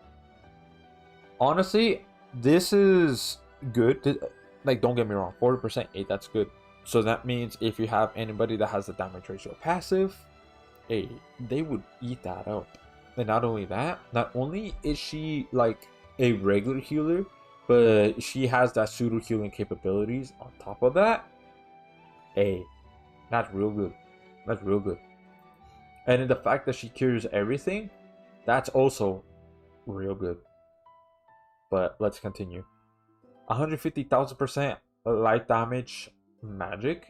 A: Honestly, this is good. Like, don't get me wrong. 40%, hey, that's good. So that means if you have anybody that has the damage ratio passive, hey, they would eat that up. And not only that, not only is she like a regular healer, but she has that pseudo healing capabilities on top of that. Hey, that's real good. That's real good. And in the fact that she cures everything, that's also real good. But let's continue. 150,000% light damage magic.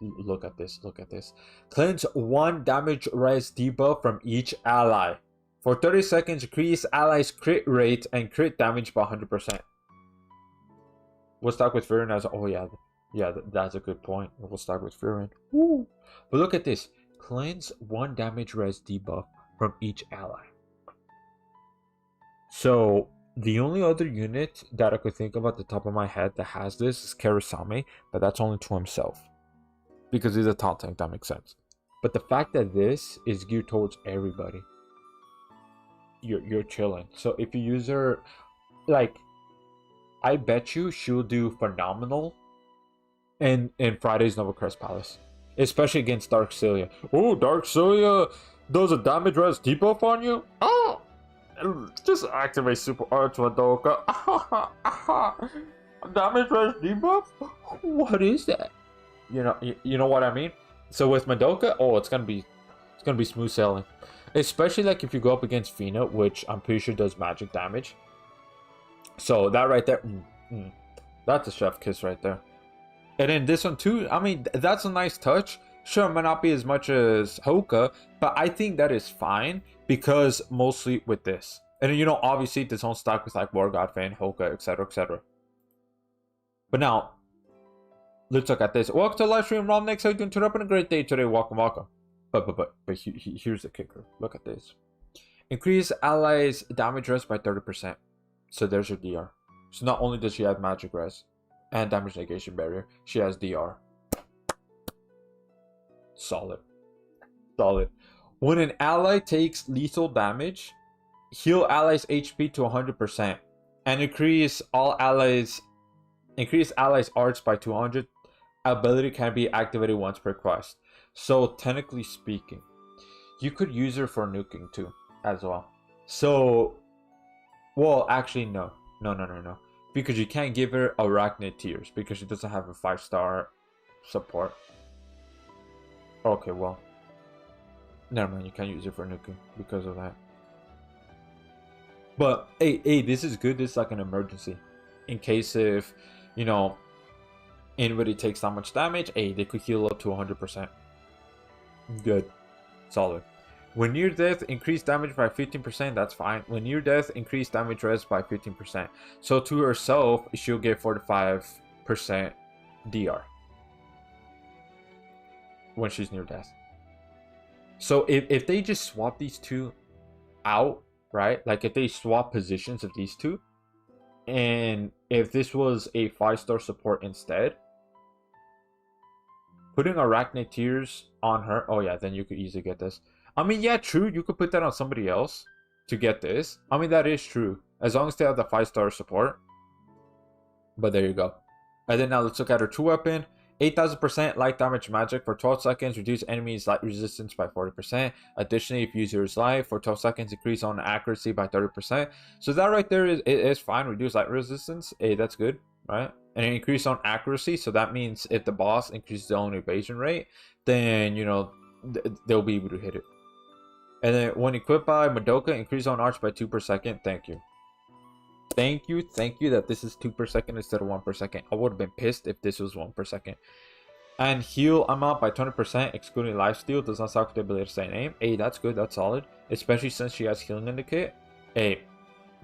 A: Look at this. Look at this. Cleanse 1 damage res debuff from each ally. For 30 seconds, increase allies' crit rate and crit damage by 100%. We'll start with Furin as. Oh yeah. Yeah, that's a good point. We'll start with Furin. Woo! But look at this. Cleanse 1 damage res debuff from each ally. So the only other unit that I could think of at the top of my head that has this is Karasame, but that's only to himself. Because he's a top tank, that makes sense. But the fact that this is geared towards everybody, you're chilling. So if you use her, like, I bet you she'll do phenomenal in Friday's Nova Crest Palace, especially against Dark Cilia. Oh, Dark Cilia does a damage res debuff on you. Oh, just activate Super Arts Madoka. Damage res debuff. What is that? You know what I mean. So with Madoka, oh, it's gonna be smooth sailing, especially like if you go up against Fina, which I'm pretty sure does magic damage. So that right there, that's a chef kiss right there. And then this one too, I mean, that's a nice touch. Sure, it might not be as much as Hoka, but I think that is fine because mostly with this. And then, obviously this won't stack with like War God Fan, Hoka, etc, etc. But now, let's look at this. Welcome to the live stream, Rom. Next, how you doing? Turn up in a great day today. Welcome. But here's the kicker. Look at this. Increase allies damage res by 30%. So there's your DR. So not only does she have magic res and damage negation barrier, she has DR. Solid. When an ally takes lethal damage, heal allies HP to 100% and increase allies arts by 200. Ability can be activated once per quest. So technically speaking, you could use her for nuking too as well. So, well, actually no, because you can't give her Arachnid Tears because she doesn't have a 5-star support. Okay, well, never mind. You can't use it for nuking because of that. But hey, this is good. This is like an emergency in case if anybody takes that much damage. Hey, they could heal up to 100%. Good, solid. When near death, increase damage by 15%. That's fine. When near death, increase damage res by 15%. So to herself, she'll get 45% DR. when she's near death. So if they just swap these two out, right? Like if they swap positions of these two, and if this was a 5-star support instead, putting Arachnid Tears on her, oh yeah, then you could easily get this. I mean, yeah, true, you could put that on somebody else to get this. I mean, that is true, as long as they have the 5-star support. But there you go. And then now let's look at her 2-weapon. 8,000% light damage magic for 12 seconds. Reduce enemies' light resistance by 40%. Additionally, if user's life for 12 seconds, increase on accuracy by 30%. So that right there is fine. Reduce light resistance. Hey, that's good, right? And increase on accuracy. So that means if the boss increases their own evasion rate, then, you know, they'll be able to hit it. And then when equipped by Madoka, increase on arch by 2 per second. Thank you. Thank you that this is 2 per second instead of 1 per second. I would have been pissed if this was 1 per second. And heal amount by 20%, excluding lifesteal. Does not suck the ability to stay in aim. Hey, that's good. That's solid. Especially since she has healing in the kit. Hey,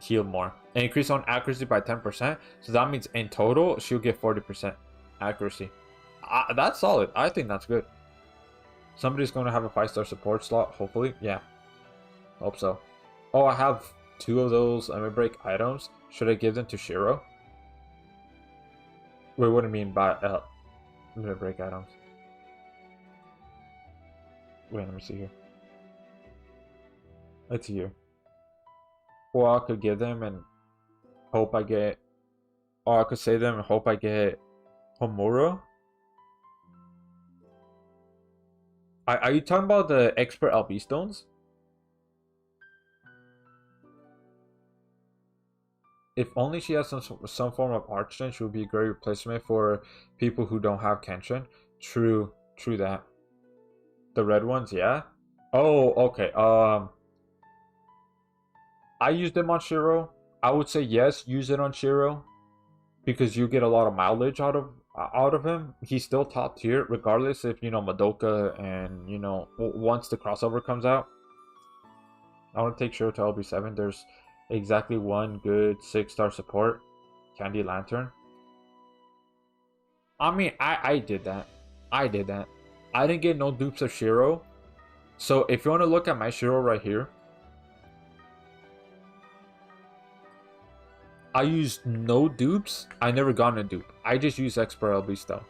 A: heal more. And increase on accuracy by 10%. So that means in total, she'll get 40% accuracy. That's solid. I think that's good. Somebody's going to have a 5-star support slot, hopefully. Yeah. Hope so. Oh, I have 2 of those Limit Break items. Should I give them to Shiro? Wait, what do you mean by Limit Break items? Wait, let me see here. Let's see here. Or I could give them and hope I get... Or I could save them and hope I get Homura. Are you talking about the Expert LB stones? If only she has some form of Archden, she would be a great replacement for people who don't have Kenshin. True that. The red ones, yeah. Oh, okay. I used them on Shiro. I would say yes, use it on Shiro, because you get a lot of mileage out of him. He's still top tier, regardless if, you know, Madoka and, you know, once the crossover comes out. I want to take Shiro to LB7. There's exactly one good 6-star support, Candy Lantern. I mean, I did that. I didn't get no dupes of Shiro. So if you want to look at my Shiro right here, I used no dupes. I never got a dupe. I just used Expert LB stuff.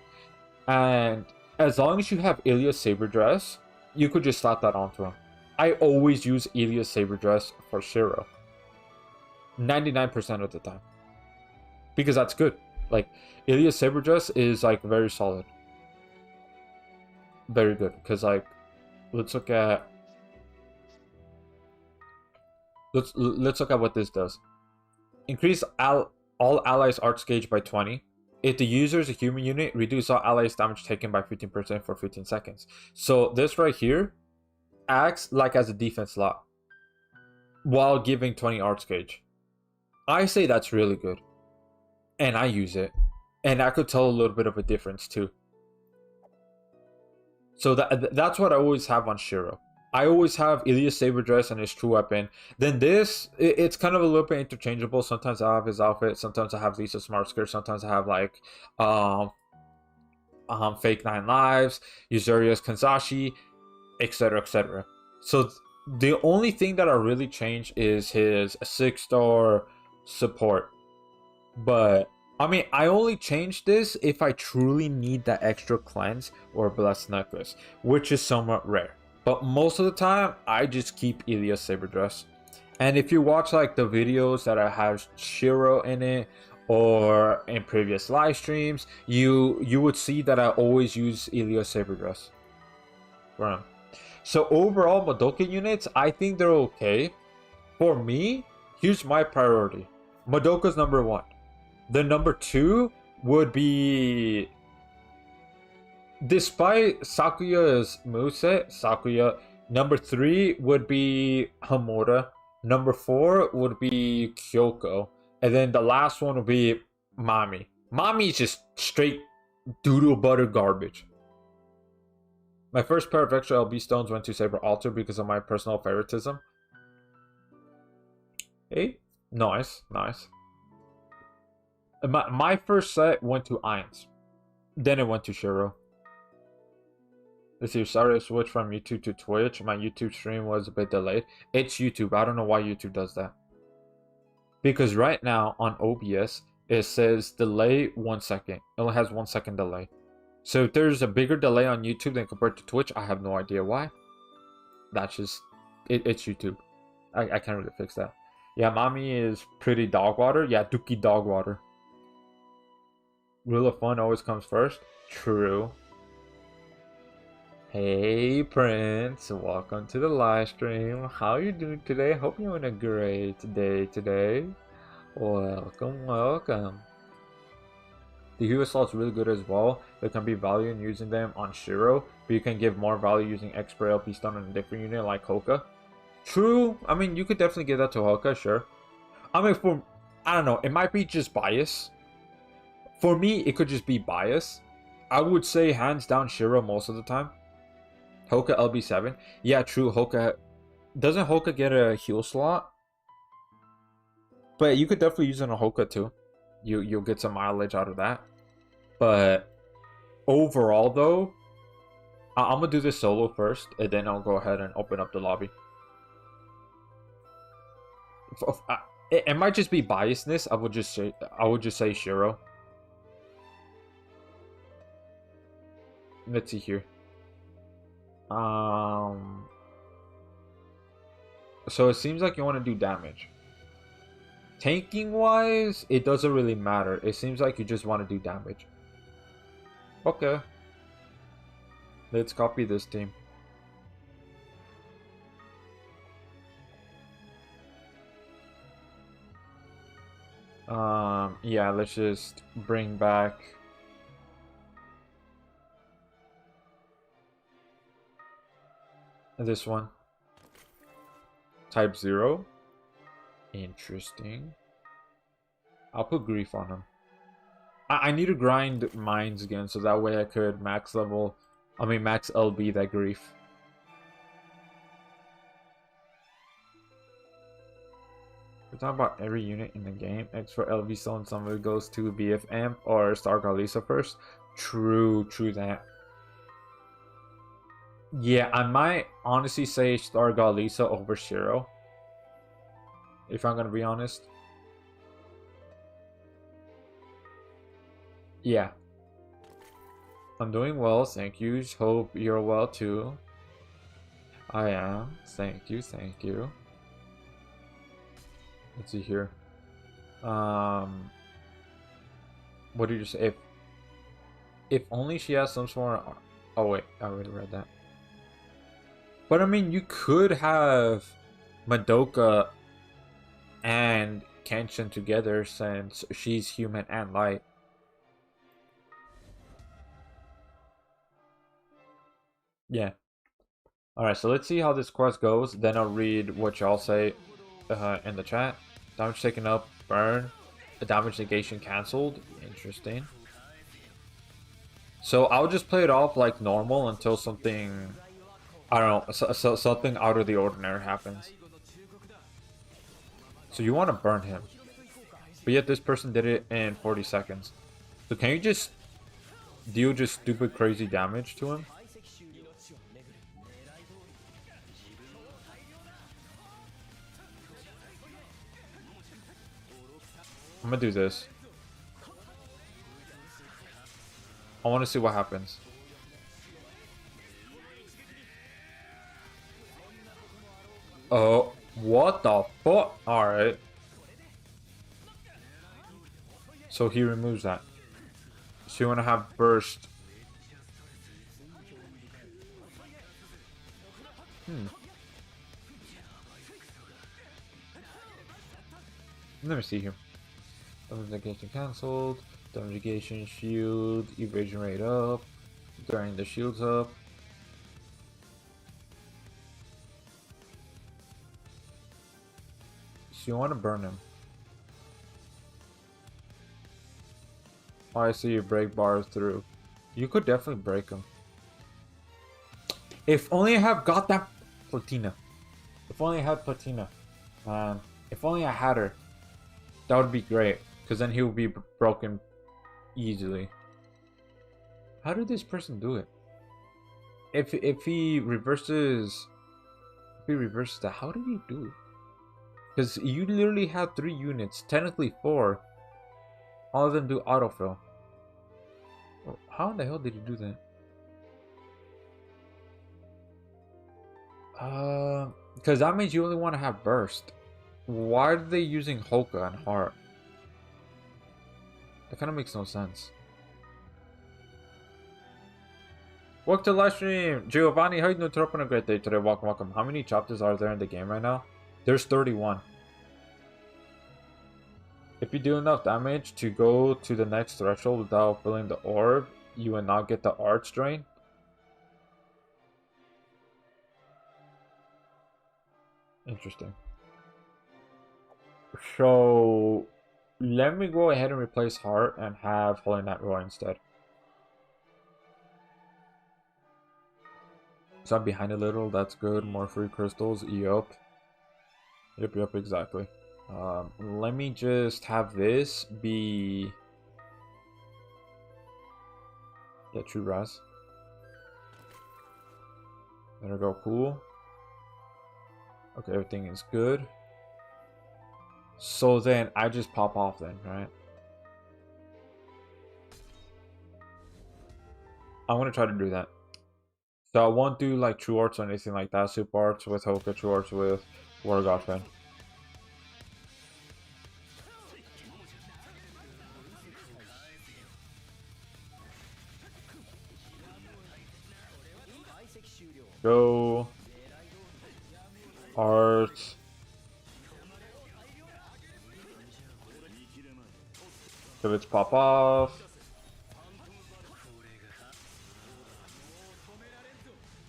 A: And as long as you have Ilya's Saber Dress, you could just slap that onto him. I always use Ilya's Saber Dress for Shiro. 99% of the time. Because that's good. Like, Ilya's Saber Dress is, like, very solid. Very good. Because, like, let's look at... Let's look at what this does. Increase all allies' arch gauge by 20. If the user is a human unit, reduce all allies' damage taken by 15% for 15 seconds. So this right here acts like as a defense slot while giving 20 arch gauge. I say that's really good. And I use it. And I could tell a little bit of a difference too. So that's what I always have on Shiro. I always have Ilya's Saber Dress and his true weapon. Then this, it's kind of a little bit interchangeable. Sometimes I have his outfit. Sometimes I have Lisa Smart Skirt. Sometimes I have like Fake 9 Lives, Yuzuria's Kanzashi, etc, etc. So the only thing that I really changed is his 6-star support. But I mean, I only changed this if I truly need that extra cleanse or blessed necklace, which is somewhat rare. But most of the time, I just keep Ilya's Saber Dress. And if you watch like the videos that I have Shiro in it, or in previous live streams, you would see that I always use Ilya's Saber Dress for him. So overall, Madoka units, I think they're okay. For me, here's my priority. Madoka's number 1. The number 2 would be, despite Sakuya's moveset, Sakuya. Number 3 would be Hamura. Number 4 would be Kyoko. And then the last one would be Mami. Mami is just straight doodle butter garbage. My first pair of extra LB stones went to Saber Altar because of my personal favoritism. Hey, nice. My first set went to Ainz. Then it went to Shiro. Let's see, sorry to switch from YouTube to Twitch. My YouTube stream was a bit delayed. It's YouTube. I don't know why YouTube does that. Because right now on OBS, it says delay 1 second. It only has 1 second delay. So if there's a bigger delay on YouTube than compared to Twitch, I have no idea why. That's just, it's YouTube. I can't really fix that. Yeah, mommy is pretty dog water. Yeah, Dookie dog water. Rule of fun always comes first. True. Hey Prince, welcome to the live stream. How you doing today? Hope you're having a great day today. Welcome, welcome. The Heyo assault's really good as well. There can be value in using them on Shiro, but you can give more value using Expert LP stun on a different unit like Hoka. True. I mean, you could definitely give that to Hoka, sure. I mean, I don't know, it might be just bias. For me, it could just be bias. I would say hands down Shiro most of the time. Hoka LB7. Yeah, true. Hoka. Doesn't Hoka get a heal slot? But you could definitely use it on Hoka too. You'll get some mileage out of that. But overall though, I'm gonna do this solo first, and then I'll go ahead and open up the lobby. It might just be biasness. I would just say Shiro. Let's see here. So it seems like you want to do damage. Tanking wise, it doesn't really matter. It seems like you just want to do damage. Okay. Let's copy this team. Yeah, let's just bring back this one. Type 0. Interesting. I'll put grief on him. I need to grind mines again so that way I could max LB that grief. We're talking about every unit in the game. X for LV Stone, some of it goes to BF Amp or Star Galisa first. True that. Yeah, I might honestly say Star Galisa over Shiro. If I'm gonna be honest. Yeah. I'm doing well, thank you. Hope you're well too. I am. Thank you. Let's see here. What did you say? If only she has some sort of... Oh wait, I already read that. But I mean, you could have Madoka and Kenshin together since she's human and light. Yeah. Alright, so let's see how this quest goes. Then I'll read what y'all say in the chat. Damage taken up, burn. The damage negation cancelled. Interesting. So I'll just play it off like normal until something... I don't know, so something out of the ordinary happens. So you want to burn him. But yet this person did it in 40 seconds. So can you just deal just stupid crazy damage to him? I'm gonna do this. I want to see what happens. Oh, what the fuck? Alright. So he removes that. So you want to have burst. Let me see here. Damage negation cancelled. Damage negation shield. Evasion rate up. During the shields up. So you want to burn him. Oh, I see you break bars through. You could definitely break him. If only I have got that Platina. If only I had Platina. Man, if only I had her. That would be great. Because then he would be broken easily. How did this person do it? if he reverses, that, how did he do it? Because you literally have 3 units, technically 4. All of them do autofill. How in the hell did he do that? Because that means you only want to have burst. Why are they using Hoka and Heart? That kind of makes no sense. Welcome to the live stream, Giovanni. How you doing? Hope on a great day today. Welcome, welcome. How many chapters are there in the game right now? There's 31. If you do enough damage to go to the next threshold without filling the orb, you will not get the arch drain. Interesting. So let me go ahead and replace Heart and have Holy Knight Roy instead. So I'm behind a little, that's good. More free crystals, yup. Yup, exactly. Let me just have this be... Yeah, true res. There we go, cool. Okay, everything is good. So then I just pop off then, right? I'm gonna try to do that. So I won't do like true arts or anything like that. Super arts with Hoka, true arts with War Godfriend. Go. Art. So let's pop off.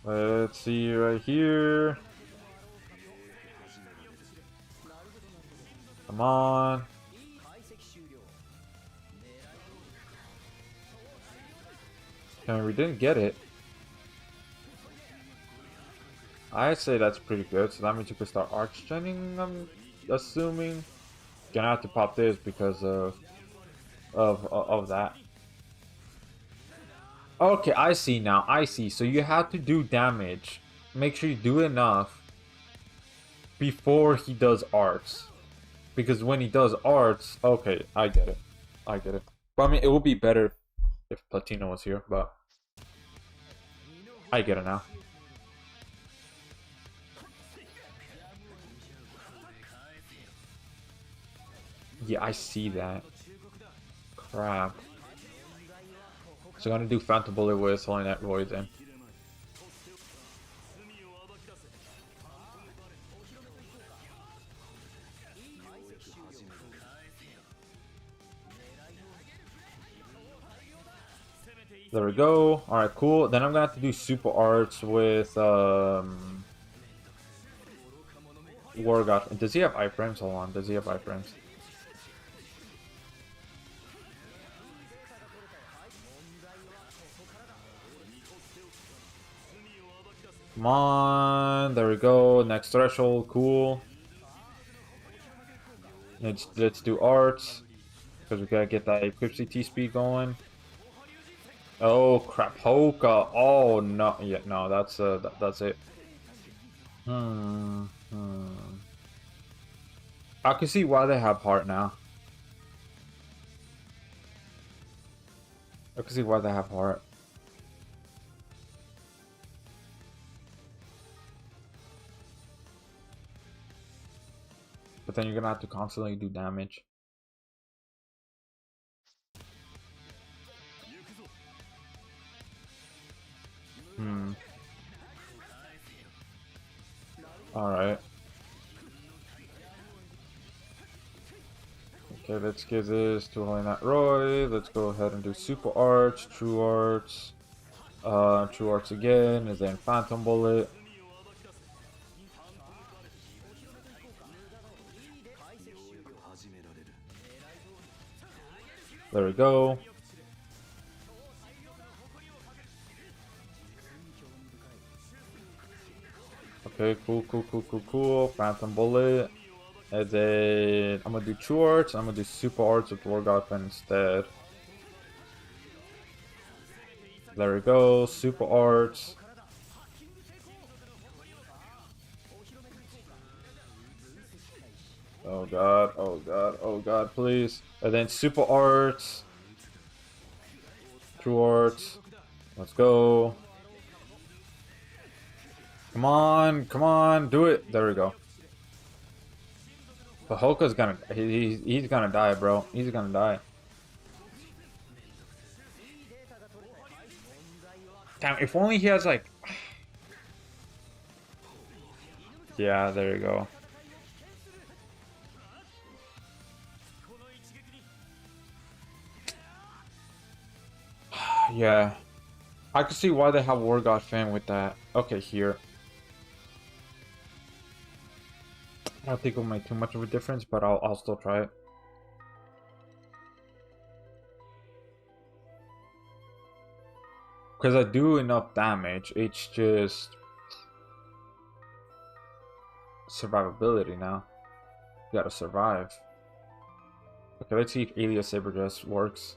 A: Let's see right here. Come on. Okay, we didn't get it. I'd say that's pretty good. So that means you can start arch training, I'm assuming. Gonna have to pop this because of that. Okay, I see now. I see. So you have to do damage. Make sure you do enough before he does arts. Because when he does arts, okay, I get it. I get it. But I mean, it would be better if Platino was here, but I get it now. Yeah, I see that. Crap. So I'm gonna do Phantom Bullet with Holy Knight Roy then. There we go. Alright, cool. Then I'm gonna have to do super arts with War God. Does he have iframes? Hold on. Does he have iframes? Come on. There we go. Next threshold. Cool. Let's do arts. Because we gotta get that equip CT speed going. Oh crap, Hoka. Oh no, yeah, no, that's it. I can see why they have heart now. I can see why they have heart. But then you're gonna have to constantly do damage. Alright. Okay, let's give this to Holy Knight Roy. Let's go ahead and do Super Arts, True Arts. True Arts again, and then Phantom Bullet. There we go. Okay, cool. Phantom Bullet. And then I'm gonna do True Arts. I'm gonna do Super Arts with War Godfriend instead. There we go. Super Arts. god, oh god, oh god, please. And then super arts. True arts. Let's go. Come on, do it. There we go. But Hoka's gonna, he's gonna die, bro. He's gonna die. Damn, if only he has like... Yeah, there you go. Yeah. I can see why they have War God Fan with that. Okay, here. I don't think it'll make too much of a difference, but I'll still try it. Because I do enough damage, it's just survivability now. You gotta survive. Okay, let's see if Alias Saber Dress works.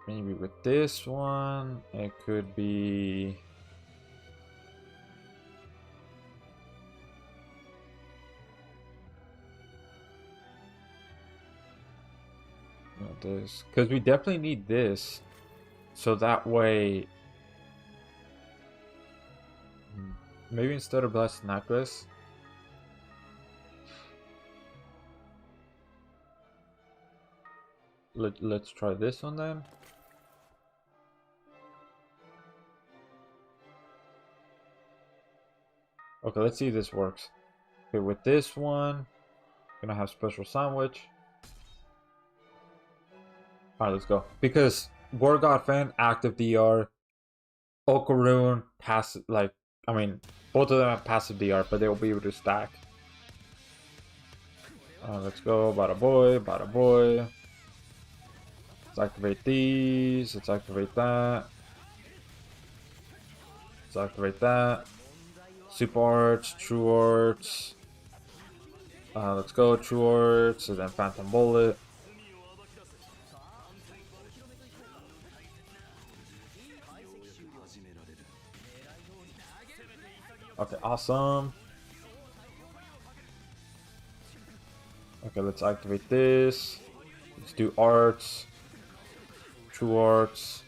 A: Maybe with this one, it could be... this, because we definitely need this, so that way maybe instead of Blessed Necklace, let's try this one then. Okay, let's see if this works. Okay, with this one, gonna have special sandwich. Alright, let's go. Because War God Fan, active DR, Okaroon, passive, like, I mean, both of them have passive DR, but they'll be able to stack. Let's go, bada boy, bada boy. Let's activate these, let's activate that. Let's activate that. Super Arts, True Arts. Let's go, True Arts, and then Phantom Bullet. Okay, awesome. Okay, let's activate this. Let's do arts. True arts.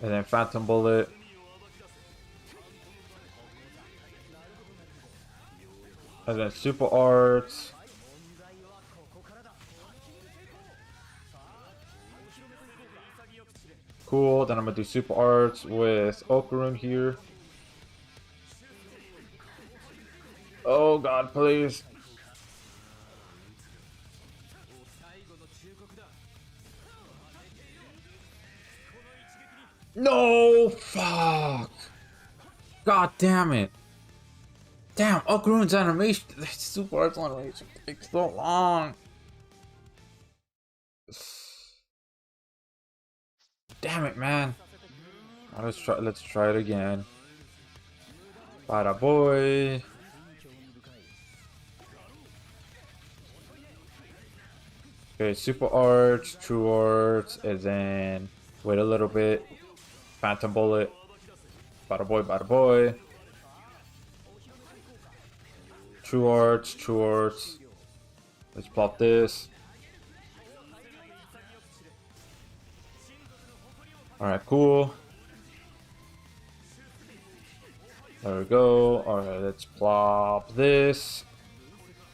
A: And then Phantom Bullet. And then super arts. Cool, then I'm gonna do super arts with Okaroon here. Oh god, please. No, fuck. God damn it. Damn, Okaroon's animation, super arts animation takes so long. Damn it, man. Let's try it again. Bada boy. Okay, super arts, true arts, and then wait a little bit. Phantom bullet. Bada boy, bada boy. True arts, true arts. Let's plot this. Alright, cool. There we go. Alright, let's plop this.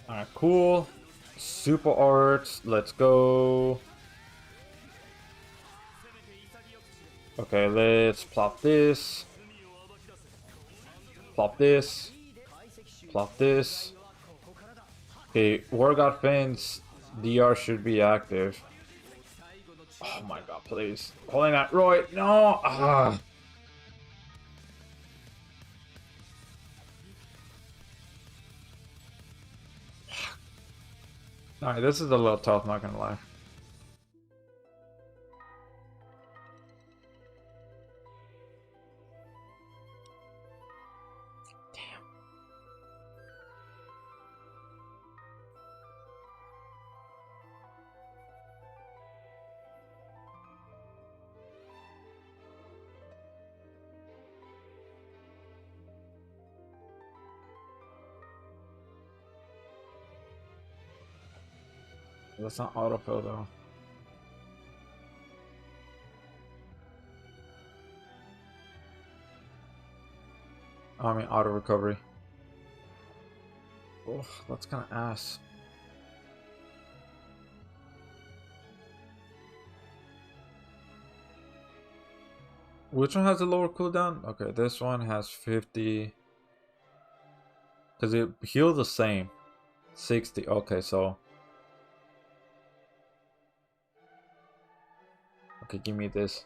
A: Alright, cool. Super arts, let's go. Okay, let's plop this. Plop this. Plop this. Okay, War God Fan's DR should be active. Oh my god, please. Calling that Roy. No! Ah. Alright, this is a little tough, not gonna lie. That's not autofill though. I mean auto recovery. Oh, that's kind of ass. Which one has a lower cooldown? Okay, this one has 50. Because it heals the same. 60. Okay, so. Okay, give me this.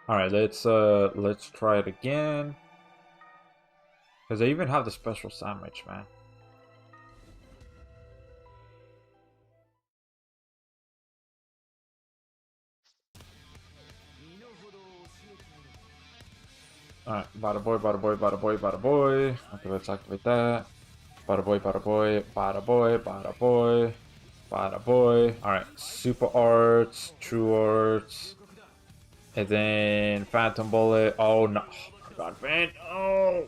A: Alright, let's try it again. Because they even have the special sandwich, man. Alright, bada boy, bada boy, bada boy, bada boy. Okay, let's activate that. Bada boy, bada boy, bada boy, bada boy, bada boy. Alright, super arts, true arts. And then Phantom Bullet. Oh no. Oh my god, man. Oh.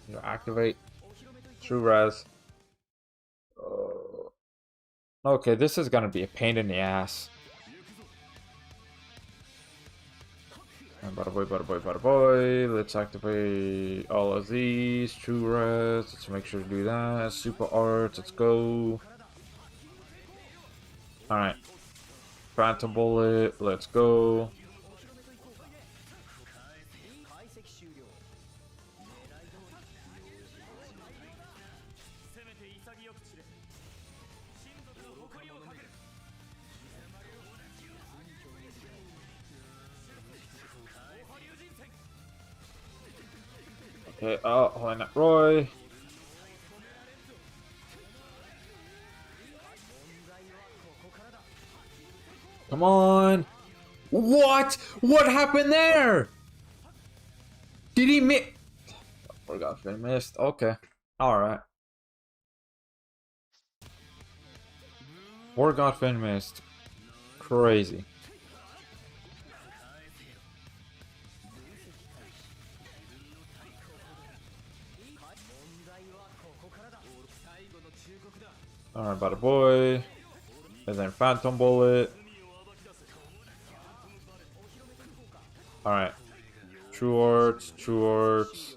A: You activate. True res. Okay, this is gonna be a pain in the ass. And bada boy, bada boy, bada boy. Let's activate all of these. True res. Let's make sure to do that. Super arts. Let's go. Alright. Phantom Bullet. Let's go. Okay, oh, hold on, Roy. Come on. What? What happened there? Did he miss? Forgot if he missed. Okay. Alright. Forgot Finn missed. Crazy. Alright, bada boy. And then Phantom Bullet. Alright. True Arts, True Arts.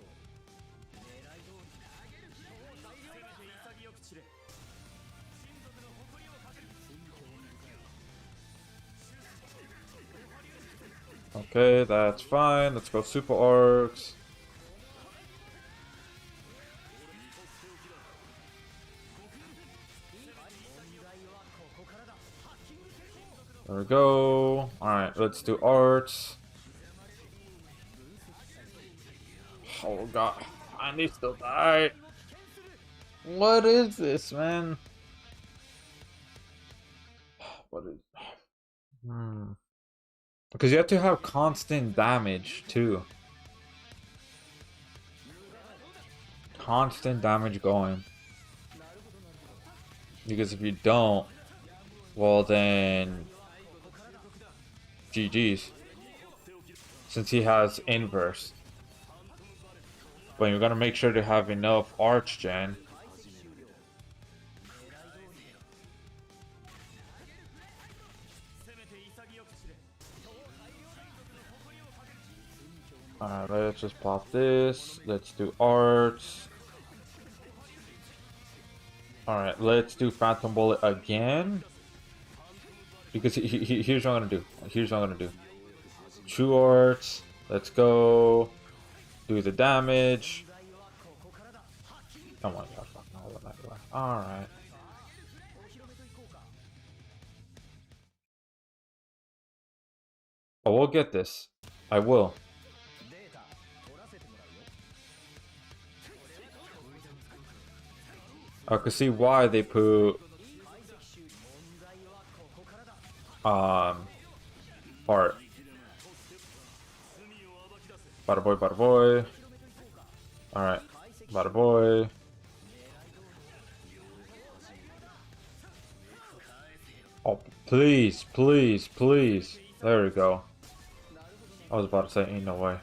A: Okay, that's fine. Let's go Super Arcs. There we go. Alright, let's do arts. Oh god, I need to die. What is this, man? What is... Because you have to have constant damage, too. Constant damage going. Because if you don't, well then... GG's. Since he has inverse. But you're gonna make sure to have enough arch gen. Alright, let's just pop this. Let's do arts. Alright, let's do Phantom Bullet again. Because here's what I'm gonna do. Here's what I'm gonna do. True arts. Let's go. Do the damage. Come on, y'all. Alright. Oh, we'll get this. I will. I can see why they put art. Bada boy, bada boy. Alright. Bada boy. Oh, please, please, please. There we go. I was about to say, ain't no way.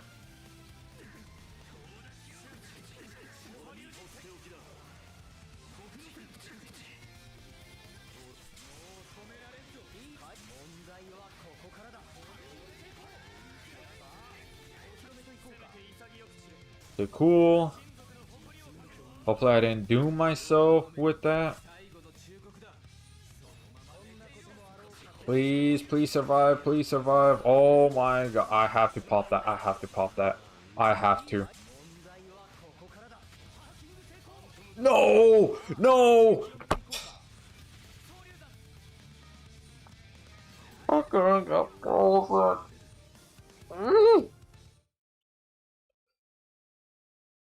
A: Okay, cool. Hopefully I didn't doom myself with that. Please, please survive. Please survive. Oh my god. I have to pop that. I have to pop that. I have to. No! No! Fucking got frozen.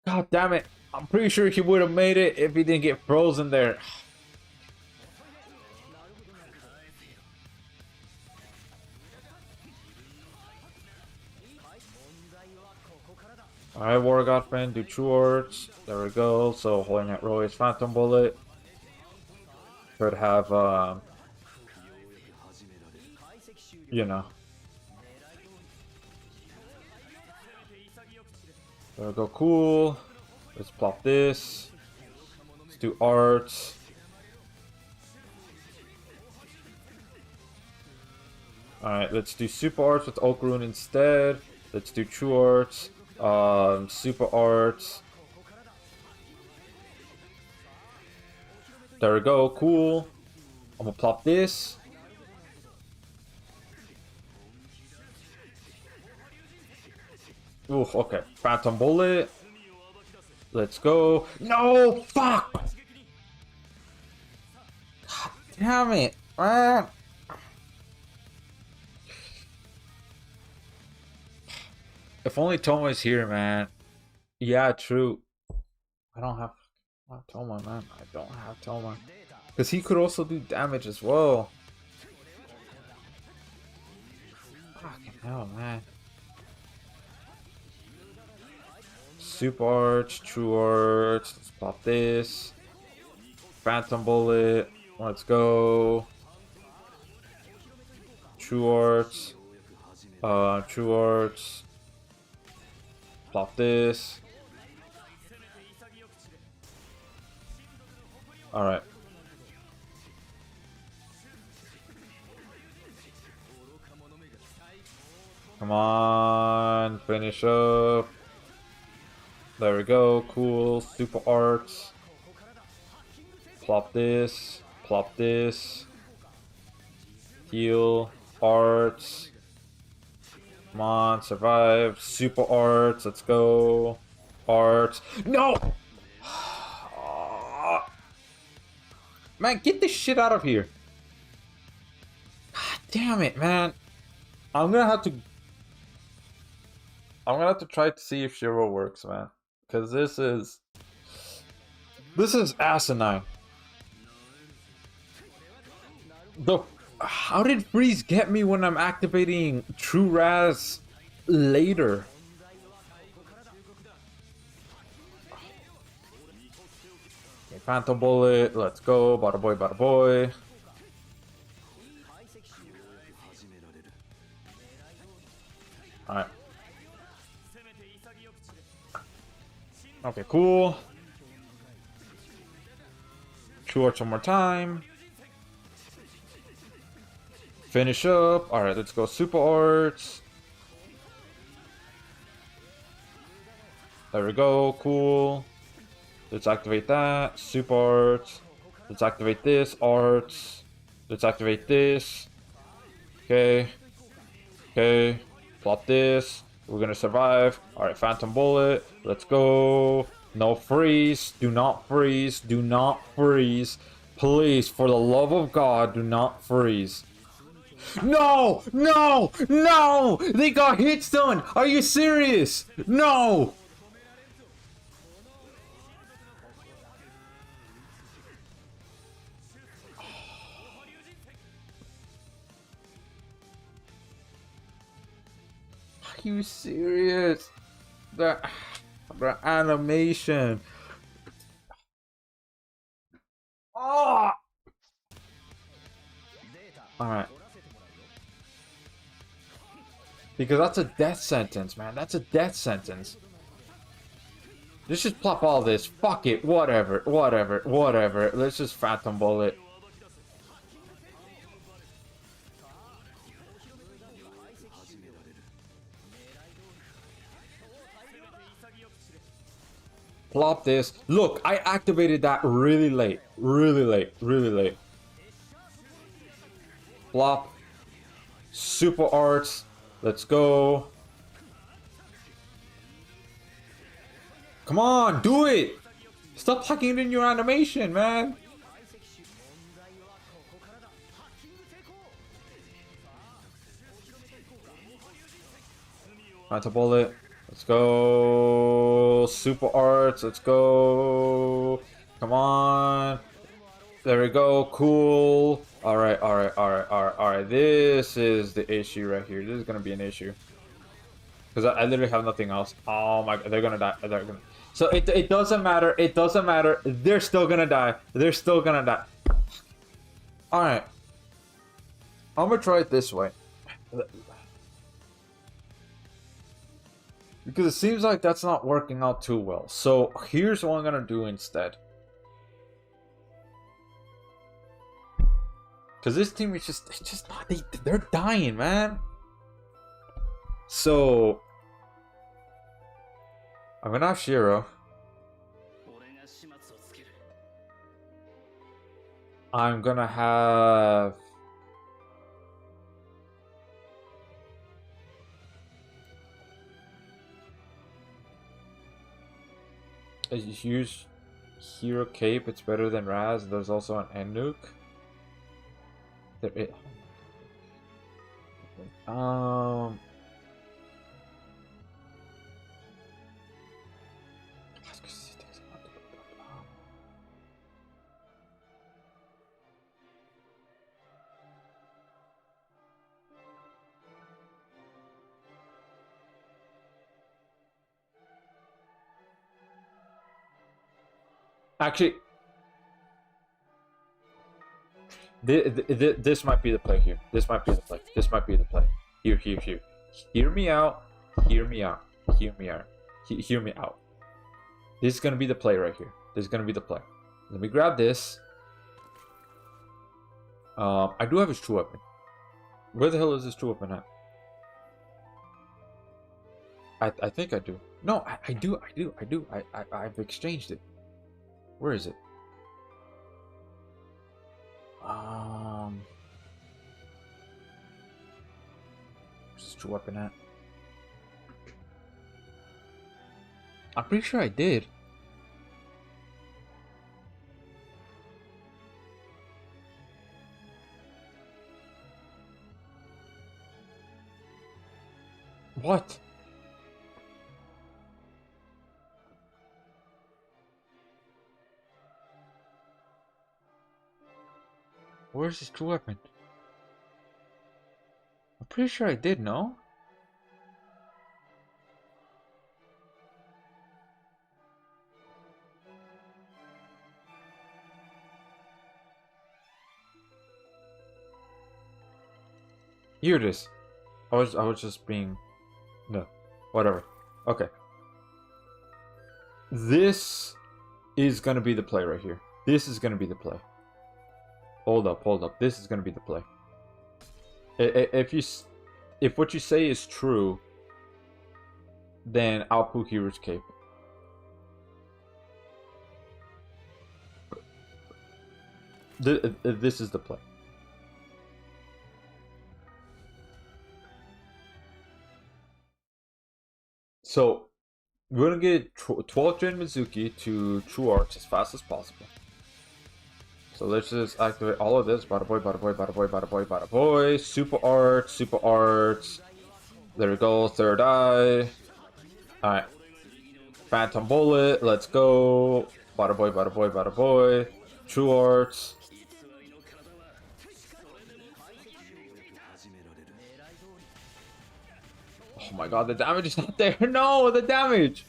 A: God damn it. I'm pretty sure he would have made it if he didn't get frozen there. Alright, War God friend, do Chords. There we go. So Holy Knight Roy's Phantom Bullet. Could have you know. There we go, cool. Let's plop this. Let's do arts. Alright, let's do super arts with Oak Rune instead. Let's do true arts. Super arts. There we go, cool. I'm gonna plop this. Oof, okay. Phantom Bullet. Let's go. No! Fuck! God damn it, man. If only Tomo's here, man. Yeah, true. I don't have Toma, man. I don't have Toma. Because he could also do damage as well. Fucking hell, man. Super Arch, True Arch. Let's pop this. Phantom Bullet. Let's go. True Arch. True Arch. Plop this. Alright. Come on. Finish up. There we go. Cool. Super arts. Plop this. Plop this. Heal. Arts. Come on. Survive. Super arts. Let's go. Arts. No! Man, get this shit out of here. God damn it, man. I'm gonna have to try to see if Shiro works, man. Because this is asinine. How did Freeze get me when I'm activating True Raz later? Okay, Phantom Bullet, let's go. Bada boy, bada boy. Alright. Okay, cool. True Arts one more time. Finish up. Alright, let's go Super Arts. There we go. Cool. Let's activate that. Super Arts. Let's activate this. Arts. Let's activate this. Okay. Okay. Plop this. We're gonna survive. Alright, Phantom Bullet. Let's go. No freeze. Do not freeze. Do not freeze. Please, for the love of God, do not freeze. No! No! No! They got hit stun! Are you serious? No! Are you serious? The animation. Oh! Alright. Because that's a death sentence, man. That's a death sentence. Let's just plop all this. Fuck it. Whatever. Whatever. Whatever. Let's just Phantom Bullet. Plop this. Look, I activated that really late. Really late. Really late. Plop. Super arts. Let's go. Come on, do it! Stop hacking it in your animation, man! Phantom bullet. Let's go. Super arts. Let's go. Come on. There we go. Cool. Alright, alright, alright, alright, alright. This is the issue right here. This is gonna be an issue. Because I literally have nothing else. Oh my god, they're gonna die. They're gonna... So it doesn't matter. It doesn't matter. They're still gonna die. They're still gonna die. Alright. I'm gonna try it this way. Because it seems like that's not working out too well. So here's what I'm gonna do instead. Because this team is just not, they're dying, man. So I'm gonna have Shiro. I'm gonna have use Hero Cape. It's better than Raz. There's also an end nuke. There it. Actually, this might be the play here. This might be the play. This might be the play. Here. Hear me out. Hear me out. Hear me out. Hear me out. This is gonna be the play right here. This is gonna be the play. Let me grab this. I do have his true weapon. Where the hell is his true weapon at? I think I do. No, I do. I've exchanged it. Where is it? Where's his true weapon at? I'm pretty sure I did. What? Where's his true weapon? I'm pretty sure I did, no? Here it is. I was just being... No. Whatever. Okay. This is gonna be the play right here. This is gonna be the play. Hold up. This is gonna be the play. If what you say is true, then I'll put Hero's Cape. This is the play. So we're gonna get 12 Gen Mizuki to True Arts as fast as possible. So let's just activate all of this. Bada boy, bada boy, bada boy, bada boy, bada boy. Super arts. There we go. Third eye. Alright. Phantom bullet. Let's go. Bada boy, bada boy, bada boy. True arts. Oh my god, the damage is not there. No, the damage.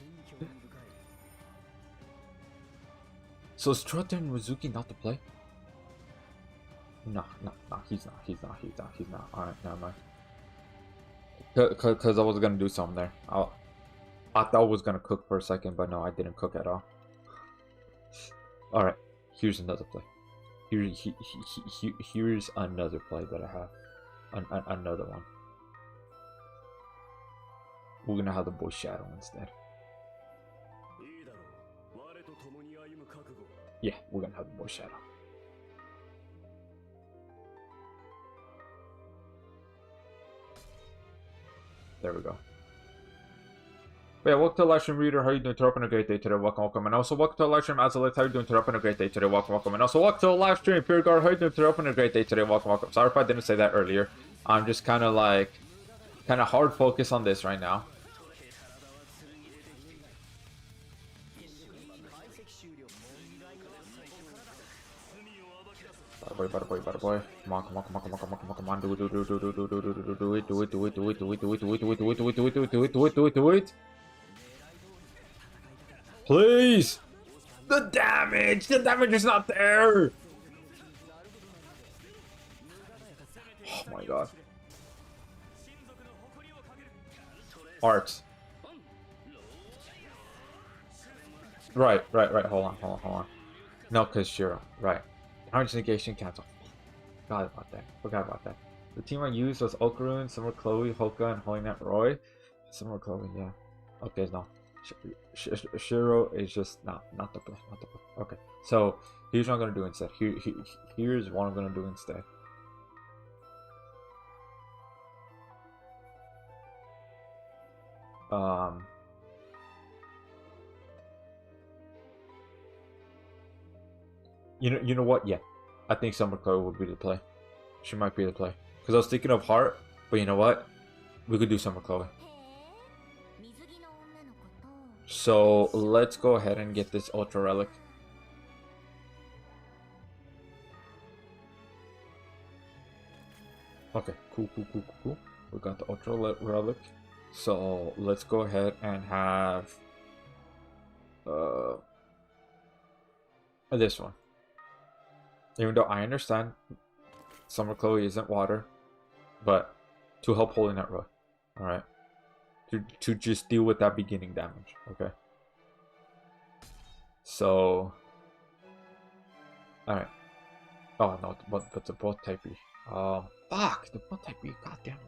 A: So is Trotten Mizuki not to play? No, he's not. Alright, never mind. Because I was gonna do something there. I thought I was gonna cook for a second, but no, I didn't cook at all. Alright, here's another play. Here's another play that I have. Another one. We're gonna have the boy Shadow instead. Yeah, we're gonna have more shadow. There we go. But yeah, welcome to the live stream, reader. How you doing? Today, a great day today. Welcome, welcome. And also, welcome to the live stream, Azalith. How you doing? Today, a great day today. Welcome, welcome. And also, welcome to the live stream, Pure Guard. How you doing? Today, a great day today. Welcome, welcome. Sorry if I didn't say that earlier. I'm just kind of hard focus on this right now. Bada boy, bada boy. Come on, come on, come on, come on, come on, come on, come on. Do it. Please! The damage is not there! Oh my god. Art. Right. Hold on. No, because Shiro. Right. Damage negation cancel. Forgot about that. The team I used was Okaru, Summer Chloe, Hoka, and Holy Knight Roy. Summer Chloe, yeah. Okay, no. Shiro is just not the play. Okay, so here's what I'm gonna do instead. Here's what I'm gonna do instead. You know what? Yeah, I think Summer Chloe would be the play. She might be the play. Because I was thinking of Heart, but you know what? We could do Summer Chloe. So let's go ahead and get this Ultra Relic. Okay, cool. We got the Ultra Relic. So let's go ahead and have this one. Even though I understand Summer Chloe isn't water, but to help Holy Knight Roy. Alright. To just deal with that beginning damage. Okay. So alright. Oh no, but the both type B. Fuck! The both type B, goddamn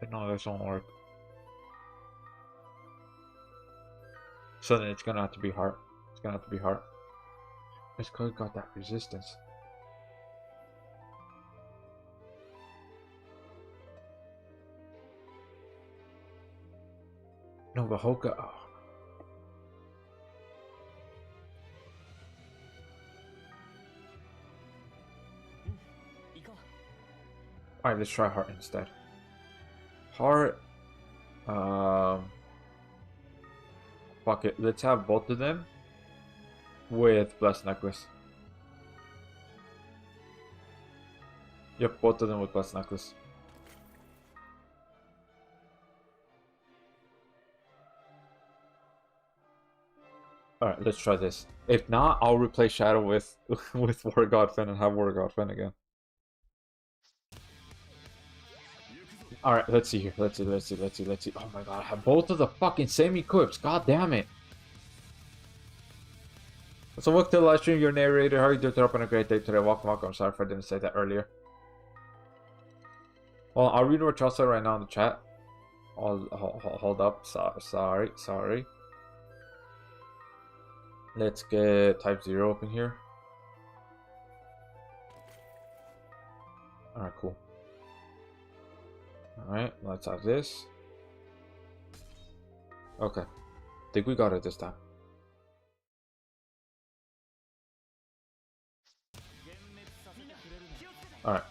A: it. No, this won't work. So then it's gonna have to be Heart. It's cause got that resistance. No, but Hoka. Oh. Alright, let's try Heart instead. Heart. Fuck it. Let's have both of them with Blessed Necklace. Yep, both of them with Blessed Necklace. Alright, let's try this. If not, I'll replace Shadow with War God Finn and have War God Finn again. Alright, let's see here. Let's see. Oh my god, I have both of the fucking same equips. God damn it. So welcome to the live stream, your narrator. How are you doing? Up on a great day today. Welcome. I'm sorry if I didn't say that earlier. Well, I'll read what y'all said right now in the chat. Hold up. Sorry. Let's get Type 0 open here. Alright, cool. Alright, let's have this. Okay. Think we got it this time. Alright.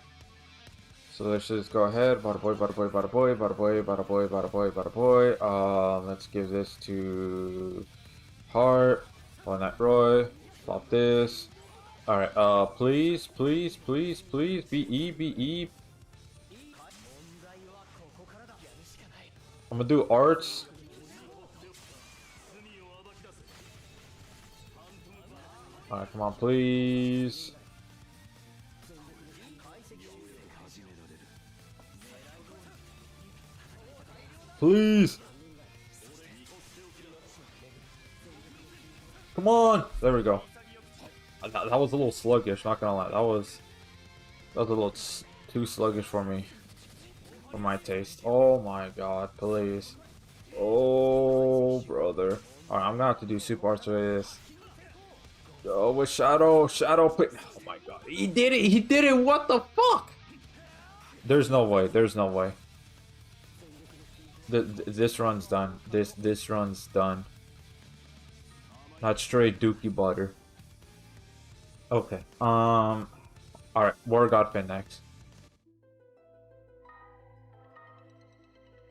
A: So let's just go ahead. Bada boy. Let's give this to Heart. Holy Knight Roy. Flop this. Alright, please. BE. I'm gonna do arts. Alright, come on, please. Please. Come on. There we go. That was a little sluggish, not gonna lie. That was a little too sluggish for me. For my taste. Oh my god, please. Oh, brother. Alright, I'm gonna have to do super arts with this. Go with Shadow. Shadow pick. Oh my god. He did it. He did it. What the fuck? There's no way. There's no way. This run's done. This run's done. Not straight dookie butter. Okay. Alright, War Godfin next.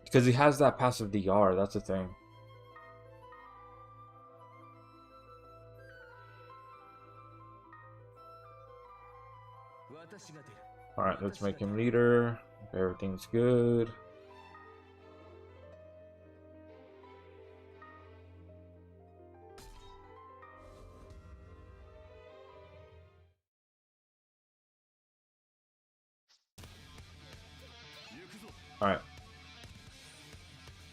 A: Because he has that passive DR, that's the thing. Alright, let's make him leader. Everything's good. Alright.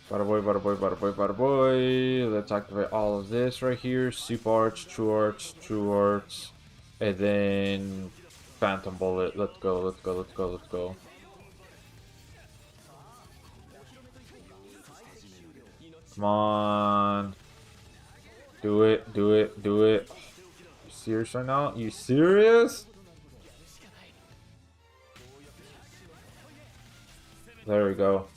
A: Bada boy, bada boy, bada boy, bada boy. Let's activate all of this right here. Super Arch, True Arch, True Arch. And then Phantom Bullet. Let's go, let's go, let's go, let's go. Come on. Do it, do it, do it. You serious right now? You serious? There we go.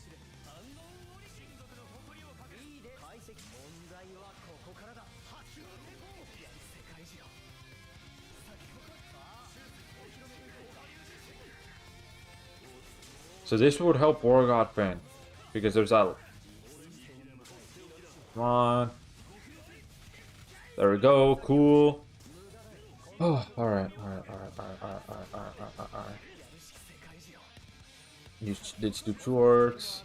A: So this would help War God Fan because there's that. Come on. There we go. Cool. Oh, all right, all right, all right, all right, all right, all right, all right, all right. Let's do two arcs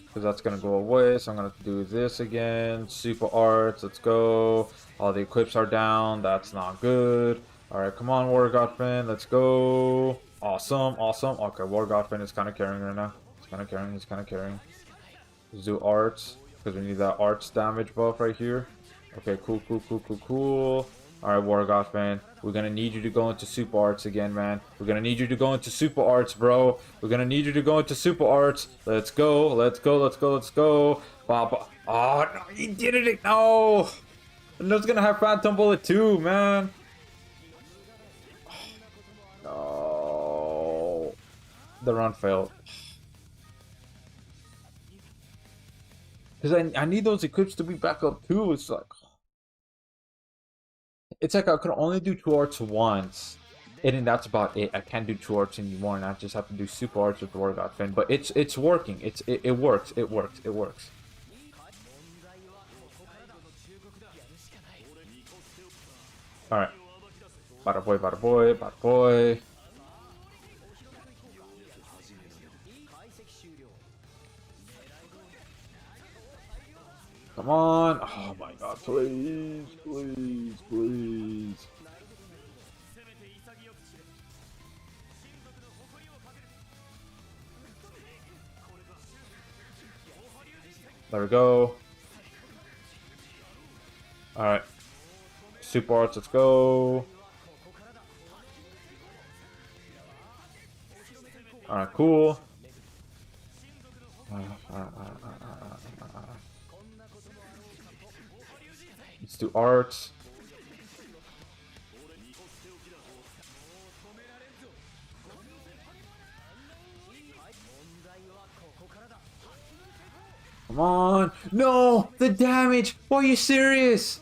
A: because that's gonna go away. So I'm gonna do this again. Super arts. Let's go. All the equips are down. That's not good. All right, come on, War God Fan. Let's go. Awesome, awesome. Okay, War Godfin is kind of carrying right now. He's kind of carrying, he's kind of carrying. Let's do arts, because we need that arts damage buff right here. Okay, cool, cool, cool, cool, cool. Alright, War Godfin, we're gonna need you to go into super arts again, man. We're gonna need you to go into super arts, bro. We're gonna need you to go into super arts. Let's go, let's go, let's go, let's go. Papa. Oh, no, he did it. No. And that's gonna have Phantom Bullet too, man. No. The run failed. Because I need those equips to be back up too. It's like I can only do two arts once. And then that's about it. I can't do two arts anymore, and I just have to do super arts with War God Fin. But it's working. It works. It works. It works. Alright. Bada boy, bada boy, bada boy. Come on. Oh my god, please, please, please. There we go. Alright. Super arts, let's go. Alright, cool. Let's do arts. Come on. No! The damage! Why are you serious?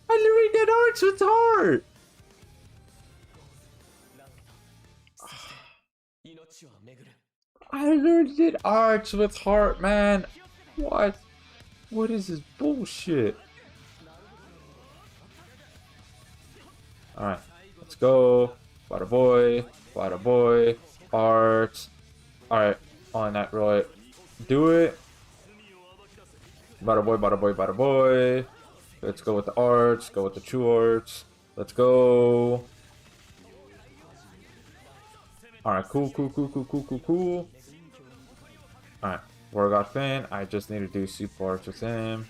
A: I literally did arts with heart! I literally did arts with heart, man. What? What is this bullshit? Alright, let's go. Bada boy, arts. Alright, on that right. Do it. Bada boy, bada boy, bada boy. Let's go with the arts, go with the true arts. Let's go. Alright, cool, cool, cool, cool, cool, cool, cool. Alright, War God Fan. I just need to do super arts with him.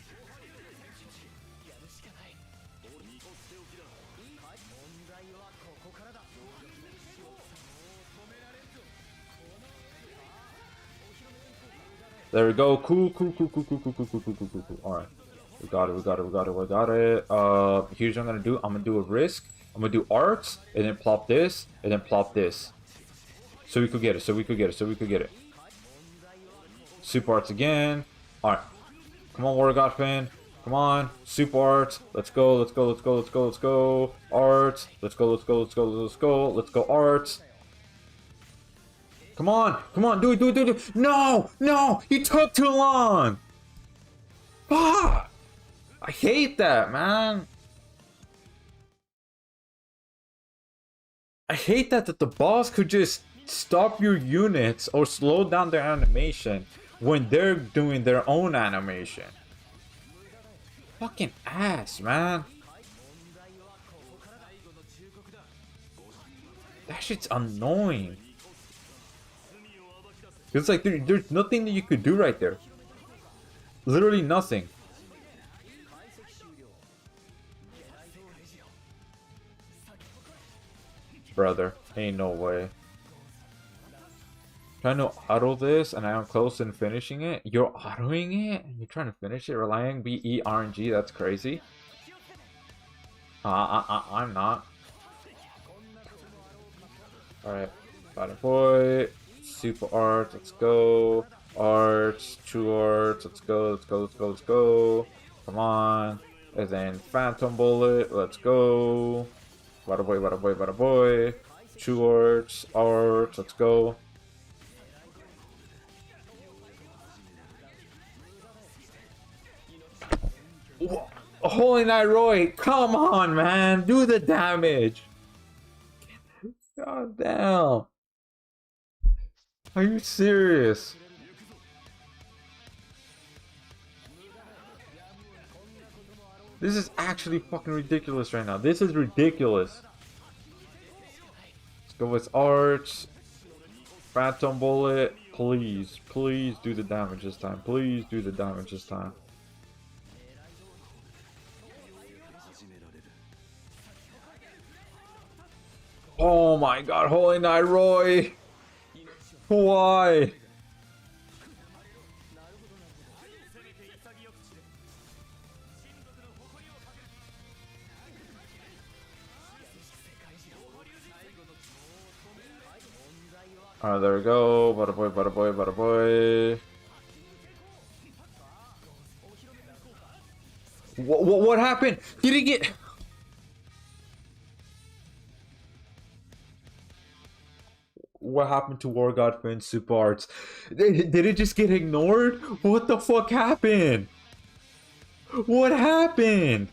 A: There we go. Cool. Alright. We got it. Here's what I'm gonna do. I'm gonna do a risk. I'm gonna do arts, and then plop this, and then plop this. So we could get it. Super arts again. Alright. Come on, Warrior God fan. Come on. Super arts. Let's go. Arts. Let's go. Let's go, arts. Come on. Do it. No. You took too long. Fuck. I hate that, man. I hate that the boss could just stop your units or slow down their animation when they're doing their own animation. Fucking ass, man. That shit's annoying. It's like there's nothing that you could do right there. Literally nothing. Brother, ain't no way. Trying to auto this and I'm close in finishing it. You're autoing it and you're trying to finish it, relying BE RNG. That's crazy. I'm not. Alright, body boy, super art, let's go. Arts, true arts, let's go. Come on. And then phantom bullet, let's go. Bada boy. True arts, let's go. Holy Knight Roy, come on, man, do the damage. God damn. Are you serious? This is actually fucking ridiculous right now. This is ridiculous. Let's go with arts. Phantom bullet. Please do the damage this time. Oh my god, Holy Knight Roy! Why? Alright, there we go. Bada boy. What happened? Did he get... What happened to War God Finn's super arts? Did it just get ignored? What the fuck happened? What happened?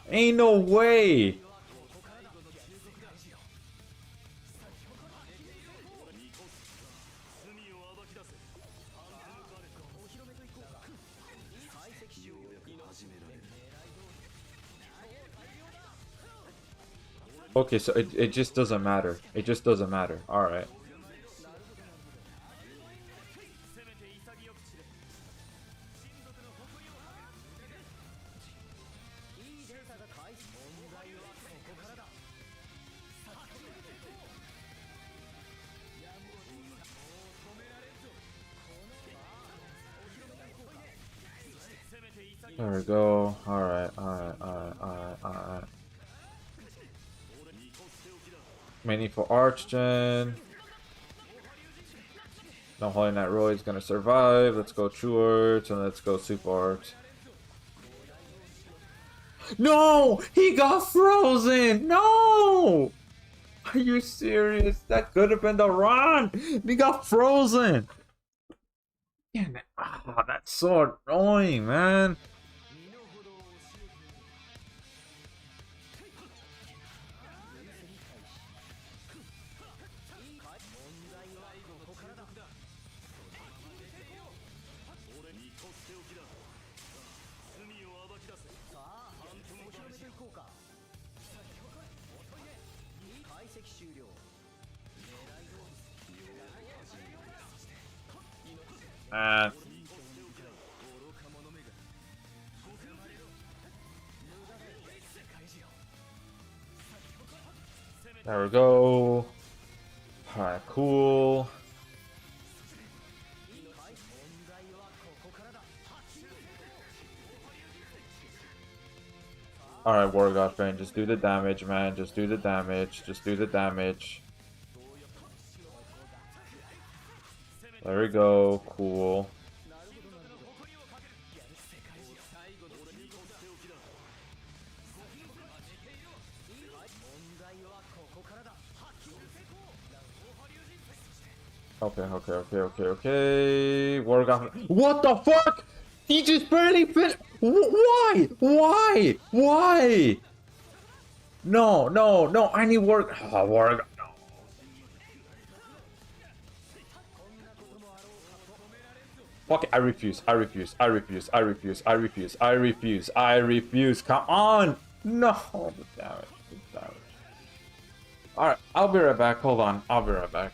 A: Ain't no way. Okay, so it just doesn't matter. It just doesn't matter. Alright. There we go. Alright. Many for Archgen. No, Holy Knight Roy is gonna survive. Let's go True Arts and let's go Super Arts. No! He got frozen! No! Are you serious? That could have been the run! He got frozen! Yeah, that's so annoying, man. There we go. Alright, cool. Alright, War God Fang, just do the damage, man. Just do the damage. Just do the damage. There we go. Cool. Okay. War God. What the fuck? He just barely fit. Why? Why? No. I need work. Oh, work. No. Fuck it. I refuse. Come on. No. The damage. Alright. I'll be right back. Hold on. I'll be right back.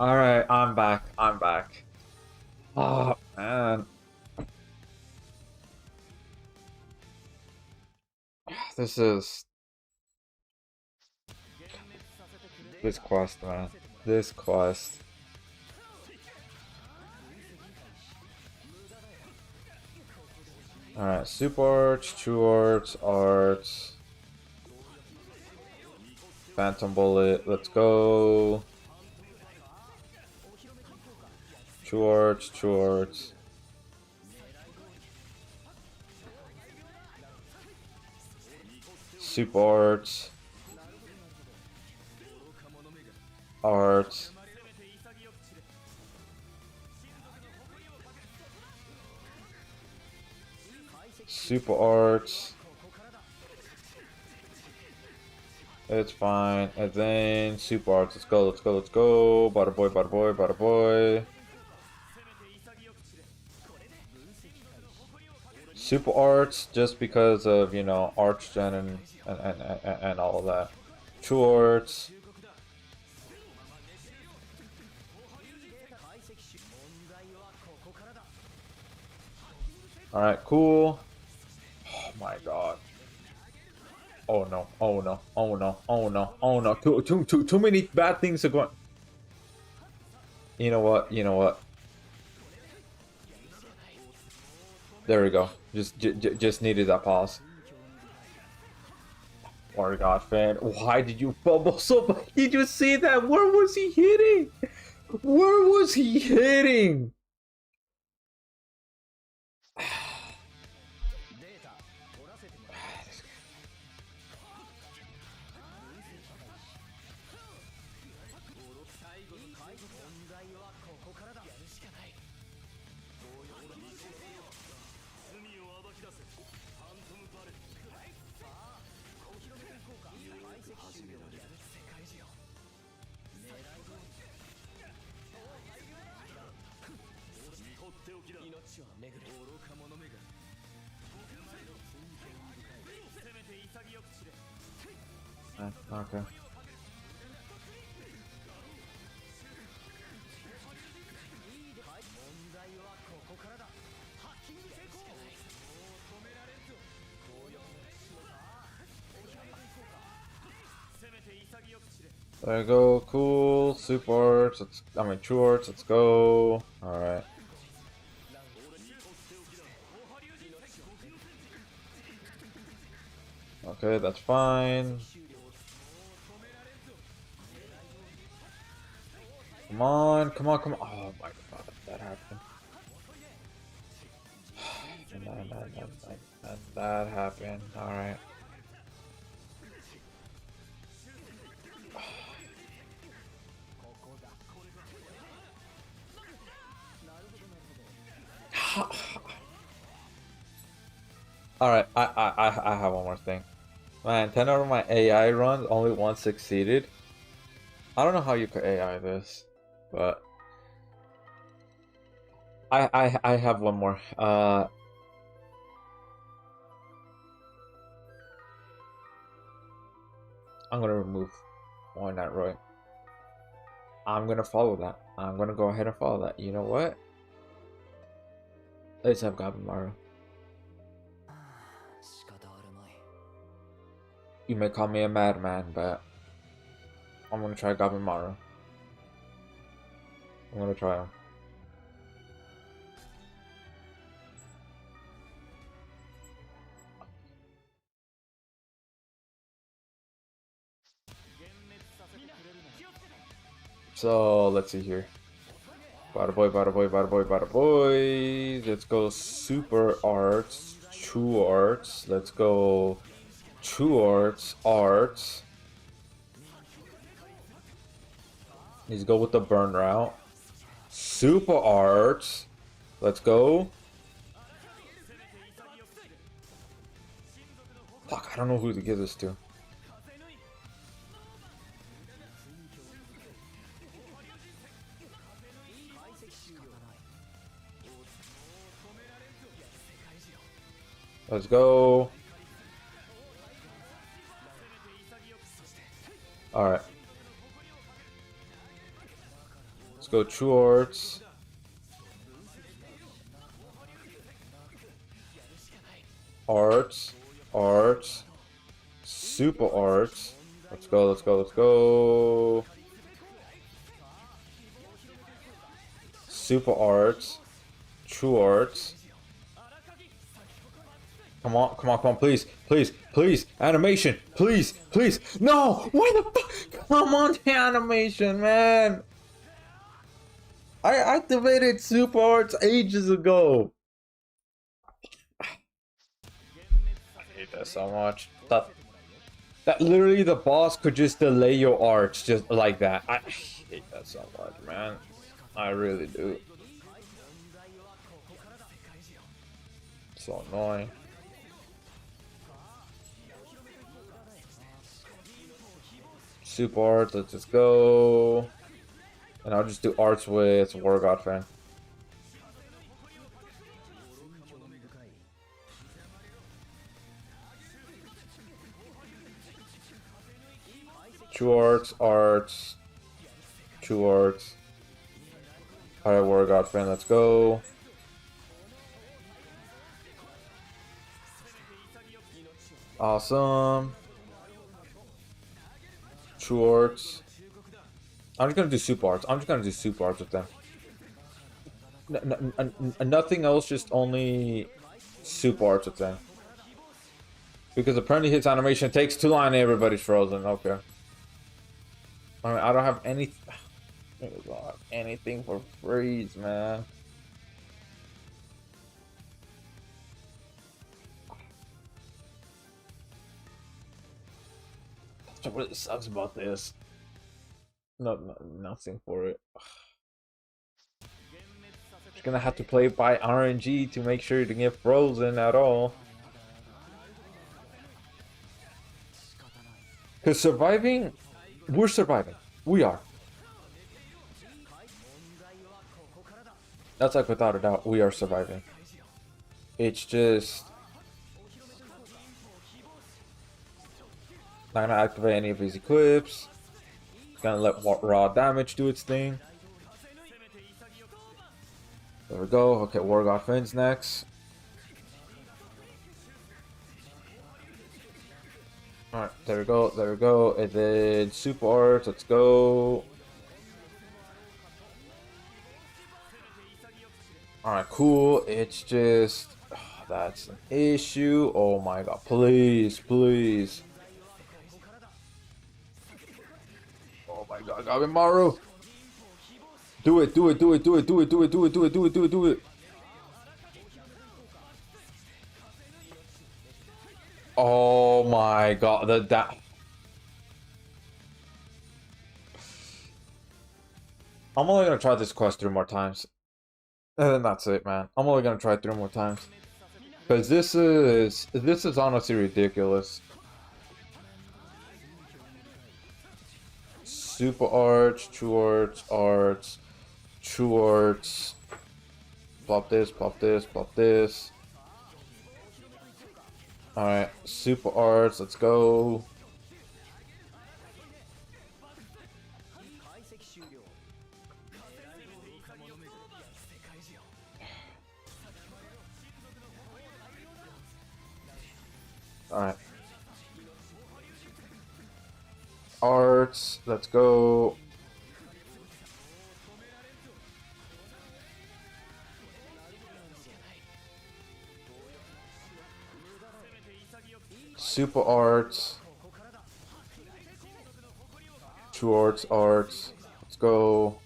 A: Alright, I'm back. Oh, man. This is... This quest, man. This quest. Alright, Super Arch, True Arts, Phantom Bullet, let's go. True Arts. Super Arts. Super Arts. It's fine. And then Super Arts. Let's go. Bada boy. Super Arts, just because of, you know, Archgen and all of that. True Arts. Alright, cool. Oh my god. Oh no. Too many bad things are going. You know what? There we go. Just needed that pause. Or God fan, why did you fumble so much? Did you see that? Where was he hitting? Where was he hitting? Okay. There you go, cool, super arts, true arts, let's go. Alright. Okay, that's fine. Come on, come on, come on. Oh my god, that happened. That happened, alright. Alright, I have one more thing. Man, 10 out of my AI runs, only one succeeded. I don't know how you could AI this, but I have one more. I'm gonna remove one that Roy. I'm gonna follow that. I'm gonna go ahead and follow that. You know what? Let's have Gabimaru. You may call me a madman, but I'm gonna try Gabimaru. I'm gonna try him. So let's see here. Bada boy, bada boy, bada boy, bada boy. Let's go super arts, true arts. Let's go true arts, arts. Let's go with the burn route. Super arts. Let's go. Fuck, I don't know who to give this to. Let's go. Alright. Let's go true arts. Arts. Arts. Super arts. Let's go, let's go, let's go. Super arts. True arts. Come on, come on, come on, please, please, please, animation, please, please. No, why the fuck? Come on, the animation, man. I activated super arts ages ago. I hate that so much. That literally the boss could just delay your arts just like that. I hate that so much, man. I really do. So annoying. Super arts, let's just go. And I'll just do arts with War God Fan. True arts, arts. True arts. Alright, War God Fan, let's go. Awesome. True arts. I'm just gonna do super arts. I'm just gonna do super arts with them. Nothing else, just only super arts with them. Because apparently his animation takes too long and everybody's frozen. Okay. I mean, I don't have any... I don't have anything for freeze, man. That's what really sucks about this. Nothing for it. Just gonna have to play by RNG to make sure to get frozen at all. Because surviving, we're surviving. We are. That's like without a doubt, we are surviving. It's just not gonna activate any of his equips. Gonna let raw damage do its thing. There we go. Okay, War God Finn's next. Alright, there we go, there we go. And then Super Arts, let's go. Alright, cool. It's just... oh, that's an issue. Oh my god, please, please. Oh my god, Gabimaru! Do it, do it, do it, do it, do it, do it, do it, do it, do it, do it, do it. Oh my god, that I'm only gonna try this quest 3 more times. And then that's it, man. I'm only gonna try 3 more times. Because this is honestly ridiculous. Super Arts, True Arts, Arts, True Arts. Plop this, plop this, plop this. Alright, Super Arts, let's go. Alright. Arts, let's go. Super Arts. True Arts, Arts. Let's go.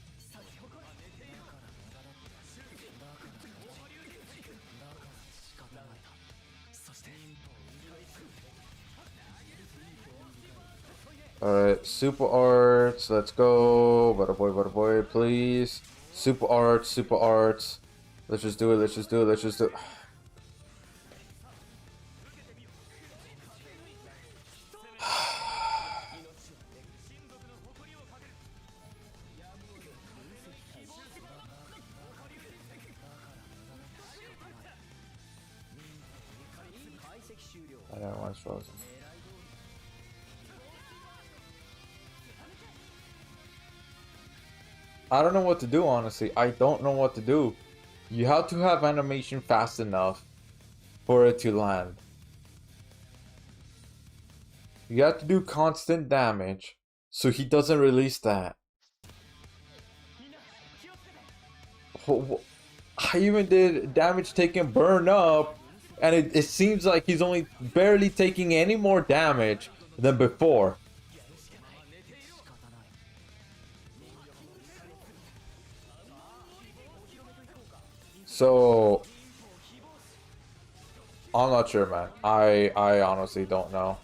A: Alright, Super Arts, let's go. Butter boy, please. Super Arts, Super Arts. Let's just do it, let's just do it, let's just do it. I don't want frozen. I don't know what to do, honestly. I don't know what to do. You have to have animation fast enough for it to land. You have to do constant damage so he doesn't release that. I even did damage taken burn up, and it seems like he's only barely taking any more damage than before. So I'm not sure, man. I honestly don't know.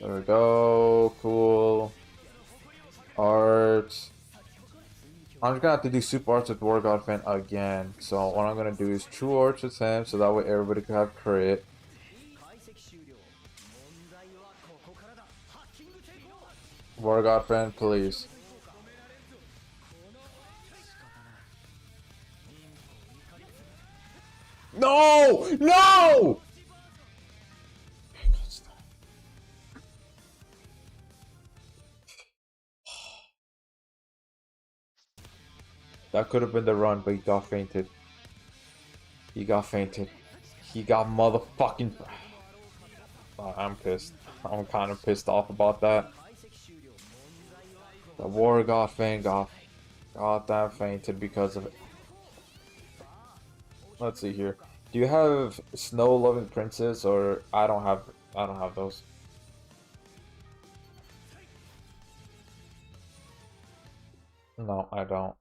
A: There we go. Cool. Arts. I'm just gonna have to do Super Arts with War God Fan again. So what I'm gonna do is True Arts with him, so that way everybody can have crit. War God Fan, please. No! No! That could have been the run, but he got fainted. He got fainted. He got motherfucking... I'm pissed. I'm kind of pissed off about that. The war got fainted. Got that fainted because of it. Let's see here. Do you have Snow Loving Princess or I don't have those. No, I don't.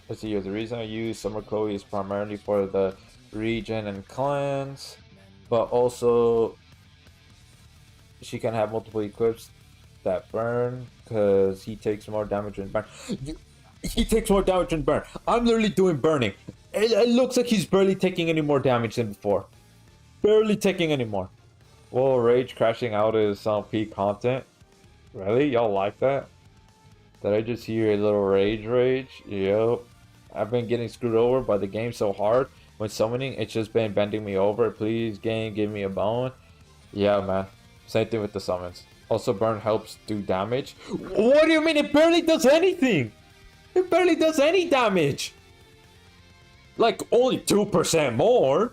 A: Let's see here. The reason I use Summer Chloe is primarily for the regen and cleanse, but also she can have multiple equips that burn because he takes more damage and burn. He takes more damage and burn. I'm literally doing burning. It looks like he's barely taking any more damage than before. Barely taking any more. Well, Rage crashing out is some peak content. Really? Y'all like that? Did I just hear a little rage? Yep. I've been getting screwed over by the game so hard. When summoning, it's just been bending me over. Please, game, give me a bone. Yeah, man. Same thing with the summons. Also, burn helps do damage. What do you mean? It barely does anything. It barely does any damage. Like, only 2% more.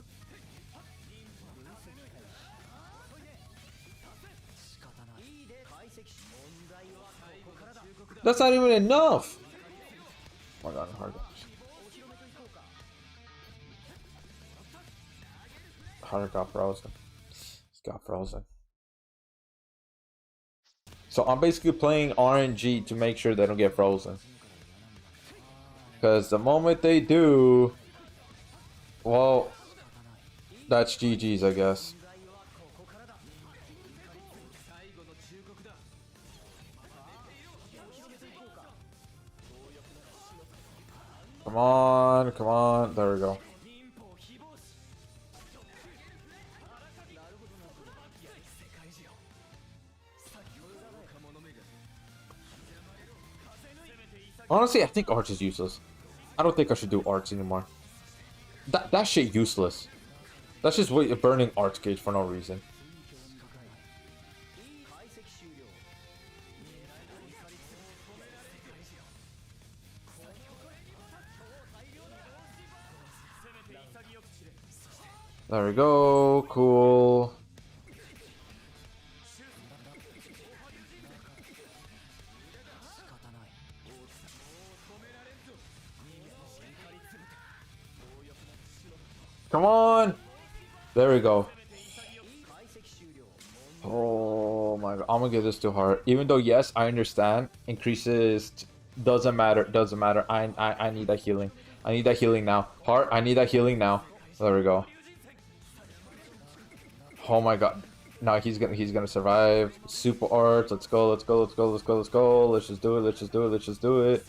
A: That's not even enough. Oh my god, Heart got frozen. It's got frozen. So I'm basically playing RNG to make sure they don't get frozen. Because the moment they do, well, that's GG's, I guess. Come on, come on. There we go. Honestly, I think Arch is useless. I don't think I should do Arch anymore. That shit useless. That's just burning Arch Gauge for no reason. There we go. Cool. Come on. There we go. Oh my god. I'm gonna give this to Heart. Even though, yes, I understand. Increases. Doesn't matter. Doesn't matter. I need that healing. I need that healing now. Heart, I need that healing now. There we go. Oh my god. No, he's gonna survive. Super Arch. Let's go. Let's go. Let's go. Let's go. Let's go. Let's just do it. Let's just do it. Let's just do it.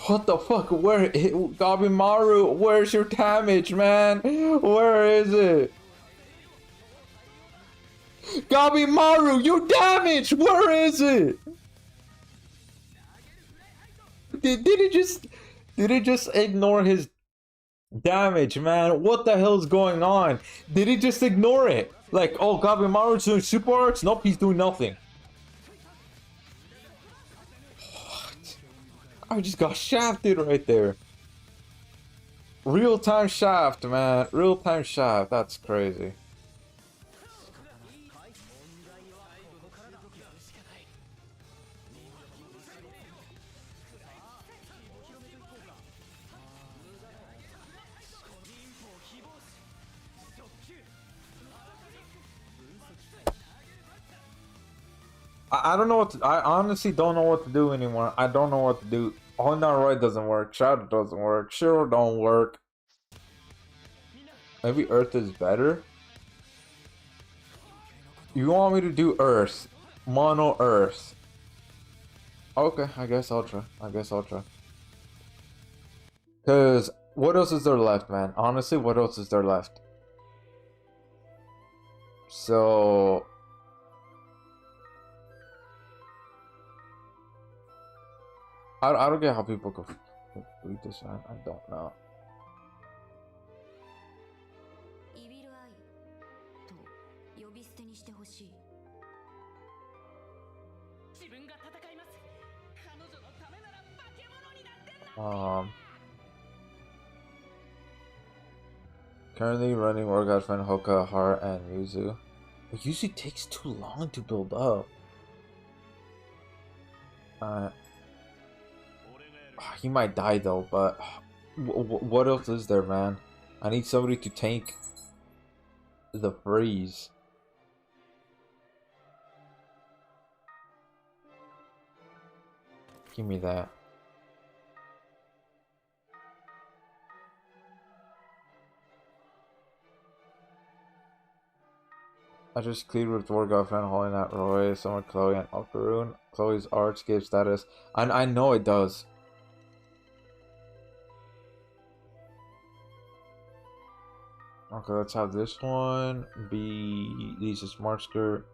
A: What the fuck? Where, Gabimaru? Where's your damage, man? Where is it? Gabimaru, your damage! Where is it? Did it just ignore his damage, man? What the hell's going on? Did he just ignore it? Like, oh, Gabimaru's doing super arts? Nope, he's doing nothing. What? I just got shafted right there. Real-time shaft, man. Real-time shaft. That's crazy. I don't know what to, I honestly don't know what to do anymore. I don't know what to do. Honda Roy doesn't work. Shadow doesn't work. Shiro don't work. Maybe Earth is better. You want me to do Earth? Mono Earth. Okay, I guess I'll try. I guess I'll try. Cause what else is there left, man? Honestly, what else is there left? So I don't get how people go read this, man. I don't know. Um, Currently running Orgaz friend Hoka, Har, and Yuzu. But Yuzu takes too long to build up. He might die though, but what else is there, man? I need somebody to tank the freeze. Give me that. I just cleared with Dwargoff and Holy Knight Roy, Summer Chloe, and Okaroon. Chloe's arts gave status. I know it does. Okay, let's have this one be Lisa Smart Skirt.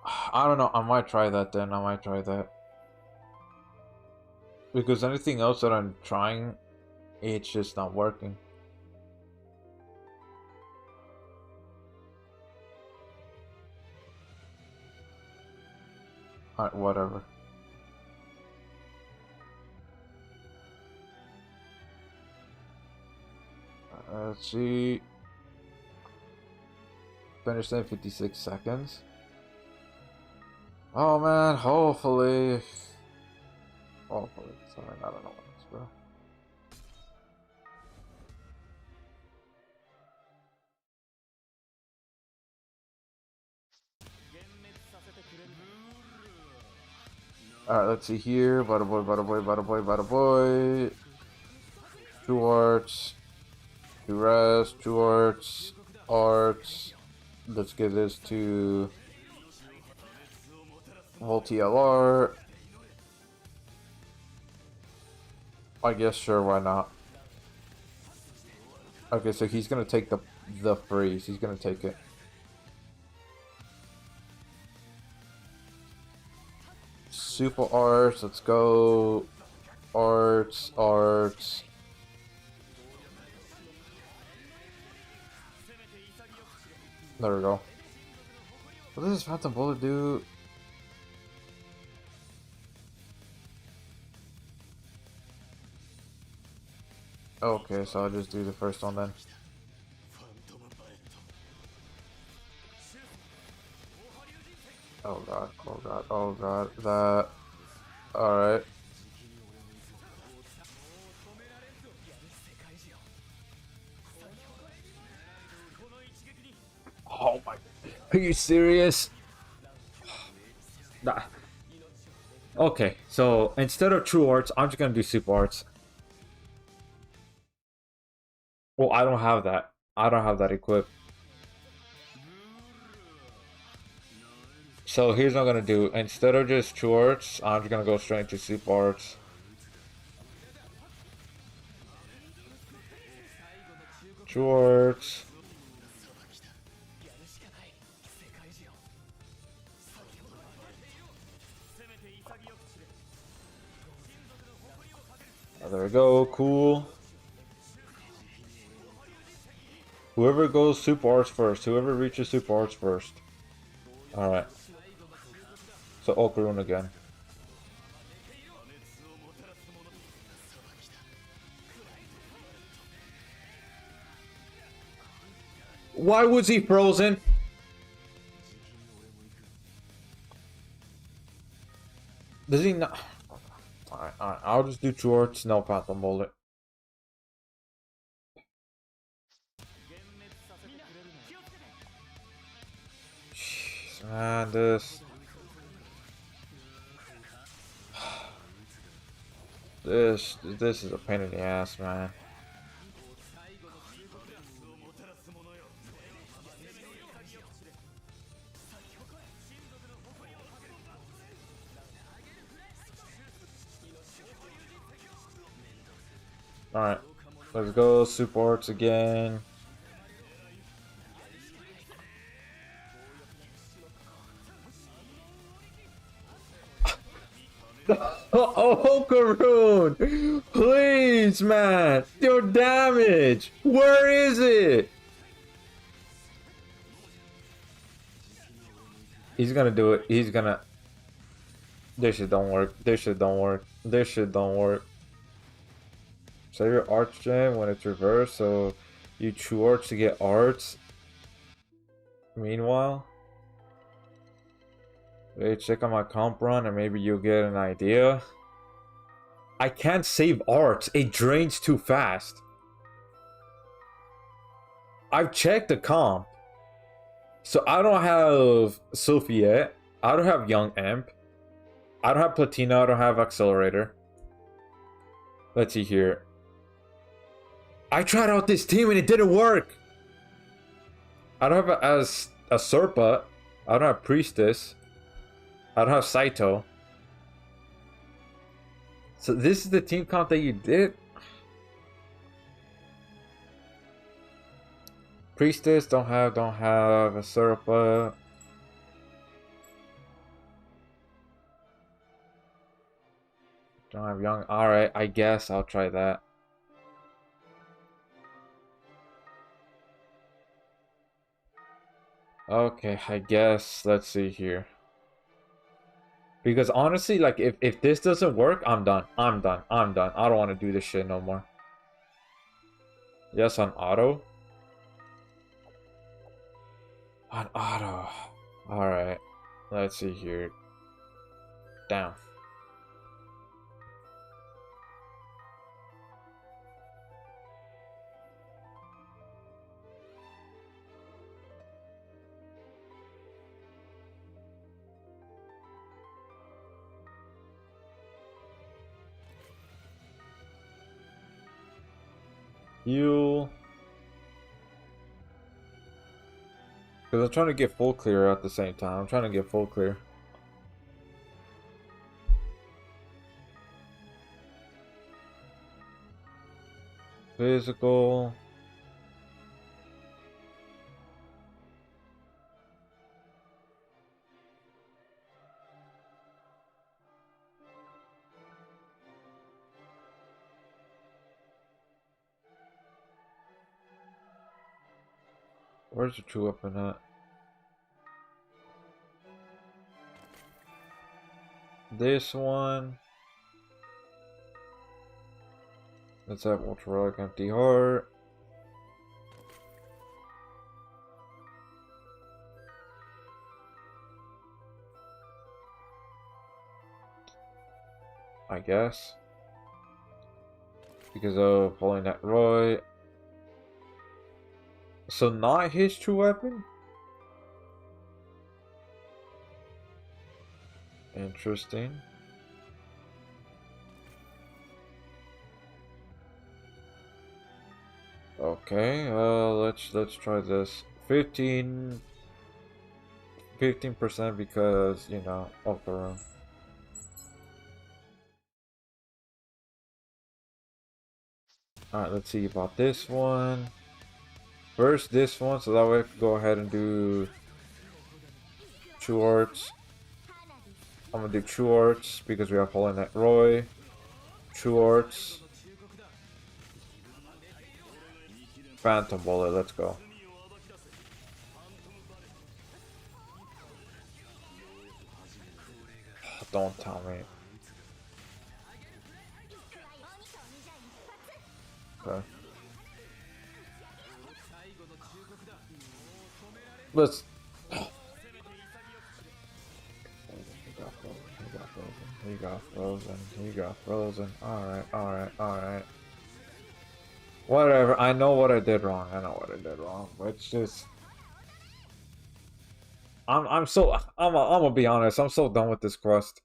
A: I don't know. I might try that then. I might try that. Because anything else that I'm trying, it's just not working. Alright, whatever. Let's see. Finish in 56 seconds. Oh man, hopefully. Hopefully. Sorry, I don't know what this, bro. Alright, let's see here. Bada boy, bada boy, bada boy, bada boy. 2 arts. 2 rest, 2 arts. Arts. Let's give this to Multi LR. I guess sure, why not? Okay, so he's gonna take the freeze. He's gonna take it. Super arts. Let's go. Arts. Arts. There we go. What does this Phantom Bullet do? Okay, so I'll just do the first one then. Oh god, oh god, oh god, that... Alright. Oh my... Are you serious? Nah. Okay, so instead of true arts, I'm just gonna do super arts. Well, I don't have that. I don't have that equipped. So here's what I'm gonna do. Instead of just true arts, I'm just gonna go straight to super arts. True arts. Oh, there we go. Cool. Whoever goes super arts first. Whoever reaches super arts first. Alright. So Okaroon again. Why was he frozen? Does he not? Alright, I'll just do true arts, no Phantom Bullet. Jeez, man, this is a pain in the ass, man. Alright, let's go super arts again. Oh, Karoon! Please, man! Your damage! Where is it? He's gonna do it. He's gonna... This shit don't work. This shit don't work. This shit don't work. Save your arch gem when it's reversed, so you chew arts to get arts. Meanwhile, hey, check out my comp run and maybe you'll get an idea. I can't save arts. It drains too fast. I've checked the comp. So I don't have Sophie yet. I don't have Young Imp. I don't have Platina. I don't have Accelerator. Let's see here. I tried out this team and it didn't work. I don't have a Serpa. I don't have Priestess. I don't have Saito. So this is the team comp that you did? Priestess, don't have a Serpa. Don't have Young. Alright, I guess I'll try that. Okay, I guess. Let's see here. Because honestly, like, if this doesn't work, I'm done. I'm done. I'm done. I don't want to do this shit no more. Yes, on auto. On auto. Alright. Let's see here. Down. Heal. Because I'm trying to get full clear at the same time. I'm trying to get full clear. Physical. Where's the true weapon at? This one. Let's have Ultra Relic Empty Heart. I guess. Because of Holy Net Roy. So not his true weapon? Interesting. Okay, let's try this. 15% because, you know, of the room. Alright, let's see about this one. First this one, so that way I can go ahead and do True Arts. I'm gonna do True Arts because we have Holy Knight Roy. True Arts. Phantom Bullet, let's go. Oh, don't tell me. Okay. Let's. He got frozen. He got frozen. Alright. Whatever. I know what I did wrong. But it's just. I'm gonna be honest. I'm so done with this quest.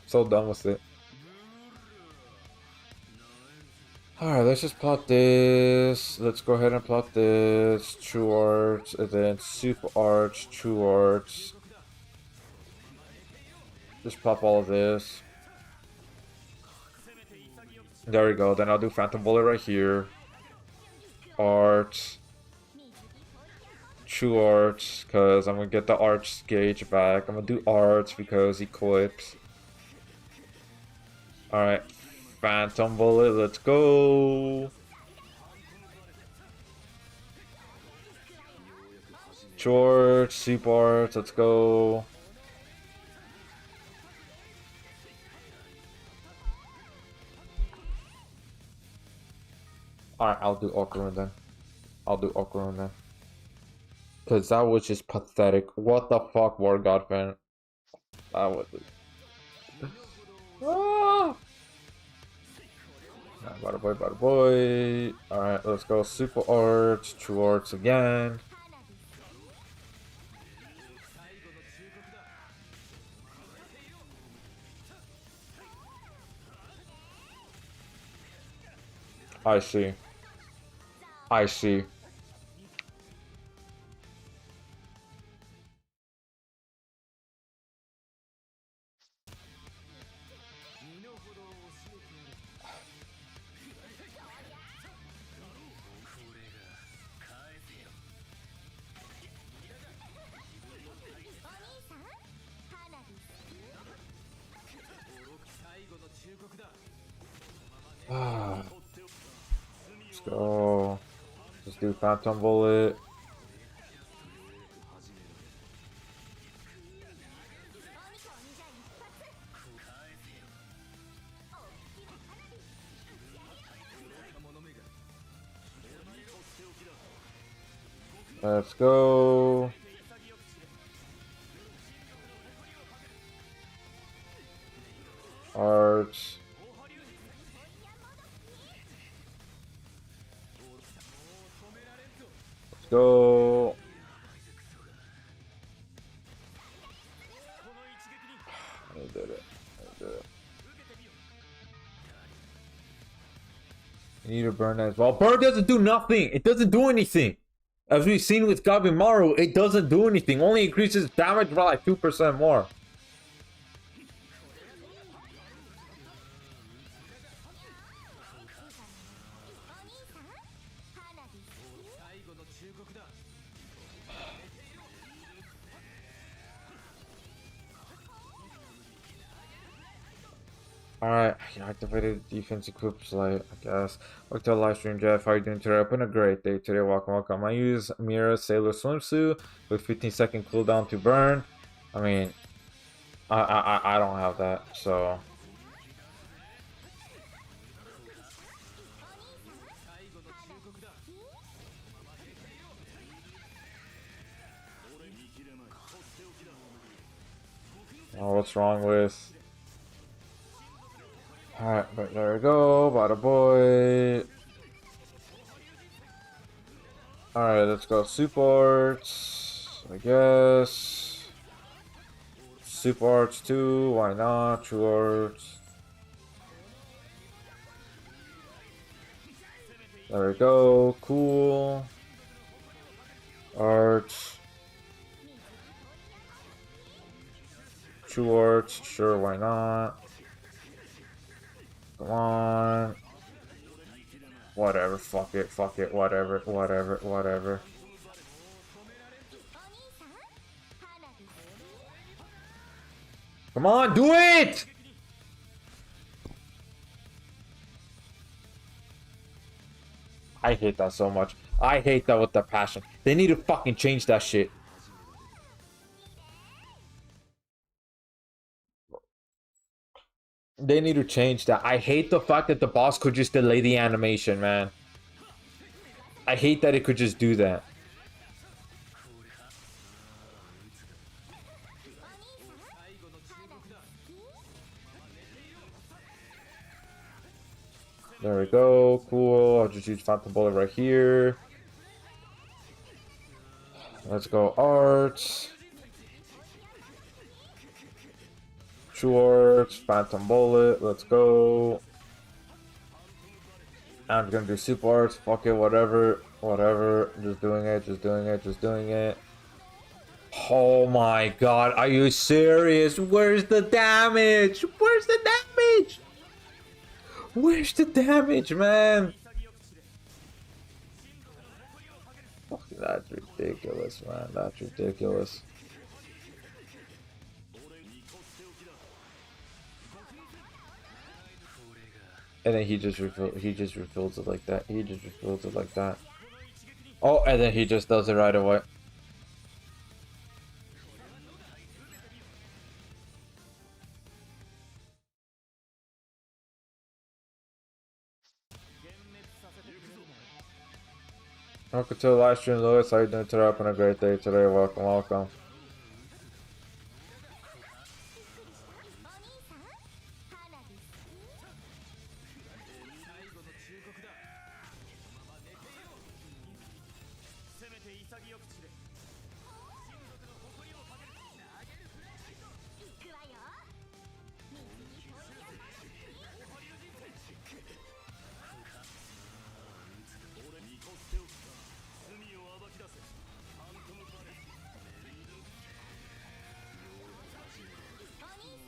A: So done with it. Alright, let's just plot this. Let's go ahead and plot this. True Arts, and then Super Arts, True Arts. Just plop all of this. There we go. Then I'll do Phantom Bullet right here. Arts. True Arts, because I'm going to get the Arts gauge back. I'm going to do Arts because equips. Alright. Phantom Bullet, let's go. George, Super Arts, let's go. Alright, I'll do Ocarina then. I'll do Ocarina then. Cause that was just pathetic. What the fuck, War God fan? That was ah! Bada boy, bada boy. Alright, let's go. Super Arts, True Arts again. I see. I see. Let's go. Let's do Phantom Bullet. Let's go. Arts. Let's go. I did it. I did it. You need to burn as well. Burn doesn't do nothing. It doesn't do anything. As we've seen with Gabimaru, it doesn't do anything. Only increases damage by like 2% more. Alright, activated defense equips light, I guess. Welcome to the live stream, Jeff. How are you doing today? I've been a great day today. Welcome, welcome. I use Mira Sailor Swimsuit with 15-second cooldown to burn. I mean, I don't have that, so. Oh, what's wrong with? Alright, but there we go, bada boy. Alright, let's go Super Arts, I guess. Super Arts 2, why not? True Arts. There we go, cool. Arts. True Arts, sure, why not? Come on. Whatever, fuck it, whatever, whatever, whatever. Come on, do it! I hate that so much. I hate that with a passion. They need to fucking change that shit. They need to change that. I hate the fact that the boss could just delay the animation, man. I hate that it could just do that. There we go. Cool. I'll just use Phantom Bullet right here. Let's go Arts. Shorts, Phantom Bullet, let's go. I'm gonna do Super Arts, fuck it, whatever, whatever. Just doing it, just doing it, just doing it. Oh my god, are you serious? Where's the damage? Where's the damage? Where's the damage, man? Fuck, that's ridiculous, man. That's ridiculous. And then he just refills it like that. He just refills it like that. Oh, and then he just does it right away. Welcome to the live stream, Lewis. How you doing today? Having a great day today. Welcome, welcome.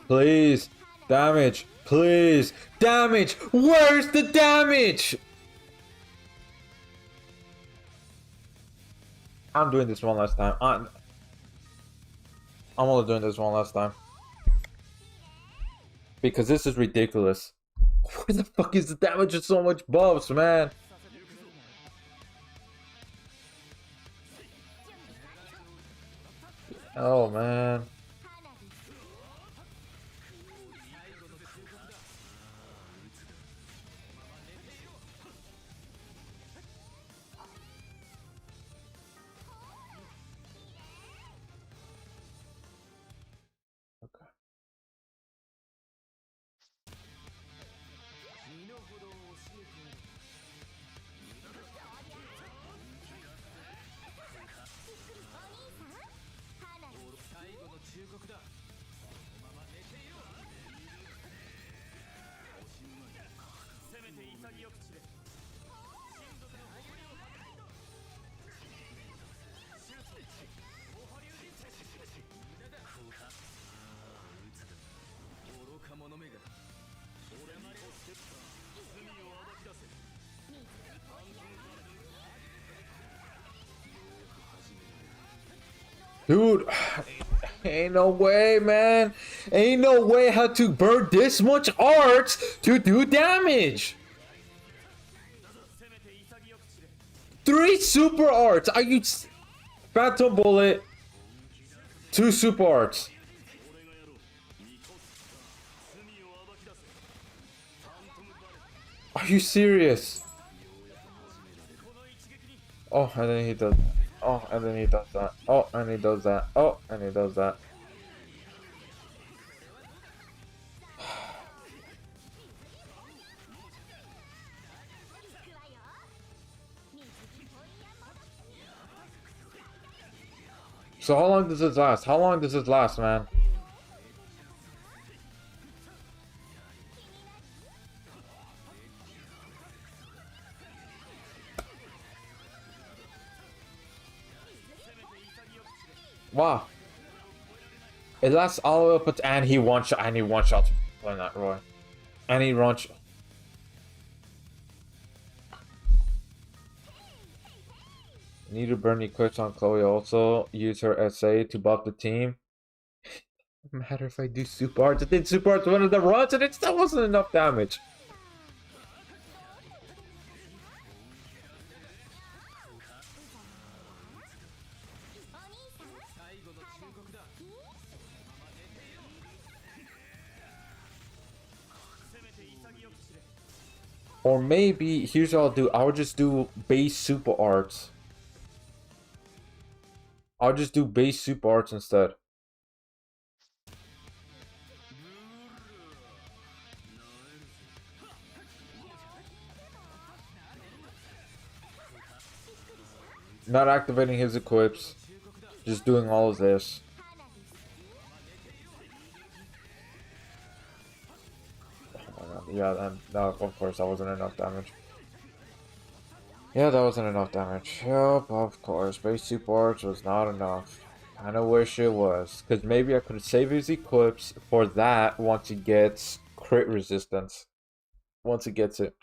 A: Please, damage. Please, damage. Where's the damage? I'm doing this one last time. I'm only doing this one last time because this is ridiculous. Where the fuck is the damage of so much buffs, man? Oh man. Dude, ain't no way, man. Ain't no way how to burn this much art to do damage. 3 super arts. Are you Phantom Bullet? 2 super arts. Are you serious? Oh, and then he does. Oh, and then he does that. Oh, and he does that. Oh, and he does that. So how long does this last? How long does this last, man? Wow. It lasts all the way up, and he one shot, playing that Roy. And he one shot. Need to burn equips on Chloe also. Use her SA to buff the team. No matter if I do super arts. I did super arts one of the runs and it still wasn't enough damage. Or maybe, here's what I'll do. I'll just do base super arts. I'll just do base super arts instead. Not activating his equips. Just doing all of this. Yeah, no, of course, that wasn't enough damage. Yeah, that wasn't enough damage. Yep, of course. Base support was not enough. Kinda wish it was. Because maybe I could save his equips for that once he gets crit resistance. Once he gets it.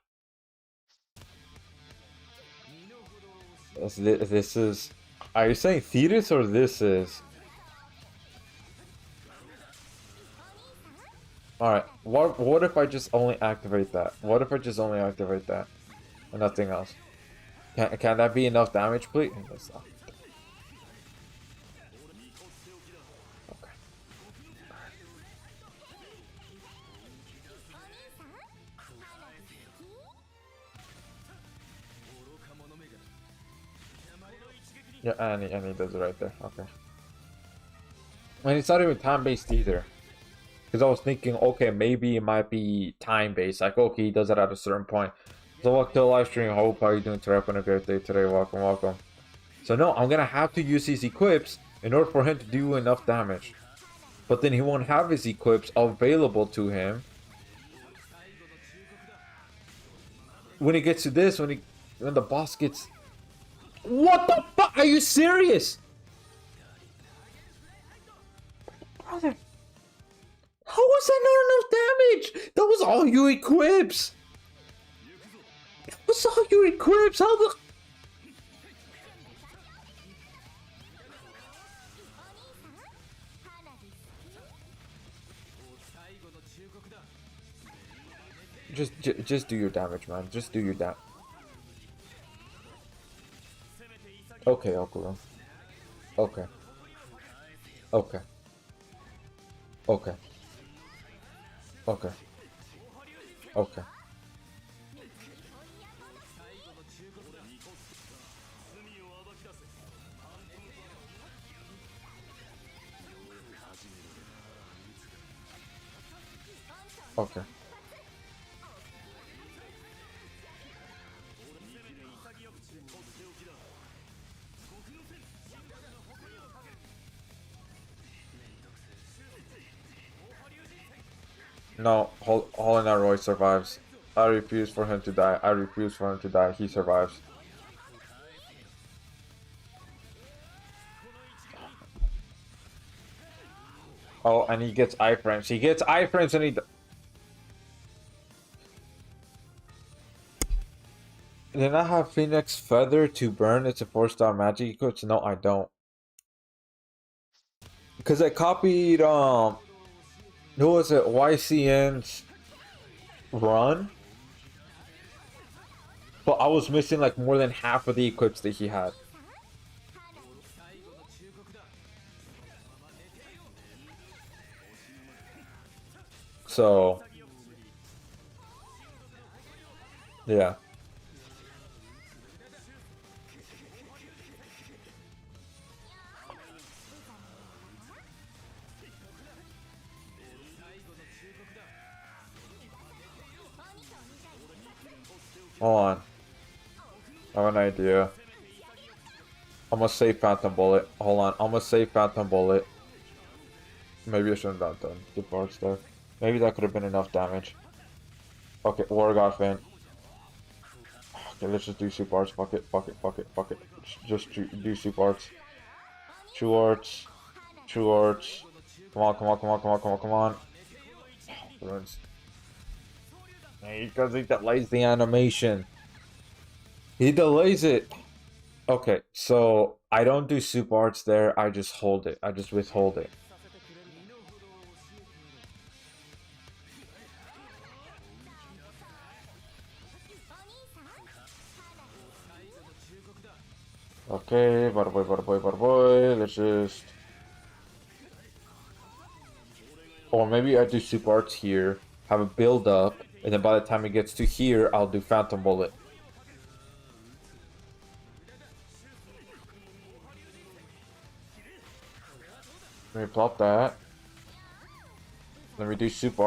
A: This is... Are you saying Thetis or this is? Alright, what if I just only activate that? What if I just only activate that? And nothing else? Can that be enough damage, please? That's not. Okay. Yeah, and he does it right there. Okay. And it's not even time-based either. Because I was thinking, okay, maybe it might be time-based. Like, okay, he does it at a certain point. So welcome to the live stream. Hope how are you doing today? Having a great day today. Welcome, welcome. So no, I'm gonna have to use his equips in order for him to do enough damage. But then he won't have his equips available to him. When he gets to this, when the boss gets... What the fuck? Are you serious? Brother. How was that not enough damage? That was all your equips. That was all your equips. How the... Just do your damage, man. Just do your damage. Okay, Okuro. Okay. Okay. Okay. Okay. Okay. Okay. No, Holland Roy survives. I refuse for him to die. I refuse for him to die. He survives. Oh, and he gets iframes. He gets iframes and he... Did I have Phoenix Feather to burn? It's a 4-star magic equips? No, I don't. Because I copied, who was it? YCN's run? But I was missing like more than half of the equips that he had. So... yeah. Hold on. I have an idea. I'm gonna save Phantom Bullet. Hold on. I'm gonna save Phantom Bullet. Maybe I shouldn't have done the parts there. Maybe that could have been enough damage. Okay, War God Fan. Okay, let's just do super arts. Fuck it, fuck it, fuck it, fuck it. Just do super arts. True arts. True arts. Come on, come on, come on, come on, come on, come on. Ruins. Because he delays the animation. He delays it. Okay, so I don't do super arts there. I just hold it. I just withhold it. Okay, bada boy, bada boy, bada boy. Let's just... Or maybe I do super arts here, have a build up, and then by the time it gets to here, I'll do Phantom Bullet. Let me plop that. Let me do super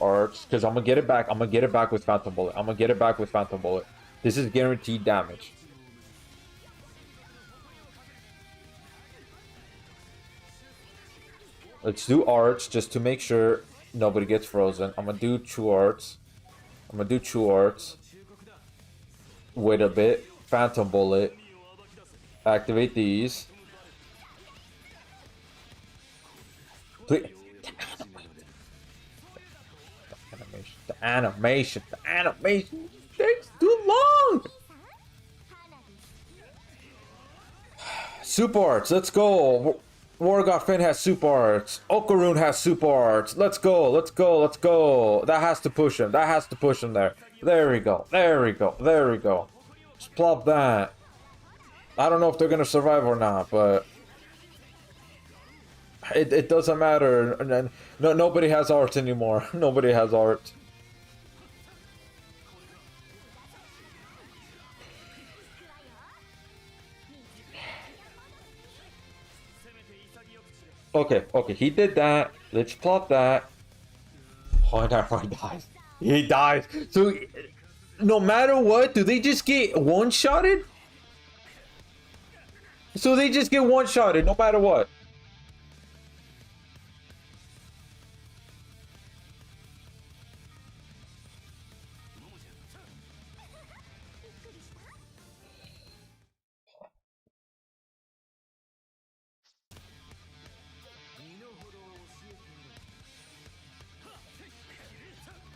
A: arts, because I'm gonna get it back. I'm gonna get it back with Phantom Bullet. I'm gonna get it back with Phantom Bullet. This is guaranteed damage. Let's do arts just to make sure nobody gets frozen. I'm gonna do true arts. I'm gonna do true arts. Wait a bit. Phantom Bullet. Activate these. Please. The animation takes too long. Super arts, let's go. Wargod Finn has super arts. Okaroon has super arts. Let's go, let's go, let's go. That has to push him. That has to push him there. There we go. There we go. There we go. Just plop that. I don't know if they're gonna survive or not, but it doesn't matter. No, nobody has art anymore. Nobody has art. Okay, okay, he did that. Let's plot that. Oh, no, he dies. He dies. So, no matter what, do they just get one-shotted? So they just get one-shotted no matter what.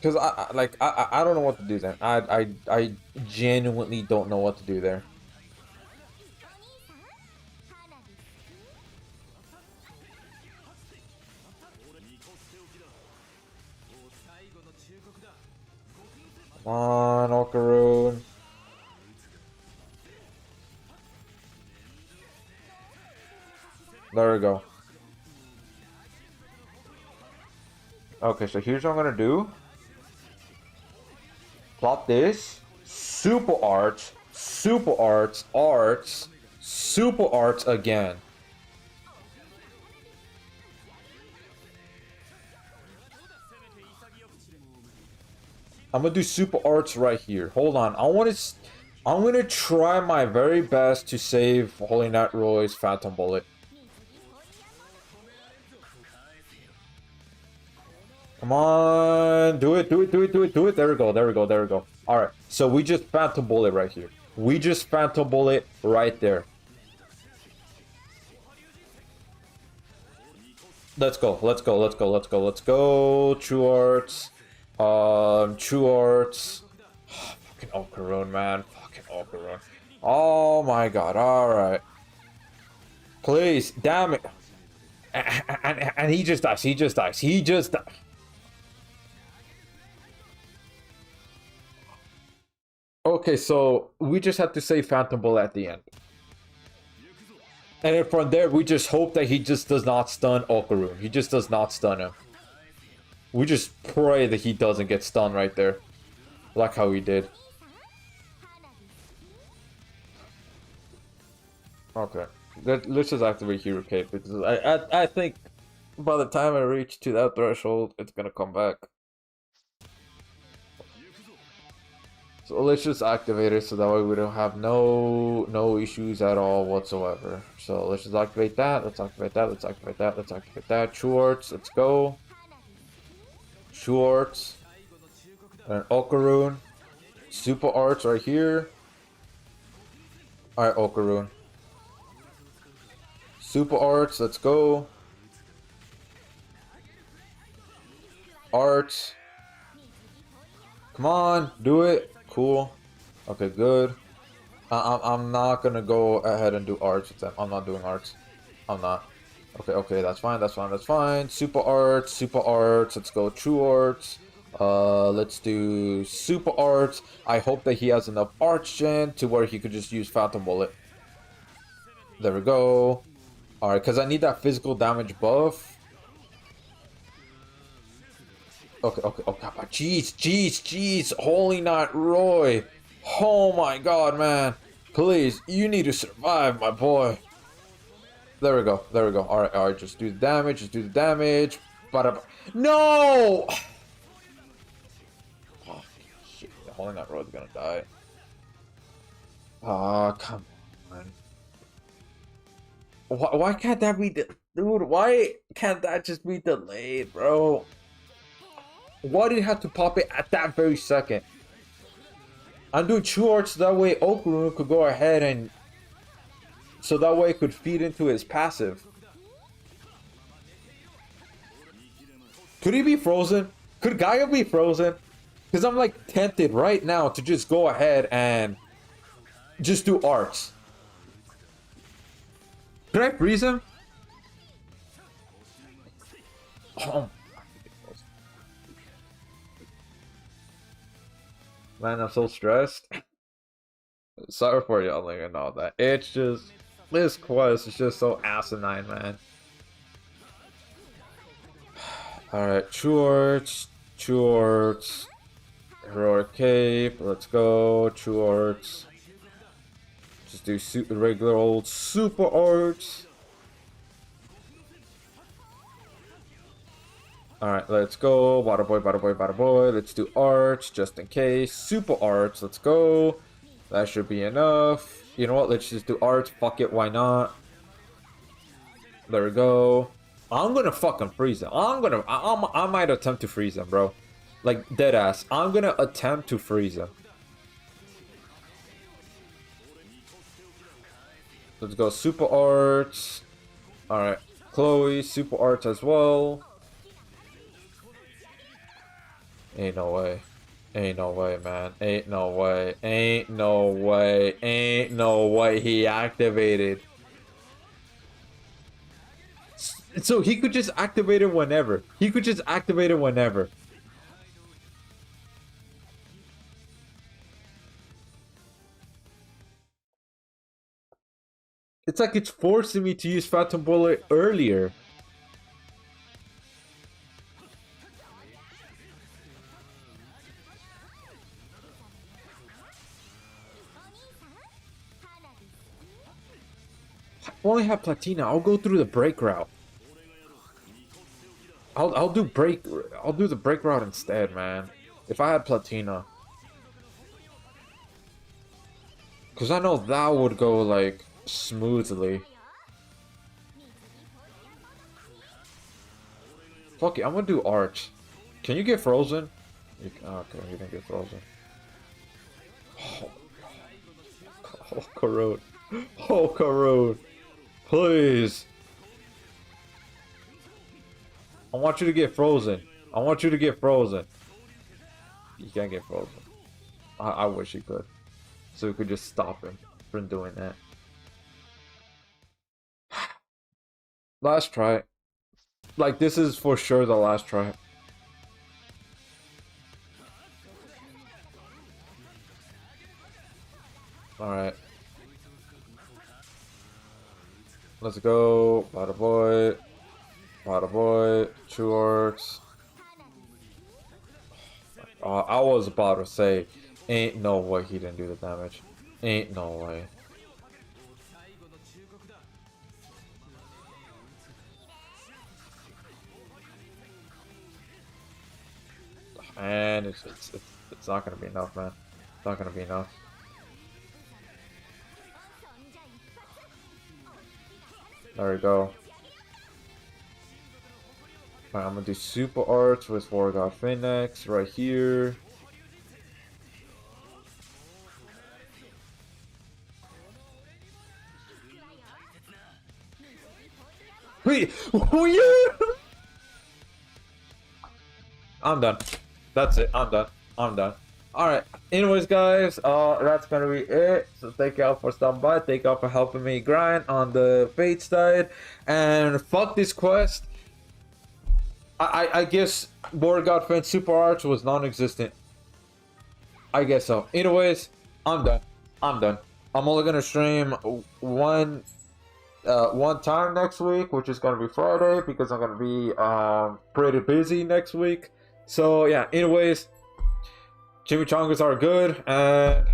A: Because I don't know what to do then. I genuinely don't know what to do there. Come on, Okaroon. There we go. Okay, so here's what I'm gonna do. Plot this. Super arts, super arts, arts, super arts again. I'm gonna do super arts right here. Hold on. I'm gonna try my very best to save Holy Knight Roy's Phantom Bullet. Come on, do it, do it, do it, do it, do it. There we go, there we go, there we go. Alright, so we just Phantom Bullet right here. We just Phantom Bullet right there. Let's go, let's go, let's go, let's go, let's go. True Arts. True Arts. Fucking Okaroon, man. Fucking Okaroon. Oh my god, alright. Please, damn it. And he just dies, he just dies, he just dies. Okay, so we just have to say Phantom Bullet at the end. And then from there, we just hope that he just does not stun Okaroon. He just does not stun him. We just pray that he doesn't get stunned right there. Like how he did. Okay. Let's just activate Hero Cape. Because I think by the time I reach to that threshold, it's gonna come back. So let's just activate it so that way we don't have no issues at all whatsoever. So let's just activate that. Let's activate that. Let's activate that. Let's activate that. Schwartz, let's go. Schwartz. And Okaroon. Super Arts right here. Alright, Okaroon. Super Arts, let's go. Arts. Come on, do it. Cool. Okay, good. I'm not gonna go ahead and do arts with them. I'm not doing arts. I'm not. Okay, okay, that's fine, that's fine, that's fine. Super arts, super arts. Let's go true arts. Let's do super arts. I hope that he has enough arts gen to where he could just use Phantom Bullet. There we go. Alright, because I need that physical damage buff. Okay, okay, okay. Jeez, jeez, jeez. Holy Knight Roy. Oh my god, man. Please, you need to survive, my boy. There we go, there we go. Alright, alright. Just do the damage, just do the damage. No! Oh, shit. The Holy Knight Roy's gonna die. Ah, come on. Why can't that be... Dude, why can't that just be delayed, bro? Why did you have to pop it at that very second? I'm doing true arts so that way Okaroon could go ahead and... So that way it could feed into his passive. Could he be frozen? Could Gaia be frozen? Because I'm like tempted right now to just go ahead and... just do arts. Could I freeze him? Oh. Man, I'm so stressed. Sorry for yelling and all that. It's just... This quest is just so asinine, man. Alright, Chorts. Heroic Cape. Let's go. Chorts. Just do regular old super arts. Alright, let's go. Bada boy, bada boy, bada boy. Let's do arts just in case. Super arts, let's go. That should be enough. You know what? Let's just do arts. Fuck it, why not? There we go. I'm gonna fucking freeze him. I might attempt to freeze him, bro. Like, dead ass. I'm gonna attempt to freeze him. Let's go super arts. Alright. Chloe, super arts as well. Ain't no way. Ain't no way, man. Ain't no way. Ain't no way. Ain't no way he activated. So he could just activate it whenever. He could just activate it whenever. It's like it's forcing me to use Phantom Bullet earlier. I only have Platina. I'll go through the break route. I'll do the break route instead, man. If I had Platina. Cause I know that would go like smoothly. Fuck it, I'm gonna do Arch. Can you get frozen? Okay, you didn't get frozen. Oh, corrode. Oh, corrode. Please. I want you to get frozen. I want you to get frozen. You can't get frozen. I wish you could. So we could just stop him from doing that. Last try. Like, this is for sure the last try. Alright. Let's go. Bada boy. Bada boy. Church. I was about to say, ain't no way he didn't do the damage. Ain't no way. And it's not gonna be enough, man. It's not gonna be enough. There we go. Alright, I'm gonna do super arts with War God Phoenix right here. Wait, who you? I'm done. That's it. I'm done. I'm done. Alright. Anyways, guys, that's gonna be it. So thank y'all for stopping by. Thank y'all for helping me grind on the Fate side. And fuck this quest. I guess War God Fan Super Arch was non-existent. I guess so. Anyways, I'm done. I'm done. I'm only gonna stream one time next week, which is gonna be Friday, because I'm gonna be pretty busy next week. So yeah, anyways, chimichangas are good, and